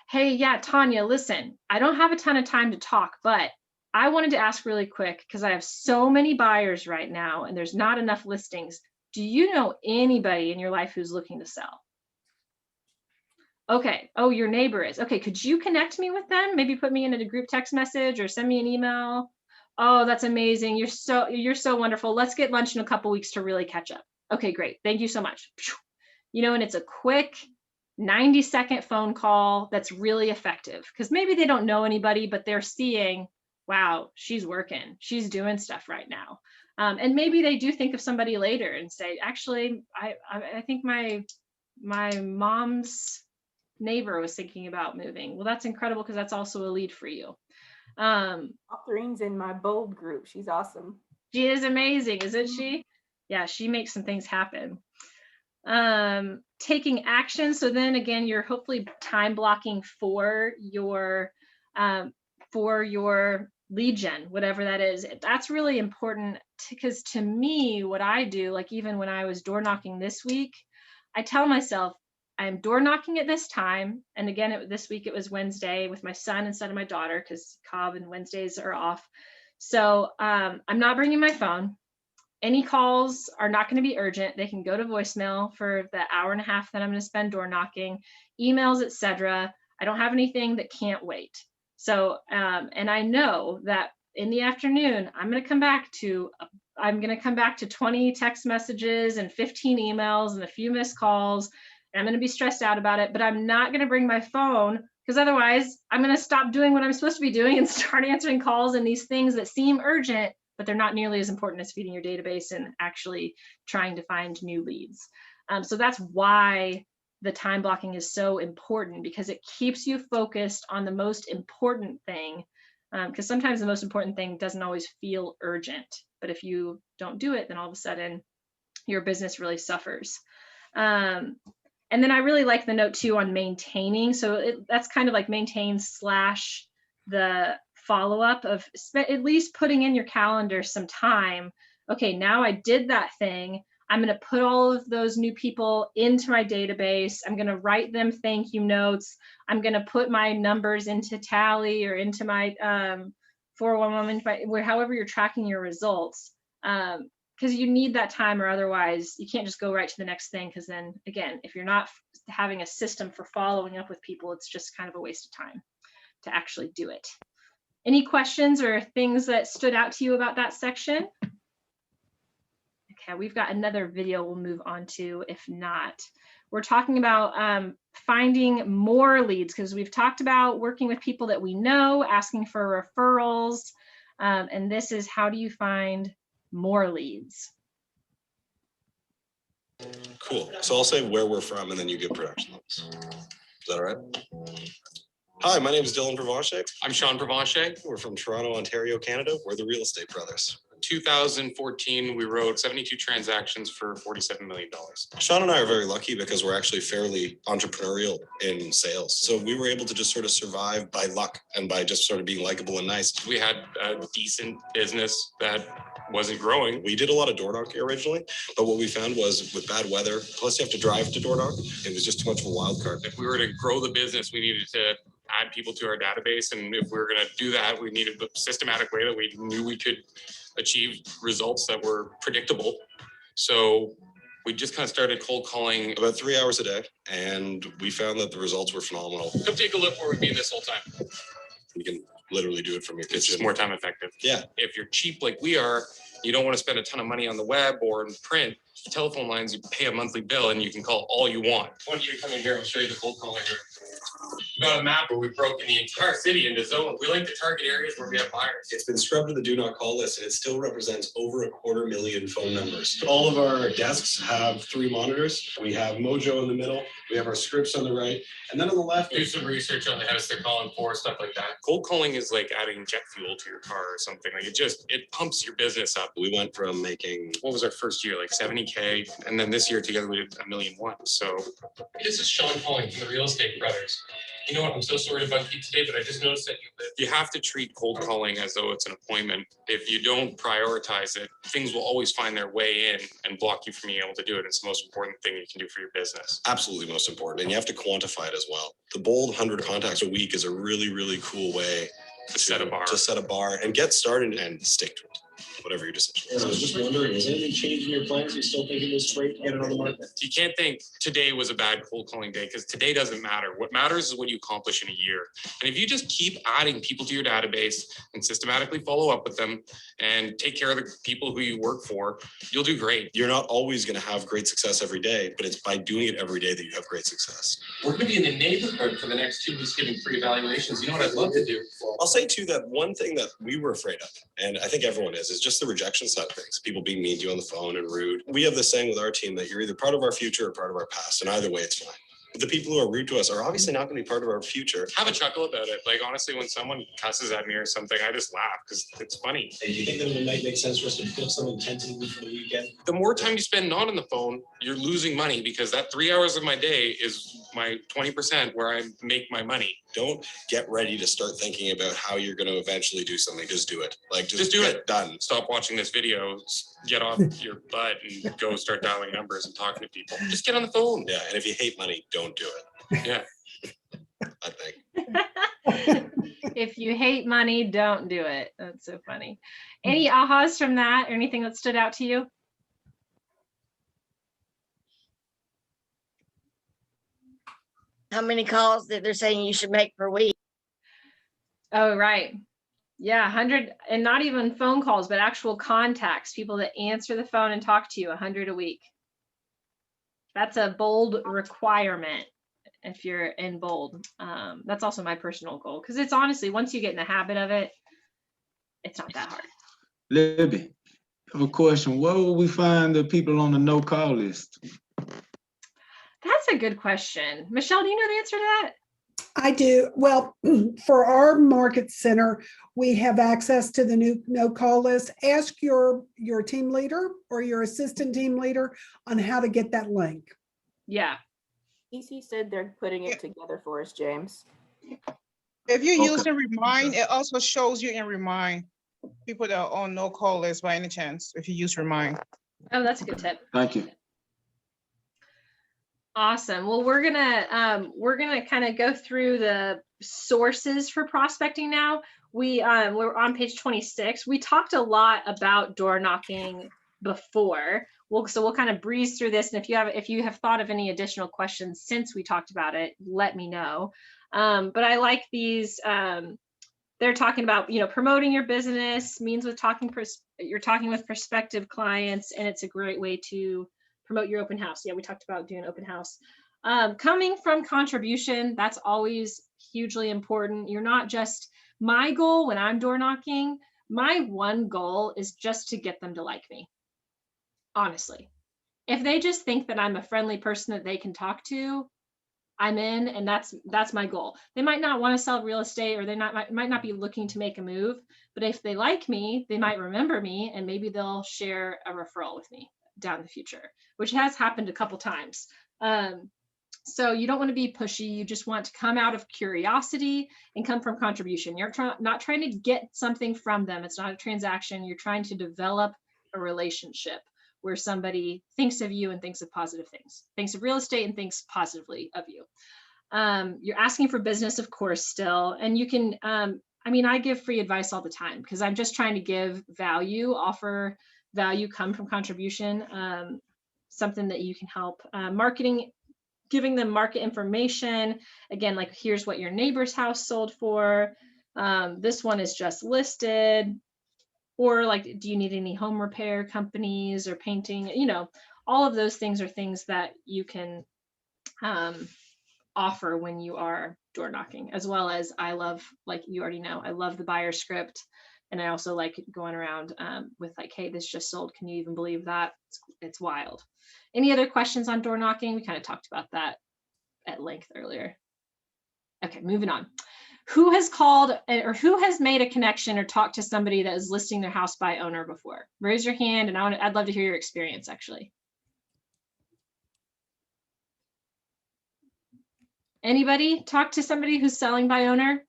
hey, yeah, Tanya, listen, I don't have a ton of time to talk, but I wanted to ask really quick because I have so many buyers right now and there's not enough listings. Do you know anybody in your life who's looking to sell? Okay. Oh, your neighbor is. Okay. Could you connect me with them? Maybe put me in a group text message or send me an email. Oh, that's amazing. You're so wonderful. Let's get lunch in a couple weeks to really catch up. Okay, great. Thank you so much. And it's a quick 90-second phone call that's really effective because maybe they don't know anybody, but they're seeing, wow, she's working. She's doing stuff right now. And maybe they do think of somebody later and say, actually, I think my mom's neighbor was thinking about moving. Well, that's incredible because that's also a lead for you. Catherine's in my bold group. She's awesome. She is amazing, isn't she? Yeah, she makes some things happen. Taking action. So then again, you're hopefully time blocking for your lead gen, whatever that is. That's really important because to me, what I do, like even when I was door knocking this week, I tell myself I'm door knocking at this time. And again, this week it was Wednesday with my son instead of my daughter because Cobb and Wednesdays are off. So I'm not bringing my phone. Any calls are not going to be urgent. They can go to voicemail for the hour and a half that I'm going to spend door knocking, emails, etc. I don't have anything that can't wait. So, and I know that in the afternoon, I'm going to come back to 20 text messages and 15 emails and a few missed calls. And I'm going to be stressed out about it, but I'm not going to bring my phone because otherwise I'm going to stop doing what I'm supposed to be doing and start answering calls and these things that seem urgent, but they're not nearly as important as feeding your database and actually trying to find new leads. So that's why the time blocking is so important, because it keeps you focused on the most important thing. Because sometimes the most important thing doesn't always feel urgent, but if you don't do it, then all of a sudden your business really suffers. And then I really like the note too on maintaining. So that's kind of like maintain / the follow-up of at least putting in your calendar some time. Okay, now I did that thing. I'm going to put all of those new people into my database. I'm going to write them thank you notes. I'm going to put my numbers into Tally or into my 411, where however you're tracking your results, because you need that time, or otherwise you can't just go right to the next thing. Because then again, if you're not having a system for following up with people, it's just kind of a waste of time to actually do it. Any questions or things that stood out to you about that section? Okay, we've got another video we'll move on to. If not, we're talking about finding more leads, because we've talked about working with people that we know, asking for referrals, and this is how do you find more leads? Cool. So I'll say where we're from and then you give production levels. Is that all right? Hi, my name is Dylan Provenche. I'm Sean Provenche. We're from Toronto, Ontario, Canada. We're the Real Estate Brothers. 2014, we wrote 72 transactions for $47 million. Sean and I are very lucky because we're actually fairly entrepreneurial in sales. So we were able to just sort of survive by luck and by just sort of being likable and nice. We had a decent business that wasn't growing. We did a lot of door knocking originally, but what we found was with bad weather, plus you have to drive to door knock, it was just too much of a wild card. If we were to grow the business, we needed to add people to our database. And if we were going to do that, we needed a systematic way that we knew we could achieve results that were predictable. So we just kind of started cold calling about 3 hours a day, and we found that the results were phenomenal. Come take a look where we've been this whole time. You can literally do it from your kitchen. It's just more time effective. Yeah. If you're cheap like we are, you don't want to spend a ton of money on the web or in print. Telephone lines, you pay a monthly bill and you can call all you want. Why don't you come in here? I'll show you the cold calling here. We've got a map where we've broken the entire city into zones. We like to target areas where we have buyers. It's been scrubbed to the do not call list, and it still represents over 250,000 phone numbers. All of our desks have 3 monitors. We have Mojo in the middle. We have our scripts on the right. And then on the left, do some research on the house they're calling for, stuff like that. Cold calling is like adding jet fuel to your car or something. Like it pumps your business up. We went from making, what was our first year? Like 70K. And then this year together we did $1.1 million. So this is Sean calling from the Real Estate Brothers. You know what? I'm so sorry to bug you today, but I just noticed that you have to treat cold calling as though it's an appointment. If you don't prioritize it, things will always find their way in and block you from being able to do it. It's the most important thing you can do for your business. Absolutely most important. And you have to quantify it as well. The bold 100 contacts a week is a really, really cool way to set a bar and get started and stick to it. Whatever your decision is. I was just wondering, is anything changing your plans? You still think it was great to get it on the market? You can't think today was a bad cold calling day, because today doesn't matter. What matters is what you accomplish in a year. And if you just keep adding people to your database and systematically follow up with them and take care of the people who you work for, you'll do great. You're not always going to have great success every day, but it's by doing it every day that you have great success. We're going to be in the neighborhood for the next 2 weeks giving free evaluations. You know what I'd love to do? I'll say too that one thing that we were afraid of, and I think everyone is is just the rejection side of things. People being mean to you on the phone and rude. We have this saying with our team that you're either part of our future or part of our past, and either way, it's fine. But the people who are rude to us are obviously not going to be part of our future. Have a chuckle about it. Like, honestly, when someone cusses at me or something, I just laugh because it's funny. Do you think that it might make sense for us to flip some intensity for the weekend? The more time you spend not on the phone, you're losing money because that 3 hours of my day is my 20% where I make my money. Don't get ready to start thinking about how you're going to eventually do something. Just do it. Like, Just do get it. Done. Stop watching this video, get off your butt and go start dialing numbers and talking to people. Just get on the phone. Yeah, and if you hate money, don't do it. Yeah. I think. If you hate money, don't do it. That's so funny. Any ahas from that or anything that stood out to you? How many calls that they're saying you should make per week? Oh, right. Yeah, 100, and not even phone calls, but actual contacts, people that answer the phone and talk to you, 100 a week. That's a bold requirement if you're in bold. That's also my personal goal, because it's honestly, once you get in the habit of it, it's not that hard. Libby, I have a question. Where will we find the people on the no-call list? That's a good question. Michelle, do you know the answer to that? I do. Well, for our market center, we have access to the new no-call list. Ask your team leader or your assistant team leader on how to get that link. Yeah. EC said they're putting it together for us, James. If you use the Remind, it also shows you in Remind people that are on no call list by any chance, if you use Remind. Oh, that's a good tip. Thank you. Awesome. Well, we're gonna kind of go through the sources for prospecting now. We're on page 26. We talked a lot about door knocking before. So we'll kind of breeze through this, and if you have thought of any additional questions since we talked about it, let me know. But I like these. They're talking about, promoting your business means with you're talking with prospective clients, and it's a great way to promote your open house. Yeah, we talked about doing open house. Coming from contribution, that's always hugely important. You're not just, my goal when I'm door knocking, my one goal is just to get them to like me. Honestly, if they just think that I'm a friendly person that they can talk to, I'm in, and that's my goal. They might not want to sell real estate, or they might not be looking to make a move, but if they like me, they might remember me, and maybe they'll share a referral with me down in the future, which has happened a couple times. So you don't want to be pushy. You just want to come out of curiosity and come from contribution. You're not trying to get something from them. It's not a transaction. You're trying to develop a relationship where somebody thinks of you and thinks of positive things, thinks of real estate and thinks positively of you. You're asking for business, of course, still, and you can, I give free advice all the time because I'm just trying to give value, offer value, come from contribution, something that you can help. Marketing, giving them market information. Again, like, here's what your neighbor's house sold for. This one is just listed. Or like, do you need any home repair companies or painting? All of those things are things that you can offer when you are door knocking, as well as I love, like you already know, I love the buyer script. And I also like going around with like, hey, this just sold. Can you even believe that? It's wild. Any other questions on door knocking? We kind of talked about that at length earlier. Okay, moving on. Who has called or who has made a connection or talked to somebody that is listing their house by owner before? Raise your hand, and I'd love to hear your experience, actually. Anybody talk to somebody who's selling by owner?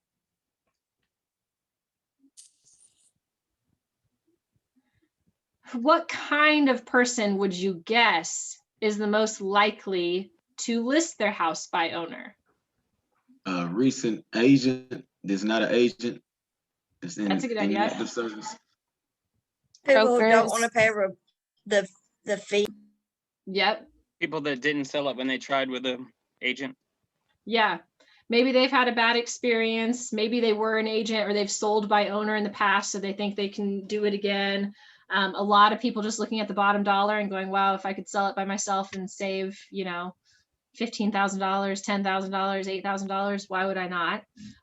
What kind of person would you guess is the most likely to list their house by owner? A recent agent that's not an agent. That's a good idea. Active service. People who don't want to pay the fee. Yep. People that didn't sell it when they tried with an agent. Yeah. Maybe they've had a bad experience. Maybe they were an agent or they've sold by owner in the past, so they think they can do it again. A lot of people just looking at the bottom dollar and going, wow, if I could sell it by myself and save, $15,000, $10,000, $8,000. Why would I not?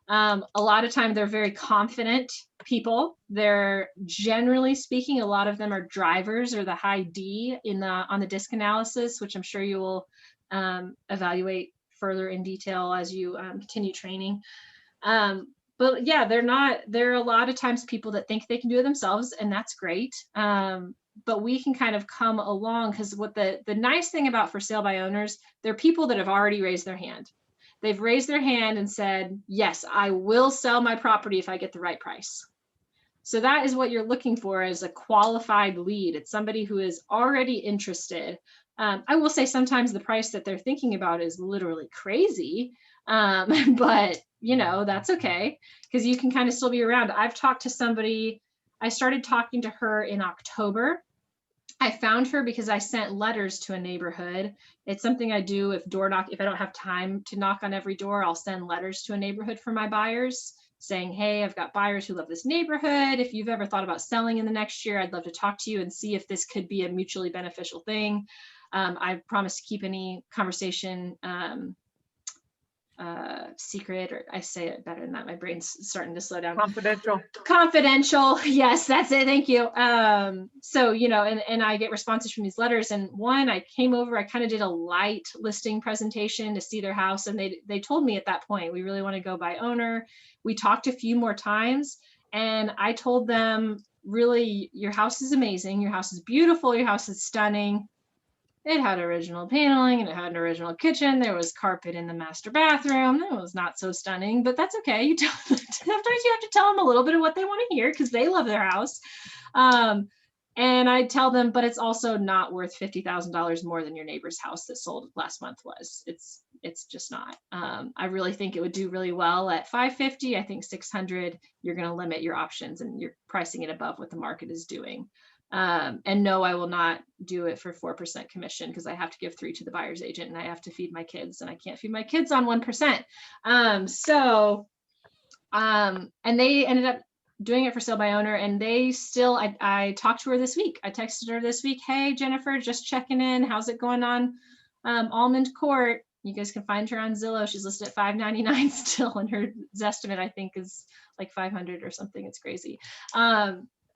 A lot of time they're very confident people. They're generally speaking, a lot of them are drivers or the high D on the disc analysis, which I'm sure you will evaluate further in detail as you continue training. But yeah, there are a lot of times people that think they can do it themselves, and that's great. But we can kind of come along, because what the nice thing about for sale by owners, they're people that have already raised their hand. They've raised their hand and said, yes, I will sell my property if I get the right price. So that is what you're looking for as a qualified lead. It's somebody who is already interested. I will say sometimes the price that they're thinking about is literally crazy, but you know, that's okay, because you can kind of still be around. I've talked to somebody, I started talking to her in October. I found her because I sent letters to a neighborhood. It's something I do if I don't have time to knock on every door, I'll send letters to a neighborhood for my buyers saying, hey, I've got buyers who love this neighborhood. If you've ever thought about selling in the next year, I'd love to talk to you and see if this could be a mutually beneficial thing. I promise to keep any conversation secret, or I say it better than that. My brain's starting to slow down. Confidential. Yes, that's it. Thank you. So, you know, and I get responses from these letters, and one, I came over, I kind of did a light listing presentation to see their house. And they told me at that point, we really want to go by owner. We talked a few more times, and I told them, really, your house is amazing. Your house is beautiful. Your house is stunning. It had original paneling and it had an original kitchen. There was carpet in the master bathroom. That was not so stunning, but that's okay. Sometimes you have to tell them a little bit of what they want to hear because they love their house. And I tell them, but it's also not worth $50,000 more than your neighbor's house that sold last month was. It's just not. I really think it would do really well at 550. I think 600, you're going to limit your options and you're pricing it above what the market is doing. And no, I will not do it for 4% commission because I have to give 3 to the buyer's agent and I have to feed my kids, and I can't feed my kids on 1%. And they ended up doing it for sale by owner, and they still, I talked to her this week. I texted her this week, hey, Jennifer, just checking in. How's it going on Almond Court? You guys can find her on Zillow. She's listed at $599 still, and her estimate, I think, is like 500 or something. It's crazy.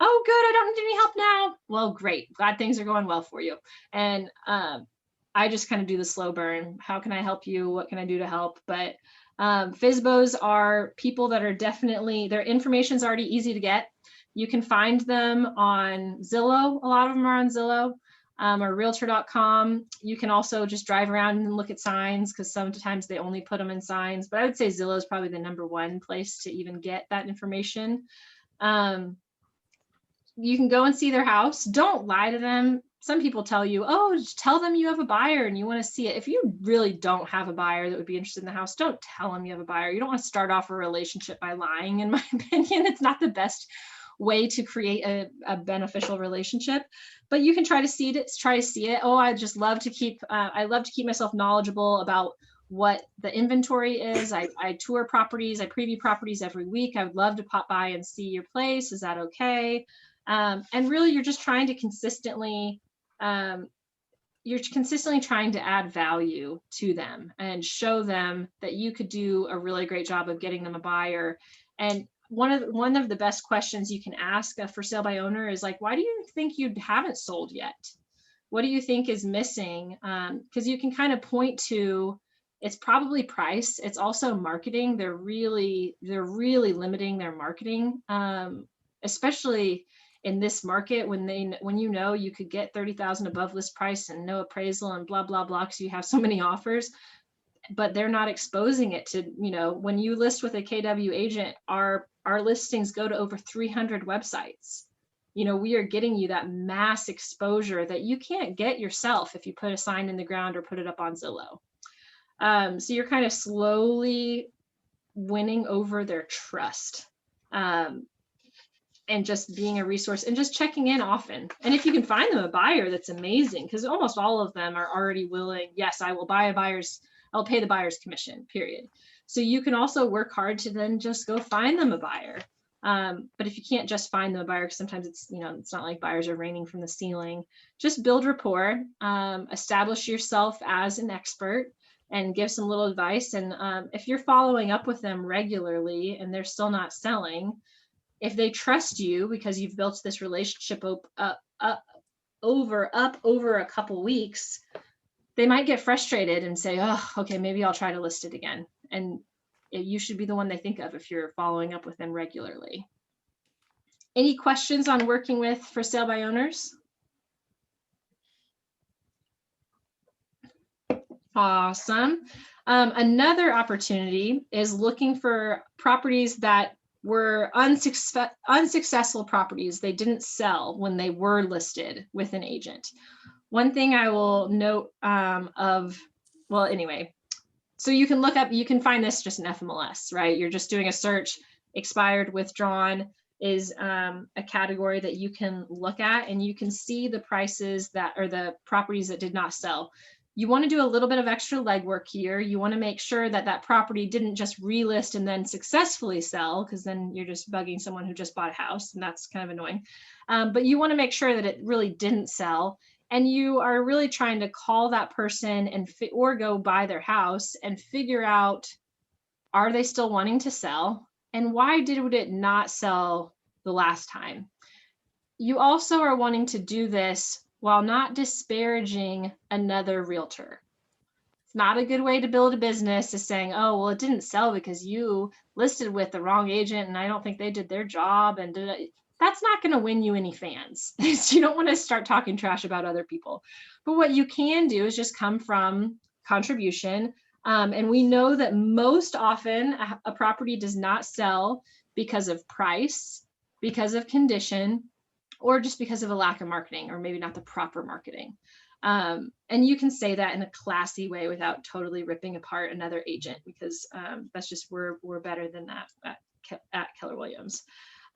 Oh, good. I don't need any help now. Well, great. Glad things are going well for you. And I just kind of do the slow burn. How can I help you? What can I do to help? But FSBOs are people that are definitely, their information is already easy to get. You can find them on Zillow. A lot of them are on Zillow or realtor.com. You can also just drive around and look at signs because sometimes they only put them in signs. But I would say Zillow is probably the #1 place to even get that information. You can go and see their house. Don't lie to them. Some people tell you, oh, just tell them you have a buyer and you want to see it. If you really don't have a buyer that would be interested in the house, don't tell them you have a buyer. You don't want to start off a relationship by lying, in my opinion. It's not the best way to create a beneficial relationship, but you can try to see it. Oh, I just love to keep, I love to keep myself knowledgeable about what the inventory is. I tour properties, I preview properties every week. I would love to pop by and see your place. Is that okay? And really, you're just trying to consistently, trying to add value to them and show them that you could do a really great job of getting them a buyer. And one of the best questions you can ask a for sale by owner is like, why do you think you haven't sold yet? What do you think is missing? Because you can kind of point to, it's probably price. It's also marketing. They're really limiting their marketing, especially in this market when you know you could get 30,000 above list price and no appraisal and blah blah blah because you have so many offers, but they're not exposing it to, you know, when you list with a KW agent, our listings go to over 300 websites. You know, we are getting you that mass exposure that you can't get yourself if you put a sign in the ground or put it up on Zillow. So you're kind of slowly winning over their trust. And just being a resource and just checking in often. And if you can find them a buyer, that's amazing, because almost all of them are already willing. Yes, I will I'll pay the buyer's commission, period. So you can also work hard to then just go find them a buyer. But if you can't just find them a buyer, because sometimes it's, you know, it's not like buyers are raining from the ceiling, just build rapport, establish yourself as an expert, and give some little advice. And if you're following up with them regularly and they're still not selling, if they trust you because you've built this relationship over a couple weeks, they might get frustrated and say, oh, okay, maybe I'll try to list it again. And you should be the one they think of if you're following up with them regularly. Any questions on working with for sale by owners? Awesome. Another opportunity is looking for properties that were unsuccessful properties. They didn't sell when they were listed with an agent. One thing I will note well, anyway, so you can look up, you can find this just in FMLS, right? You're just doing a search, expired, withdrawn is a category that you can look at, and you can see the prices that are the properties that did not sell. You want to do a little bit of extra legwork here. You want to make sure that that property didn't just relist and then successfully sell, because then you're just bugging someone who just bought a house, and that's kind of annoying. But you want to make sure that it really didn't sell, and you are really trying to call that person and or go buy their house and figure out, are they still wanting to sell, and why did it not sell the last time? You also are wanting to do this while not disparaging another realtor. It's not a good way to build a business, is saying, oh, well, it didn't sell because you listed with the wrong agent and I don't think they did their job. And that's not going to win you any fans. You don't want to start talking trash about other people. But what you can do is just come from contribution. And we know that most often a property does not sell because of price, because of condition, or just because of a lack of marketing, or maybe not the proper marketing. And you can say that in a classy way without totally ripping apart another agent, because that's just, we're better than that at Keller Williams.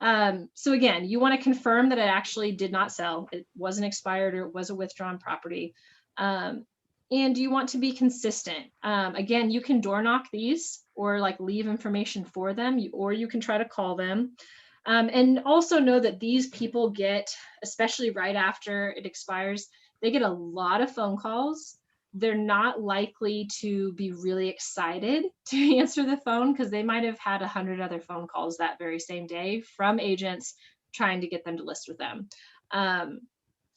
So again, you want to confirm that it actually did not sell. It wasn't expired, or it was a withdrawn property. And you want to be consistent. Again, you can door knock these, or like leave information for them, or you can try to call them. And also know that these people get, especially right after it expires, they get a lot of phone calls. They're not likely to be really excited to answer the phone, because they might have had 100 other phone calls that very same day from agents trying to get them to list with them.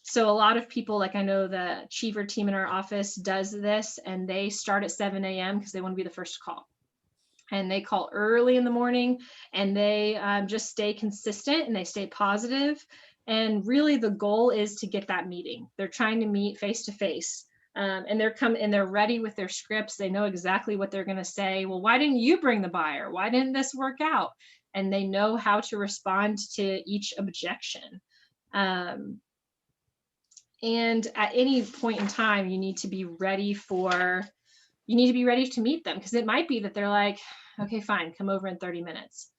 So a lot of people, like I know the Cheever team in our office does this, and they start at 7 a.m. because they want to be the first to call. And they call early in the morning, and they just stay consistent and they stay positive. And really the goal is to get that meeting. They're trying to meet face to face. And they're ready with their scripts. They know exactly what they're going to say. Well, why didn't you bring the buyer? Why didn't this work out? And they know how to respond to each objection. And at any point in time, you need to be ready to meet them, because it might be that they're like, okay, fine, come over in 30 minutes.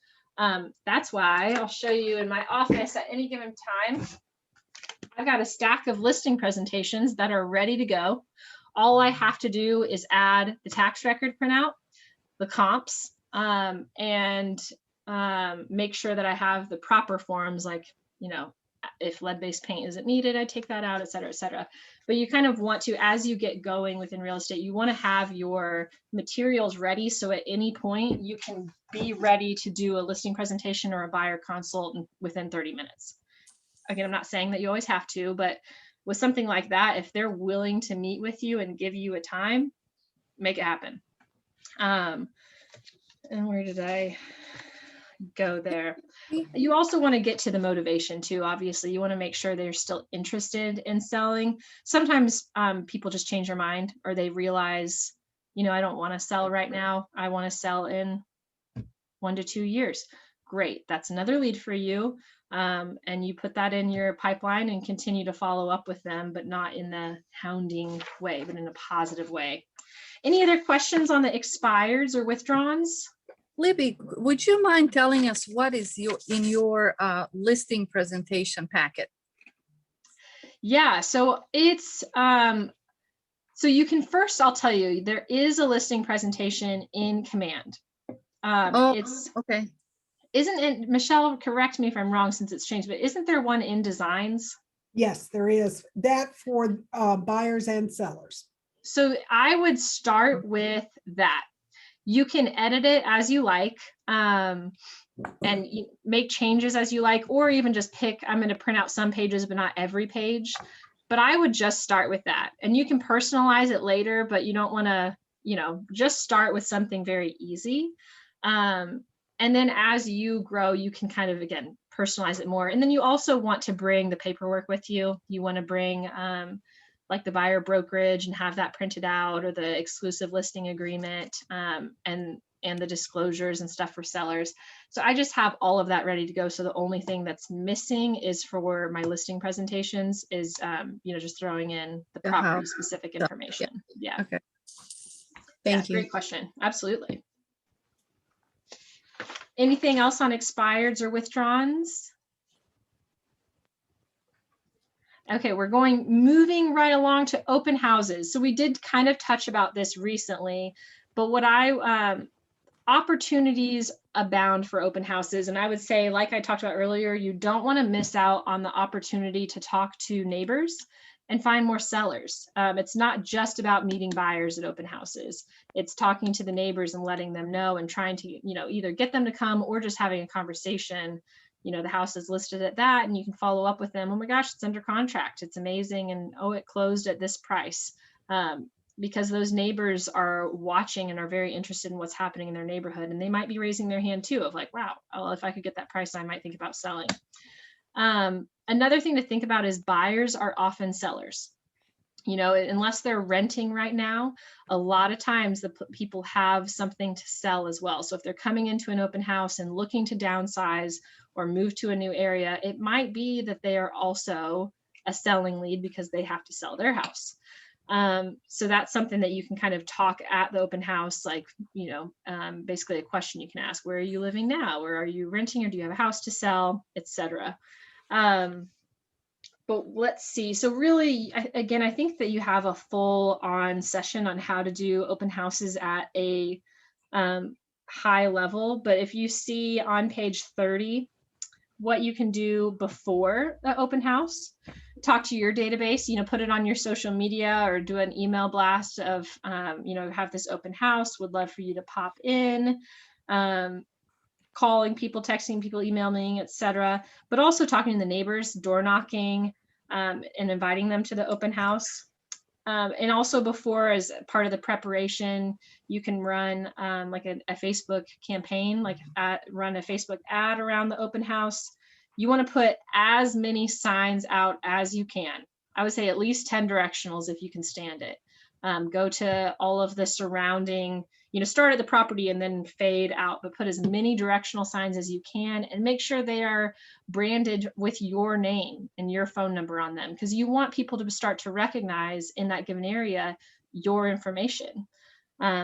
That's why I'll show you in my office at any given time, I've got a stack of listing presentations that are ready to go. All I have to do is add the tax record printout, the comps, and make sure that I have the proper forms, like, if lead-based paint isn't needed, I take that out, et cetera, et cetera. But you kind of want to, as you get going within real estate, you want to have your materials ready. So at any point you can be ready to do a listing presentation or a buyer consult within 30 minutes. Again, I'm not saying that you always have to, but with something like that, if they're willing to meet with you and give you a time, make it happen. And where did I go there? You also want to get to the motivation too. Obviously, you want to make sure they're still interested in selling. Sometimes people just change their mind, or they realize, I don't want to sell right now. I want to sell in 1 to 2 years. Great. That's another lead for you. And you put that in your pipeline and continue to follow up with them, but not in the hounding way, but in a positive way. Any other questions on the expireds or withdrawns? Libby, would you mind telling us what is in your listing presentation packet? Yeah, so it's so you can first, I'll tell you, there is a listing presentation in Command. It's okay. Isn't it, Michelle, correct me if I'm wrong since it's changed, but isn't there one in Designs? Yes, there is that for buyers and sellers. So I would start with that. You can edit it as you like, and you make changes as you like, or even just pick, I'm going to print out some pages, but not every page. But I would just start with that. And you can personalize it later, but you don't want to, just start with something very easy. And then as you grow, you can kind of, again, personalize it more. And then you also want to bring the paperwork with you. You want to bring like the buyer brokerage and have that printed out, or the exclusive listing agreement, and the disclosures and stuff for sellers. So I just have all of that ready to go. So the only thing that's missing is for my listing presentations is, just throwing in the property specific information. Yeah. Okay. Thank you. Great question. Absolutely. Anything else on expireds or withdrawns? Okay, we're moving right along to open houses. So we did kind of touch about this recently, but opportunities abound for open houses. And I would say, like I talked about earlier, you don't want to miss out on the opportunity to talk to neighbors and find more sellers. It's not just about meeting buyers at open houses. It's talking to the neighbors and letting them know, and trying to, either get them to come or just having a conversation. The house is listed at that, and you can follow up with them. Oh my gosh, it's under contract. It's amazing. And oh, it closed at this price. Because those neighbors are watching and are very interested in what's happening in their neighborhood. And they might be raising their hand too, of like, wow, well, if I could get that price, I might think about selling. Another thing to think about is buyers are often sellers. Unless they're renting right now, a lot of times the people have something to sell as well. So if they're coming into an open house and looking to downsize or move to a new area, it might be that they are also a selling lead because they have to sell their house. So that's something that you can kind of talk at the open house, like, basically a question you can ask: where are you living now? Or are you renting, or do you have a house to sell, etc. But let's see. So really, again, I think that you have a full on session on how to do open houses at a high level. But if you see on page 30, what you can do before the open house, talk to your database, put it on your social media, or do an email blast of, have this open house, would love for you to pop in, calling people, texting people, emailing, etc. But also talking to the neighbors, door knocking, and inviting them to the open house. And also before, as part of the preparation, you can run like a Facebook campaign, like run a Facebook ad around the open house. You want to put as many signs out as you can. I would say at least 10 directionals if you can stand it. Go to all of the surrounding, start at the property and then fade out, but put as many directional signs as you can, and make sure they are branded with your name and your phone number on them, because you want people to start to recognize in that given area your information.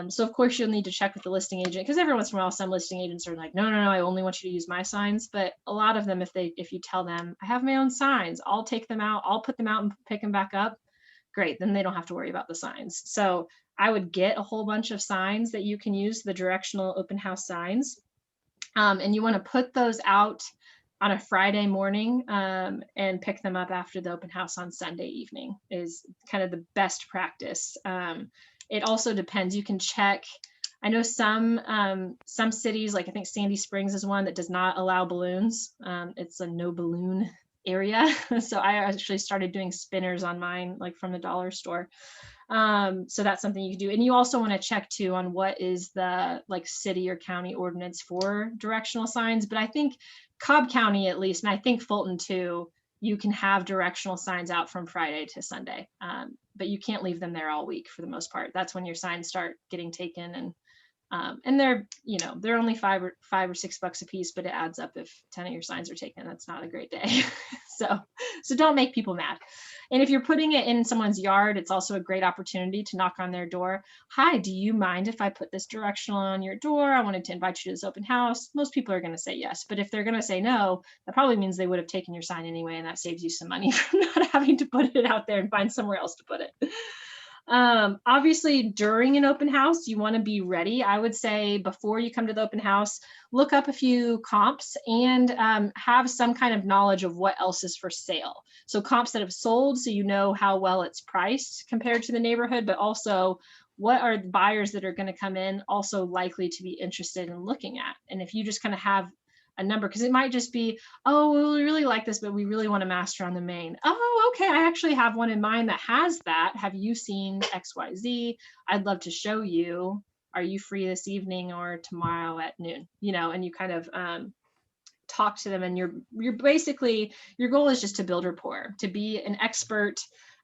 So of course you'll need to check with the listing agent, because every once in a while some listing agents are like, no, I only want you to use my signs. But a lot of them, if you tell them, I have my own signs, I'll take them out, I'll put them out and pick them back up, great, then they don't have to worry about the signs. So I would get a whole bunch of signs that you can use, the directional open house signs. And you want to put those out on a Friday morning and pick them up after the open house on Sunday evening is kind of the best practice. It also depends. You can check. I know some cities, like I think Sandy Springs is one that does not allow balloons. It's a no balloon area. So I actually started doing spinners on mine, like from the dollar store. So that's something you can do. And you also want to check too on what is the like city or county ordinance for directional signs. But I think Cobb County, at least, and I think Fulton too, you can have directional signs out from Friday to Sunday, but you can't leave them there all week for the most part. That's when your signs start getting taken, and they're they're only $5 or $6 a piece, but it adds up if 10 of your signs are taken. That's not a great day. So don't make people mad. And if you're putting it in someone's yard, it's also a great opportunity to knock on their door. Hi, do you mind if I put this directional on your door? I wanted to invite you to this open house. Most people are going to say yes, but if they're going to say no, that probably means they would have taken your sign anyway, and that saves you some money from not having to put it out there and find somewhere else to put it. Obviously, during an open house, you want to be ready. I would say before you come to the open house, look up a few comps and have some kind of knowledge of what else is for sale. So comps that have sold, so you know how well it's priced compared to the neighborhood, but also what are the buyers that are going to come in also likely to be interested in looking at. And if you just kind of have a number, because it might just be, oh, we really like this, but we really want to master on the main. Oh, okay, I actually have one in mind that has that. Have you seen XYZ? I'd love to show you. Are you free this evening or tomorrow at noon? You know, and you kind of talk to them, and you're basically, your goal is just to build rapport, to be an expert,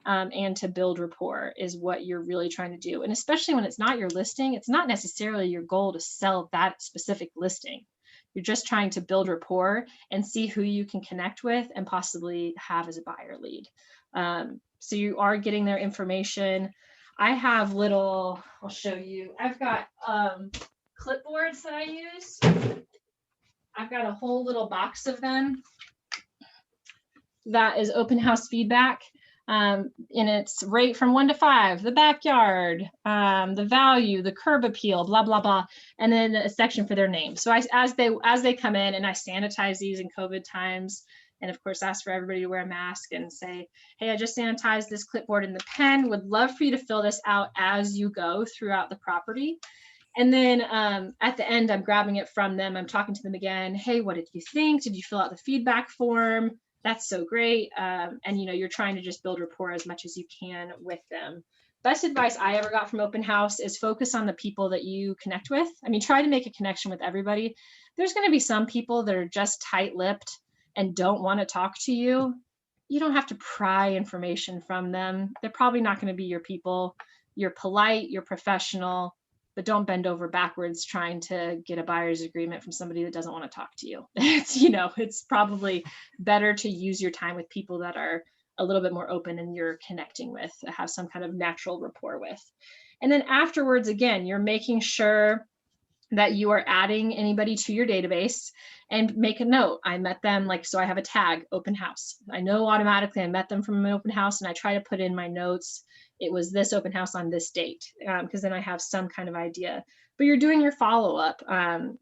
and to build rapport is what you're really trying to do. And especially when it's not your listing, it's not necessarily your goal to sell that specific listing. You're just trying to build rapport and see who you can connect with and possibly have as a buyer lead. So you are getting their information. I have little, I'll show you. I've got clipboards that I use. I've got a whole little box of them that is open house feedback. And it's rate from 1 to 5, the backyard, the value, the curb appeal, blah, blah, blah. And then a section for their name. So as they come in, and I sanitize these in COVID times, and of course ask for everybody to wear a mask and say, hey, I just sanitized this clipboard and the pen, would love for you to fill this out as you go throughout the property. And then at the end, I'm grabbing it from them. I'm talking to them again. Hey, what did you think? Did you fill out the feedback form? That's so great. And you know, you're trying to just build rapport as much as you can with them. Best advice I ever got from open house is focus on the people that you connect with. I mean, try to make a connection with everybody. There's going to be some people that are just tight-lipped and don't want to talk to you. You don't have to pry information from them. They're probably not going to be your people. You're polite, you're professional, but don't bend over backwards trying to get a buyer's agreement from somebody that doesn't want to talk to you. It's, you know, it's probably better to use your time with people that are a little bit more open and you're connecting with, have some kind of natural rapport with. And then afterwards, again, you're making sure that you are adding anybody to your database, and make a note. I met them, like, so I have a tag, open house. I know automatically I met them from an open house, and I try to put in my notes, it was this open house on this date, because then I have some kind of idea. But you're doing your follow-up.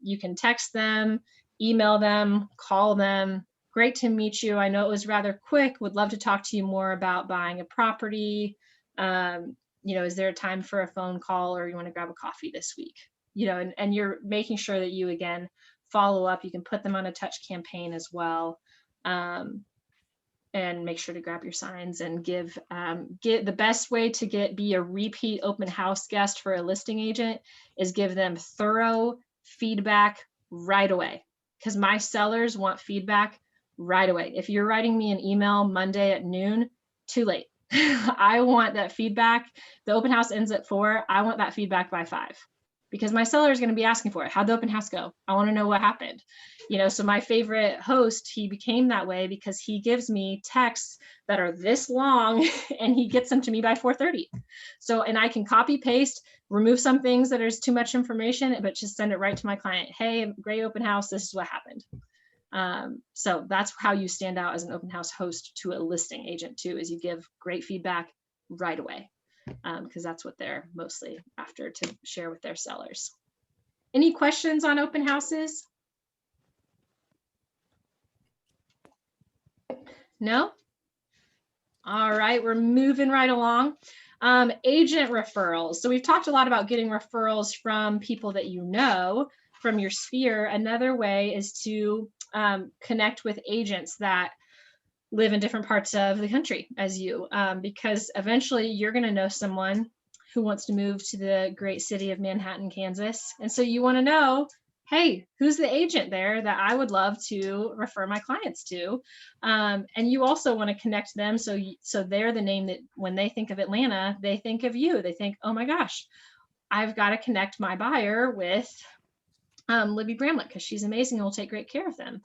You can text them, email them, call them. Great to meet you. I know it was rather quick. Would love to talk to you more about buying a property. You know, is there a time for a phone call, or you want to grab a coffee this week? You know, and you're making sure that you, again, follow up. You can put them on a touch campaign as well. And make sure to grab your signs and get the best way to be a repeat open house guest for a listing agent is give them thorough feedback right away, because my sellers want feedback right away. If you're writing me an email Monday at noon, too late. I want that feedback. The open house ends at 4. I want that feedback by 5, because my seller is going to be asking for it. How'd the open house go? I want to know what happened. You know, so my favorite host, he became that way because he gives me texts that are this long and he gets them to me by 4:30. So, and I can copy paste, remove some things that is too much information, but just send it right to my client. Hey, great open house. This is what happened. So that's how you stand out as an open house host to a listing agent too, is you give great feedback right away. Because that's what they're mostly after to share with their sellers. Any questions on open houses? No? All right, we're moving right along. Agent referrals. So we've talked a lot about getting referrals from people that you know from your sphere. Another way is to connect with agents that live in different parts of the country as you, because eventually you're going to know someone who wants to move to the great city of Manhattan, Kansas. And so you want to know, hey, who's the agent there that I would love to refer my clients to? And you also want to connect them. So they're the name that when they think of Atlanta, they think of you. They think, oh my gosh, I've got to connect my buyer with Libby Bramlett, because she's amazing and will take great care of them.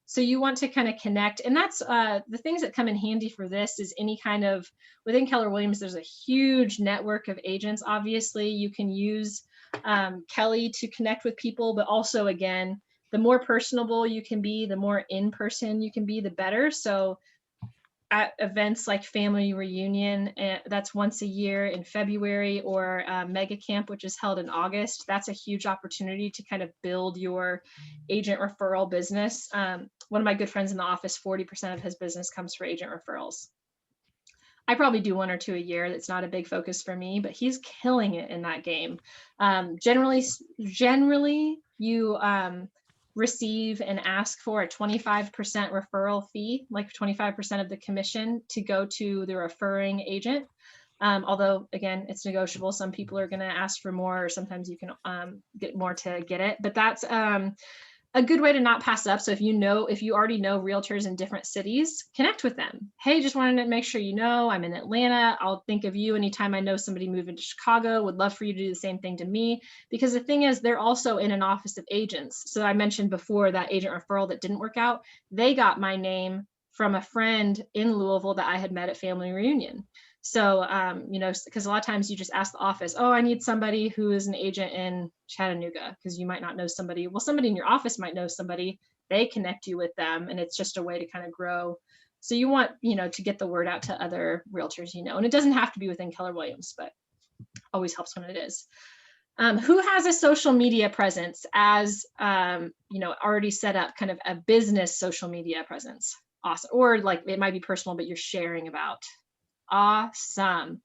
So you want to kind of connect, and that's the things that come in handy for this is any kind of, within Keller Williams, there's a huge network of agents. Obviously, you can use Kelly to connect with people, but also, again, the more personable you can be, the more in person you can be, the better. So at events like Family Reunion, that's once a year in February, or Mega Camp, which is held in August. That's a huge opportunity to kind of build your agent referral business. One of my good friends in the office, 40% of his business comes from agent referrals. I probably do 1 or 2 a year. That's not a big focus for me, but he's killing it in that game. Generally, you receive and ask for a 25% referral fee, like 25% of the commission, to go to the referring agent. Although, again, it's negotiable. Some people are going to ask for more, or sometimes you can get more to get it. But that's a good way to not pass up. So if you already know realtors in different cities, connect with them. Hey, just wanted to make sure you know I'm in Atlanta. I'll think of you anytime I know somebody moving to Chicago. Would love for you to do the same thing to me. Because the thing is, they're also in an office of agents. So I mentioned before that agent referral that didn't work out. They got my name from a friend in Louisville that I had met at Family Reunion. So, because a lot of times you just ask the office, oh, I need somebody who is an agent in Chattanooga, because you might not know somebody. Well, somebody in your office might know somebody. They connect you with them, and it's just a way to kind of grow. So you want, to get the word out to other realtors, and it doesn't have to be within Keller Williams, but always helps when it is. Who has a social media presence as, already set up, kind of a business social media presence? Awesome. Or like it might be personal, but you're sharing about. Awesome.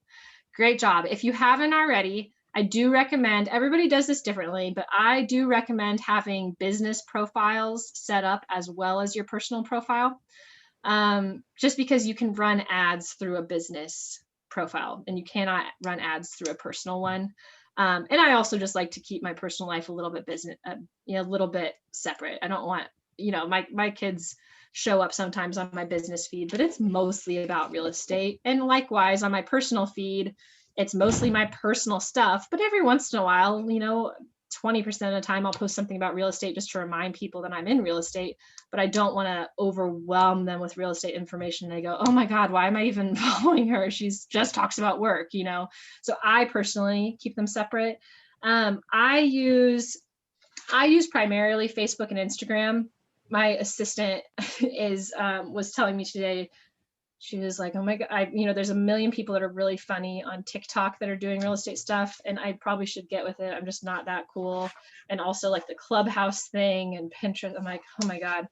Great job. If you haven't already, I do recommend, everybody does this differently, but I do recommend having business profiles set up as well as your personal profile. Just because you can run ads through a business profile and you cannot run ads through a personal one. And I also just like to keep my personal life a little bit a little bit separate. I don't want, my kids show up sometimes on my business feed, but it's mostly about real estate. And likewise on my personal feed, it's mostly my personal stuff, but every once in a while, 20% of the time I'll post something about real estate just to remind people that I'm in real estate, but I don't want to overwhelm them with real estate information. They go, oh my God, why am I even following her? She's just talks about work, So I personally keep them separate. I use primarily Facebook and Instagram. My assistant was telling me today, she was like, oh my God, there's a million people that are really funny on TikTok that are doing real estate stuff. And I probably should get with it. I'm just not that cool. And also like the Clubhouse thing and Pinterest. I'm like, oh my God,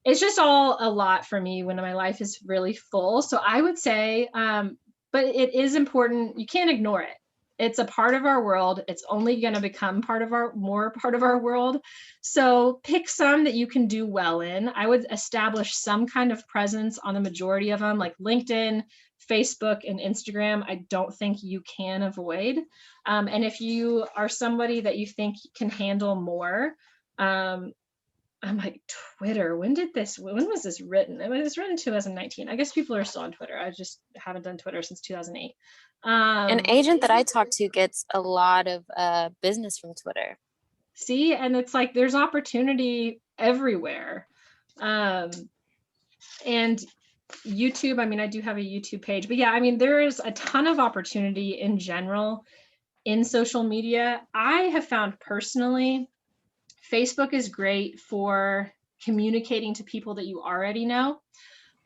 it's just all a lot for me when my life is really full. So I would say, but it is important. You can't ignore it. It's a part of our world. It's only going to become more part of our world. So pick some that you can do well in. I would establish some kind of presence on the majority of them, like LinkedIn, Facebook, and Instagram. I don't think you can avoid. And if you are somebody that you think can handle more, I'm like, Twitter, when was this written? It was written in 2019. I guess people are still on Twitter. I just haven't done Twitter since 2008. An agent that I talk to gets a lot of business from Twitter. See, and it's like there's opportunity everywhere. And YouTube, I do have a YouTube page, but yeah, there is a ton of opportunity in general in social media. I have found personally, Facebook is great for communicating to people that you already know.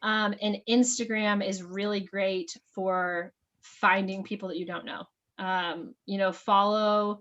And Instagram is really great for finding people that you don't know. Follow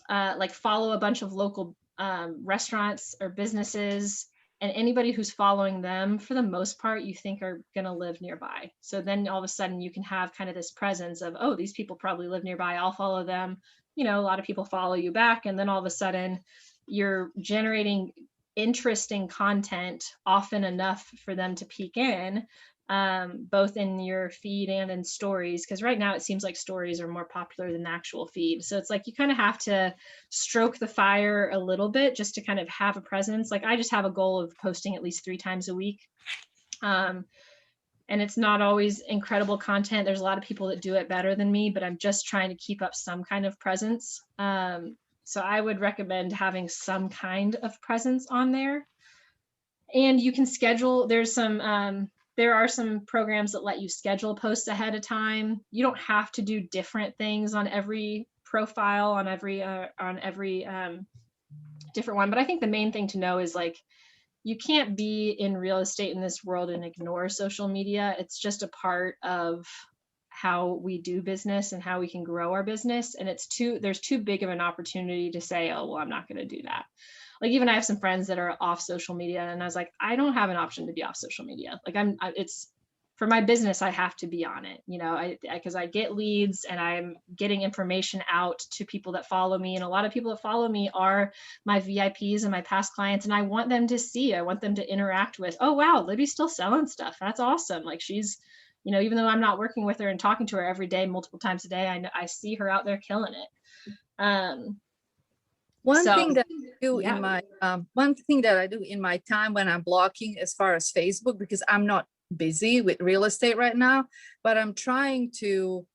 a bunch of local restaurants or businesses, and anybody who's following them, for the most part, you think are going to live nearby. So then all of a sudden you can have kind of this presence of, oh, these people probably live nearby. I'll follow them. A lot of people follow you back. And then all of a sudden you're generating interesting content often enough for them to peek in, both in your feed and in stories, because right now it seems like stories are more popular than the actual feed. So it's like you kind of have to stroke the fire a little bit just to kind of have a presence. Like I just have a goal of posting at least 3 times a week. And it's not always incredible content. There's a lot of people that do it better than me, but I'm just trying to keep up some kind of presence. So I would recommend having some kind of presence on there. And you can schedule, there are some programs that let you schedule posts ahead of time. You don't have to do different things on every profile, on every different one. But I think the main thing to know is like, you can't be in real estate in this world and ignore social media. It's just a part of how we do business and how we can grow our business. And there's too big of an opportunity to say, oh, well, I'm not going to do that. Like, even I have some friends that are off social media, and I was like, I don't have an option to be off social media. Like, it's for my business, I have to be on it, because I get leads and I'm getting information out to people that follow me. And a lot of people that follow me are my VIPs and my past clients. And I want them to interact with, oh, wow, Libby's still selling stuff. That's awesome. Like, she's, even though I'm not working with her and talking to her every day, multiple times a day, I see her out there killing it. One thing that I do in my time when I'm blocking as far as Facebook, because I'm not busy with real estate right now, but I'm trying to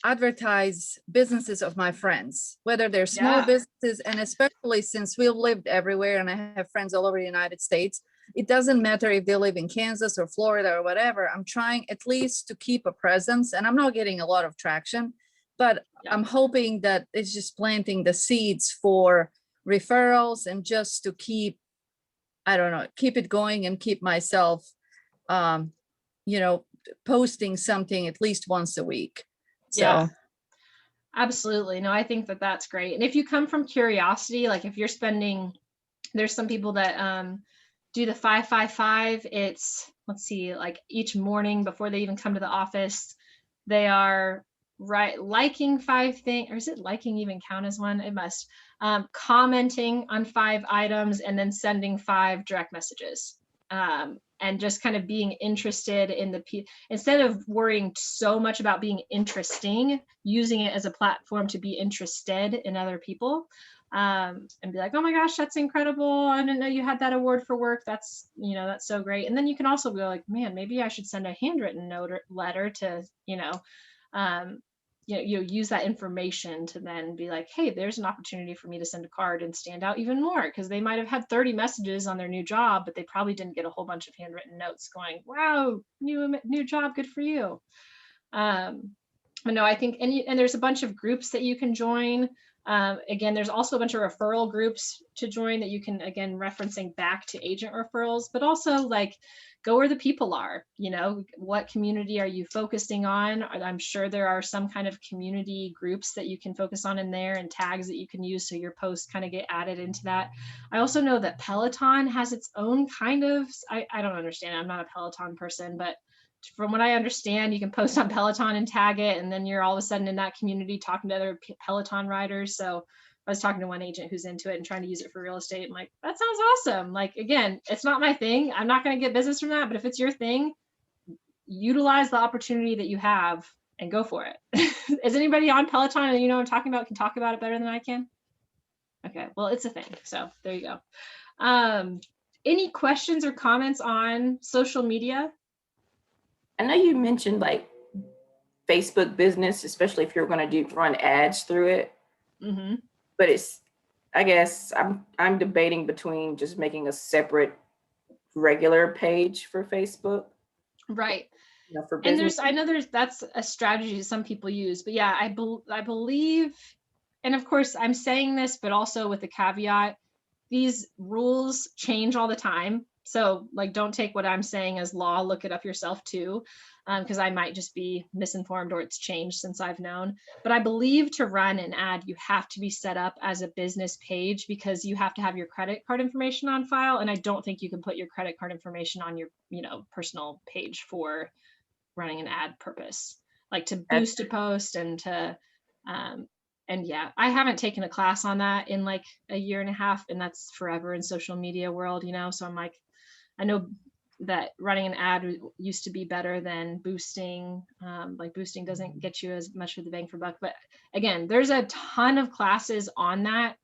advertise businesses of my friends, whether they're small businesses, and especially since we've lived everywhere and I have friends all over the United States, it doesn't matter if they live in Kansas or Florida or whatever. I'm trying at least to keep a presence, and I'm not getting a lot of traction, but I'm hoping that it's just planting the seeds for referrals and just to keep, I don't know, keep it going and keep myself, posting something at least once a week. Yeah, absolutely. No, I think that that's great. And if you come from curiosity, like if you're there's some people that do the 5-5-5. It's, let's see, like each morning before they even come to the office, they are liking 5 things, or is it liking even count as one? It must. Commenting on 5 items and then sending 5 direct messages. And just kind of being interested in instead of worrying so much about being interesting, using it as a platform to be interested in other people, and be like, oh my gosh, that's incredible. I didn't know you had that award for work. That's, that's so great. And then you can also go like, man, maybe I should send a handwritten note or letter to, use that information to then be like, hey, there's an opportunity for me to send a card and stand out even more, because they might have had 30 messages on their new job, but they probably didn't get a whole bunch of handwritten notes going, wow, new job, good for you. But no, I think, and there's a bunch of groups that you can join. Again, there's also a bunch of referral groups to join that you can, again, referencing back to agent referrals, but also like go where the people are, what community are you focusing on? I'm sure there are some kind of community groups that you can focus on in there, and tags that you can use so your posts kind of get added into that. I also know that Peloton has its own kind of, I don't understand, I'm not a Peloton person, but from what I understand, you can post on Peloton and tag it, and then you're all of a sudden in that community talking to other Peloton riders. So I was talking to one agent who's into it and trying to use it for real estate. I'm like, that sounds awesome. Like, again, it's not my thing. I'm not going to get business from that, but if it's your thing, utilize the opportunity that you have and go for it. Is anybody on Peloton and what I'm talking about can talk about it better than I can? Okay, well, it's a thing. So there you go. Any questions or comments on social media? I know you mentioned like Facebook business, especially if you're going to run ads through it. Mm-hmm. But I guess I'm debating between just making a separate regular page for Facebook. Right. For business. And that's a strategy some people use, but yeah, I believe, and of course I'm saying this, but also with the caveat, these rules change all the time. So like, don't take what I'm saying as law, look it up yourself too, because I might just be misinformed or it's changed since I've known. But I believe to run an ad, you have to be set up as a business page, because you have to have your credit card information on file. And I don't think you can put your credit card information on your, personal page for running an ad purpose, like to boost a post and to, and yeah, I haven't taken a class on that in like a year and a half, and that's forever in social media world, so I'm like, I know that running an ad used to be better than boosting. Like boosting doesn't get you as much of the bang for buck, but again, there's a ton of classes on that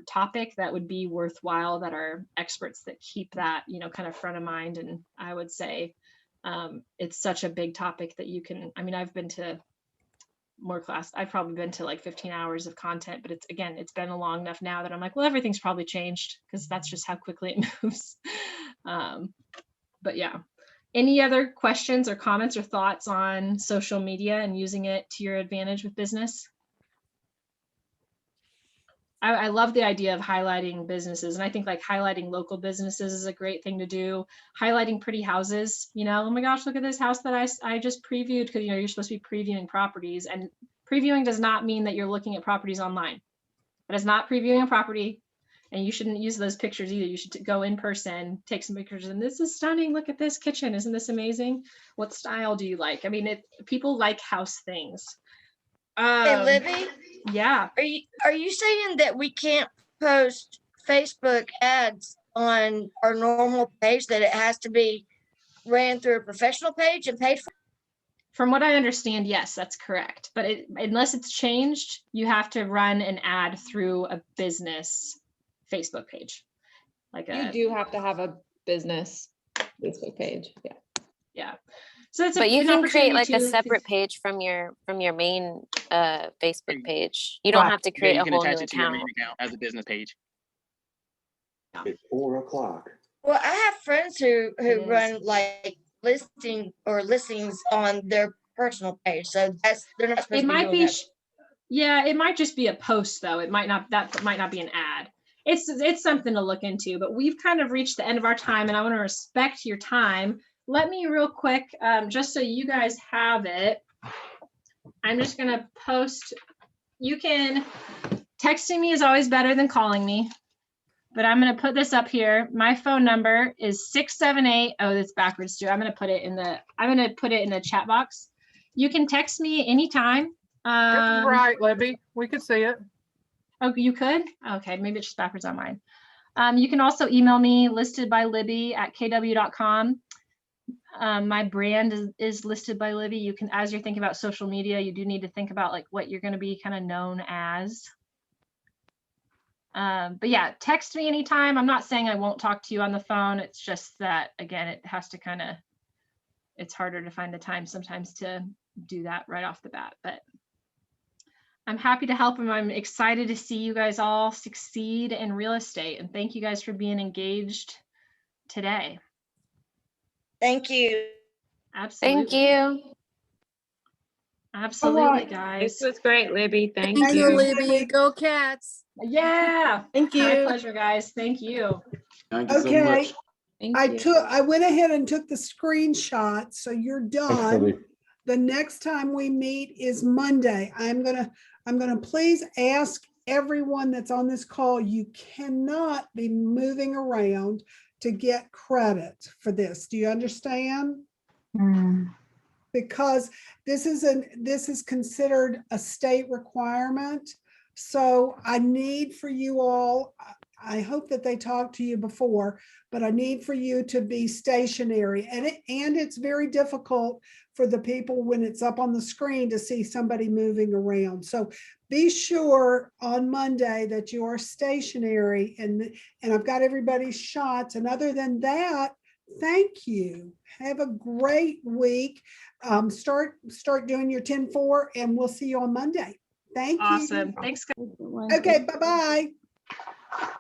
topic that would be worthwhile, that are experts that keep that, kind of front of mind. And I would say it's such a big topic that you can, I've been to more class. I've probably been to like 15 hours of content, but it's been a long enough now that I'm like, well, everything's probably changed, because that's just how quickly it moves. But yeah, any other questions or comments or thoughts on social media and using it to your advantage with business? I love the idea of highlighting businesses, and I think like highlighting local businesses is a great thing to do. Highlighting pretty houses, you know, oh my gosh, look at this house that I just previewed, because you know you're supposed to be previewing properties, and previewing does not mean that you're looking at properties online. That is not previewing a property, and you shouldn't use those pictures either. You should go in person, take some pictures, and this is stunning. Look at this kitchen, isn't this amazing? What style do you like? I mean, people like house things. Hey, Libby, Yeah. are you saying that we can't post Facebook ads on our normal page, that it has to be ran through a professional page and paid for? From what I understand, yes, that's correct. But unless it's changed, you have to run an ad through a business Facebook page. Like You do have to have a business Facebook page. Yeah. Yeah. So it's But you an can create opportunity like a to- separate page from your main Facebook page. You don't Right. have to Yeah, create you a can whole new attach it to your account. main account as a business page. It's 4 o'clock. Well, I have friends who It is. run like listings on their personal page, so they're not supposed It to be might doing be, that. yeah, it might just be a post though. It might not, that might not be an ad. It's something to look into, but we've kind of reached the end of our time, and I want to respect your time. Let me real quick, just so you guys have it, I'm just going to post, you can, texting me is always better than calling me, but I'm going to put this up here. My phone number is 678, oh, that's backwards too. I'm going to put it in the chat box. You can text me anytime. It's right, Libby. We could see it. Oh, you could? Okay, maybe it's just backwards on mine. You can also email me, listed by Libby at kw.com. My brand is listed by Libby. You can, as you're thinking about social media, you do need to think about like what you're going to be kind of known as. But yeah, text me anytime. I'm not saying I won't talk to you on the phone. It's just that, again, it has to kind of, it's harder to find the time sometimes to do that right off the bat, but I'm happy to help them. I'm excited to see you guys all succeed in real estate, and thank you guys for being engaged today. Thank you. Absolutely. Thank you. Absolutely, right. guys. This was great, Libby. Thank Thank you. you, Libby. Go Cats. Yeah. Thank My you. pleasure, guys. Thank you. Thank you so Okay. much. I went ahead and took the screenshot, so you're done. Libby. The next time we meet is Monday. I'm gonna please ask everyone that's on this call, you cannot be moving around to get credit for this. Do you understand? Because this is considered a state requirement. So I need for you all, I hope that they talked to you before, but I need for you to be stationary, and it's very difficult for the people when it's up on the screen to see somebody moving around. So be sure on Monday that you are stationary, and I've got everybody's shots. And other than that, thank you. Have a great week. Start doing your 10-4, and we'll see you on Monday. Thank you. Awesome. Thanks, guys. Okay, bye-bye.